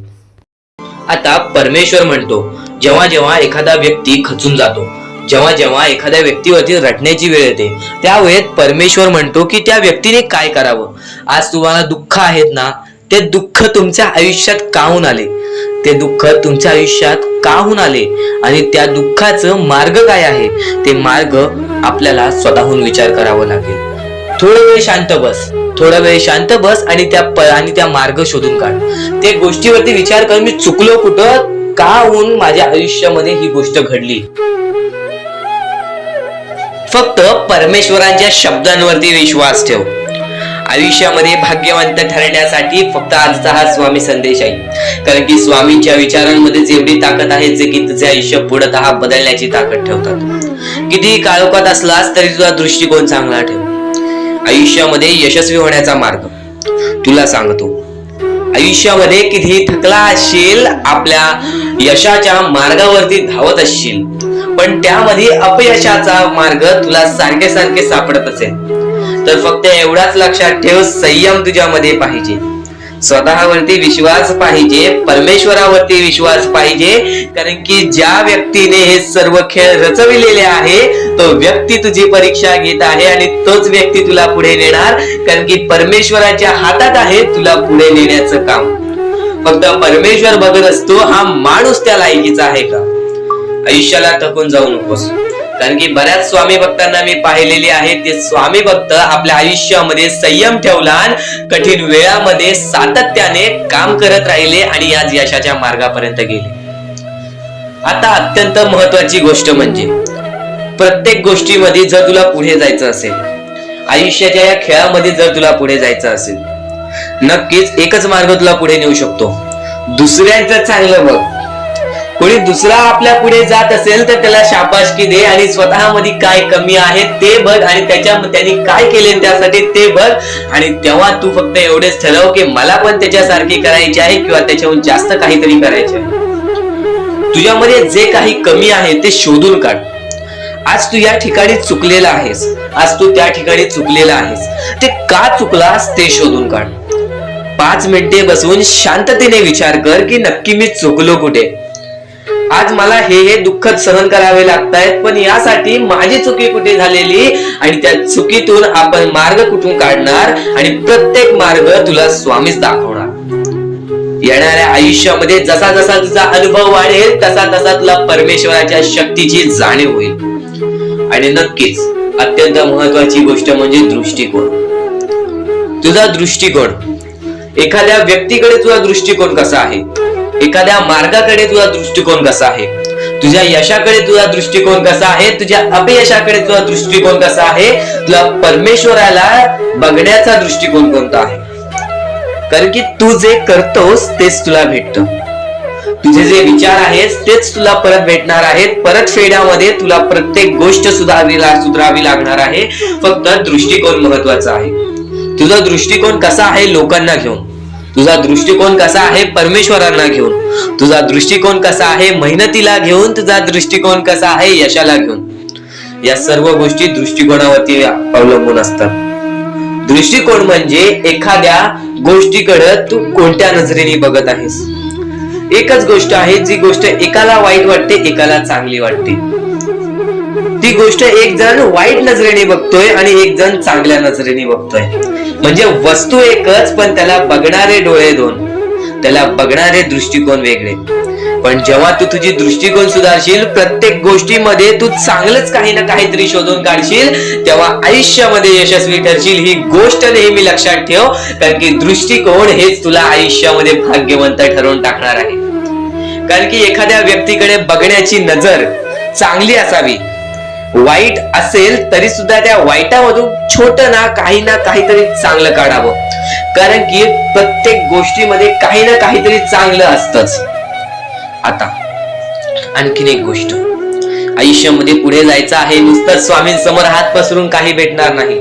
आता परमेश्वर म्हणतो, जेव्हा जेव्हा एखादा व्यक्ती खचून जातो, जेव्हा जेव्हा एखाद्या व्यक्तीवरती रटण्याची वेळ येते त्यावेळेत परमेश्वर म्हणतो की त्या व्यक्तीने काय करावं. आज तुम्हाला दुःख आहेत ना, ते दुःख तुमच्या आयुष्यात काहून आले, ते दुःख तुमच्या आयुष्यात काहून आले आणि त्या दुःखाचं मार्ग काय आहे ते मार्ग आपल्याला स्वतःहून विचार करावा लागेल. थोडा वेळ शांत बस आणि त्या मार्ग शोधून काढ. ते गोष्टीवरती विचार कर, मी चुकलो कुठं, का होऊन माझ्या आयुष्यामध्ये ही गोष्ट घडली. फक्त परमेश्वरांच्या शब्दांवरती विश्वास ठेव. आयुष्यामध्ये भाग्यवंत ठरण्यासाठी फक्त आजचा हा स्वामी संदेश आहे, कारण की स्वामींच्या विचारांमध्ये जेवढी ताकद आहे जे की तुझे आयुष्य पूर्णतः बदलण्याची ताकद ठेवतात. किती काळोखात असलास तरी तुझा दृष्टिकोन चांगला ठेव. आयुष्यामध्ये यशस्वी होण्याचा मार्ग तुला सांगतो. आयुष्यामध्ये किती थकला असशील, आपल्या यशाच्या मार्गावरती धावत असशील, पण त्यामध्ये अपयशाचा मार्ग तुला सारखे सापडत असेल तर फक्त एवढाच लक्षात ठेव, संयम तुझ्यामध्ये पाहिजे, स्वतःवरती विश्वास पाहिजे, परमेश्वरावरती विश्वास पाहिजे, कारण की ज्या व्यक्तीने हे सर्व खेळ रचविलेले आहे तो व्यक्ती तुझी परीक्षा घेत आहे आणि तोच व्यक्ती तुला पुढे नेणार, कारण की परमेश्वराच्या हातात आहे तुला पुढे नेण्याचं काम. फक्त परमेश्वर बघत असतो हा माणूस त्या लायकीचा आहे का. आयुष्याला थकून जाऊ नकोस, कारण की बऱ्याच स्वामी भक्तांना मी पाहिलेले आहे, ते स्वामी भक्त आपल्या आयुष्यामध्ये संयम ठेवला, कठीण वेळामध्ये सातत्याने काम करत राहिले आणि आज यशाच्या मार्गापर्यंत गेले. आता अत्यंत महत्वाची गोष्ट म्हणजे प्रत्येक गोष्टीमध्ये जर तुला पुढे जायचं असेल, आयुष्याच्या या खेळामध्ये जर तुला पुढे जायचं असेल, नक्कीच एकच मार्ग तुला पुढे नेऊ शकतो, दुसऱ्यांचं चांगलं बघ. कोणी दुसरा आपल्या पुढे जात असेल तर त्याला शाबासकी दे आणि स्वतःमध्ये काय कमी आहे ते बघ आणि त्यांनी काय केले त्यासाठी ते बघ आणि तेव्हा तू फक्त एवढेच ठरव की मला पण त्याच्यासारखी करायची आहे किंवा त्याच्याहून जास्त काहीतरी करायचे आहे. तुझ्यामध्ये जे काही कमी आहे ते शोधून काढ. आज तू या ठिकाणी चुकलेला आहेस, आज तू त्या ठिकाणी चुकलेला आहेस, ते का चुकलास ते शोधून काढ. 5 मिनिटे बसून शांततेने विचार कर की नक्की मी चुकलो कुठे. आज मला हे दुःख सहन करावे लागतायत, पण यासाठी माझी चुकी कुठे झालेली आणि त्या चुकीतून आपण मार्ग कुठून काढणार आणि प्रत्येक मार्ग तुला स्वामीच दाखवणार. येणाऱ्या आयुष्यामध्ये जसा जसा तुझा अनुभव वाढेल तसा तसा तुला परमेश्वराच्या शक्तीची जाणीव होईल. आणि नक्कीच अत्यंत महत्वाची गोष्ट म्हणजे दृष्टिकोन. तुझा दृष्टिकोन, एखाद्या व्यक्तीकडे तुझा दृष्टिकोन कसा आहे, एखाद्या मार्गाकडे तुझा दृष्टिकोन कसा आहे, तुझ्या यशाकडे तुझा दृष्टिकोन कसा आहे, तुझ्या अपयशाकडे तुझा दृष्टिकोन कसा आहे, तुला परमेश्वराला बघण्याचा दृष्टिकोन कोणता आहे. कारण की तू जे करतोस तेच तुला भेटतं. तुझे जे विचार आहेत तेच तुला परत भेटणार आहेत. परत फेड्यामध्ये तुला प्रत्येक गोष्ट सुधारावी लागणार आहे. फक्त दृष्टिकोन महत्वाचा आहे. तुझा दृष्टिकोन कसा आहे लोकांना घेऊन, तुझा दृष्टिकोन कसा आहे परमेश्वरांना घेऊन, तुझा दृष्टिकोन कसा आहे मेहनतीला घेऊन, तुझा दृष्टिकोन कसा आहे यशाला घेऊन. या सर्व गोष्टी दृष्टिकोनावरती अवलंबून असतात. दृष्टिकोन म्हणजे एखाद्या गोष्टीकडे तू कोणत्या नजरेने बघत आहेस. एकच गोष्ट आहे, जी गोष्ट एकाला वाईट वाटते एकाला चांगली वाटते. ती गोष्ट एक जण वाईट नजरेने बघतोय आणि एक जण चांगल्या नजरेने बघतोय. म्हणजे वस्तू एकच, पण त्याला बघणारे डोळे दोन, त्याला बघणारे दृष्टिकोन वेगळे. पण जेव्हा तू तुझी दृष्टिकोन सुधारशील, प्रत्येक गोष्टीमध्ये तू चांगलंच काही ना काहीतरी शोधून काढशील, तेव्हा आयुष्यामध्ये यशस्वी ठरशील. ही गोष्ट नेहमी लक्षात ठेव, कारण की दृष्टिकोन हेच तुला आयुष्यामध्ये भाग्यवंत ठरवून टाकणार आहे. कारण की एखाद्या व्यक्तीकडे बघण्याची नजर चांगली असावी. वाईट असेल तरी सुद्धा त्या वाईटामधून छोट ना काहीतरी चांगलं काढावं. कारण की प्रत्येक गोष्टीमध्ये काही ना काहीतरी चांगलं असतंच. आता आणखीन एक गोष्ट, आयुष्यामध्ये पुढे जायचं आहे, नुसतं स्वामींसमोर हात पसरून काही भेटणार नाही.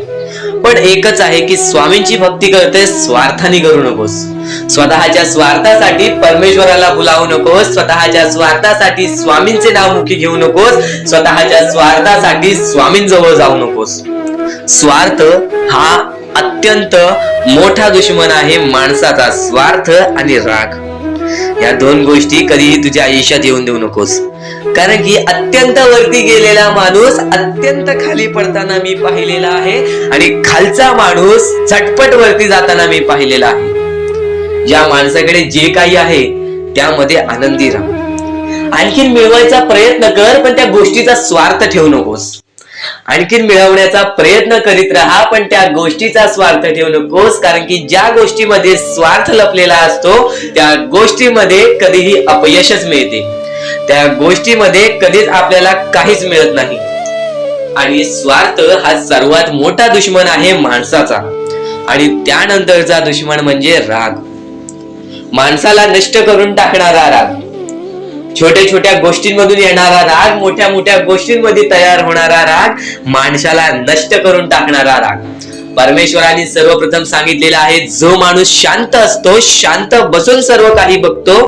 पण एकच आहे की स्वामींची भक्ती करते, स्वार्थाने करू नकोस. स्वतःच्या स्वार्थासाठी परमेश्वराला बोलावू नकोस, स्वतःच्या स्वार्थासाठी स्वामींचे नाव मुखी घेऊ नकोस, स्वतःच्या स्वार्थासाठी स्वामींजवळ जाऊ नकोस. स्वार्थ हा अत्यंत मोठा दुश्मन आहे माणसाचा. स्वार्थ आणि राग या दोन गोष्टी कधीही तुझ्या आयुष्यात येऊन देऊ नकोस. कारण की अत्यंत वरती गेलेला माणूस अत्यंत खाली पडताना मी पाहिलेला आहे आणि खालचा माणूस झटपट वरती जाताना मी पाहिलेला आहे. ज्या माणसाकडे जे काही आहे त्यामध्ये आनंदी राहा. आणखीन मिळवायचा प्रयत्न कर, पण त्या गोष्टीचा स्वार्थ ठेवू नकोस. आणखीन मिळवण्याचा प्रयत्न करीत राहा, पण त्या गोष्टीचा स्वार्थ ठेवू नकोस. कारण की ज्या गोष्टीमध्ये स्वार्थ लपलेला असतो त्या गोष्टीमध्ये कधीही अपयशच मिळते. त्या गोष्टीमध्ये कधीच आपल्याला काहीच मिळत नाही. आणि स्वार्थ हा सर्वात मोठा दुश्मन आहे माणसाचा. आणि त्यानंतरचा दुश्मन म्हणजे राग. माणसाला नष्ट करून टाकणारा राग, छोट्या छोट्या गोष्टींमधून येणारा राग, मोठ्या मोठ्या गोष्टींमध्ये तयार होणारा राग, माणसाला नष्ट करून टाकणारा राग. परमेश्वराने सर्वप्रथम सांगितलेला आहे, जो माणूस शांत असतो, शांत बसून सर्व काही बघतो.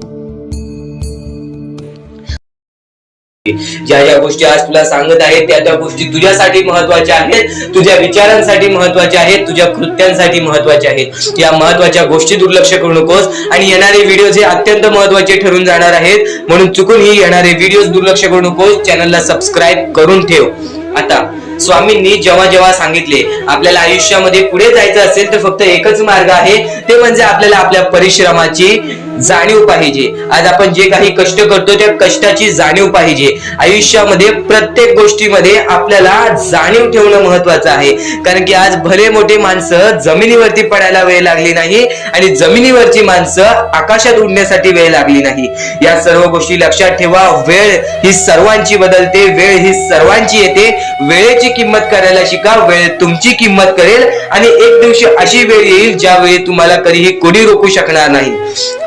ज्या ज्या गोष्टी आज तुला सांगत आहेत त्या त्या गोष्टी तुझ्यासाठी महत्वाच्या आहेत, तुझ्या विचारांसाठी महत्वाच्या आहेत, तुझ्या कृत्यांसाठी महत्वाच्या आहेत. या महत्वाच्या गोष्टी दुर्लक्ष करू नकोस. आणि येणारे व्हिडिओ हे अत्यंत महत्वाचे ठरून जाणार आहेत, म्हणून चुकूनही येणारे व्हिडिओ दुर्लक्ष करू नकोस. चॅनलला सबस्क्राईब करून ठेव. आता स्वामींनी जेव्हा जेव्हा सांगितले आपल्याला आयुष्यामध्ये पुढे जायचं असेल तर फक्त एकच मार्ग आहे, ते म्हणजे आपल्याला आपल्या परिश्रमाची जाणीव पाहिजे. आज आपण जे काही कष्ट करतो त्या कष्टाची जाणीव पाहिजे. आयुष्यामध्ये प्रत्येक गोष्टीमध्ये आपल्याला जाणीव ठेवणं महत्वाचं आहे. कारण की आज भले मोठे माणसं जमिनीवरती पडायला वेळ लागली नाही आणि जमिनीवरची माणसं आकाशात उडण्यासाठी वेळ लागली नाही. या सर्व गोष्टी लक्षात ठेवा. वेळ ही सर्वांची बदलते, वेळ ही सर्वांची येते. वेळेची किंमत करायला शिका, वेळ तुमची किंमत करेल. आणि एक दिवशी अशी वेळ येईल ज्यावेळी तुम्हाला कधीही कोणी रोखू शकणार नाही.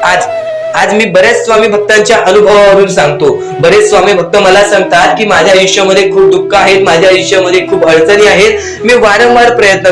आज आज मी बऱ्याच स्वामी भक्तांच्या अनुभवावरून सांगतो. बरेच स्वामी भक्त मला सांगतात की माझ्या आयुष्यामध्ये खूप दुःख आहेत, माझ्या आयुष्यामध्ये खूप अडचणी आहेत, मी वारंवार प्रयत्न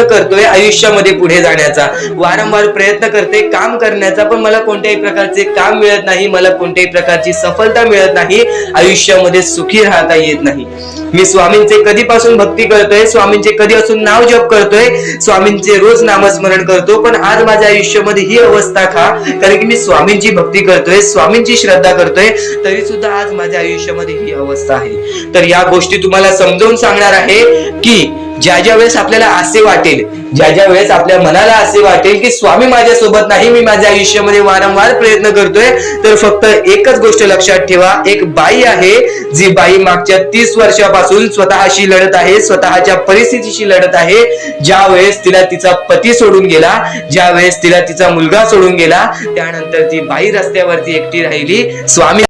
करतोय आयुष्यामध्ये पुढे जाण्याचा, वारंवार प्रयत्न करते काम करण्याचा, पण मला कोणत्याही प्रकारचे काम मिळत नाही, मला कोणत्याही प्रकारची सफलता मिळत नाही, आयुष्यामध्ये सुखी राहता येत नाही. मी स्वामींचे कधीपासून भक्ती करतोय, स्वामींचे कधीपासून नाव जप करतोय, स्वामींचे रोज नामस्मरण करतो, पण आज माझ्या आयुष्यामध्ये ही अवस्था का? कारण की मी स्वामींची भक्ती करतोय, स्वामींची श्रद्धा करतोय, तरी सुद्धा आज माझ्या आयुष्यामध्ये ही अवस्था आहे. तर या गोष्टी तुम्हाला समजावून सांगणार आहे की ज्या वेळेस आपल्याला असे वाटेल, ज्या वेळेस आपल्या मनाला असे वाटेल की स्वामी माझ्यासोबत नाही, मी माझ्या आयुष्यामध्ये वारंवार प्रयत्न करतोय, तर फक्त एकच गोष्ट लक्षात ठेवा. एक बाई आहे, जी बाई मागच्या 30 वर्षापासून स्वतःशी लढत आहे, स्वतःच्या परिस्थितीशी लढत आहे. ज्या वेळेस तिला तिचा पती सोडून गेला, ज्या वेळेस तिला तिचा मुलगा सोडून गेला, त्यानंतर ती बाई रस्त्यावरती एकटी राहिली. स्वामी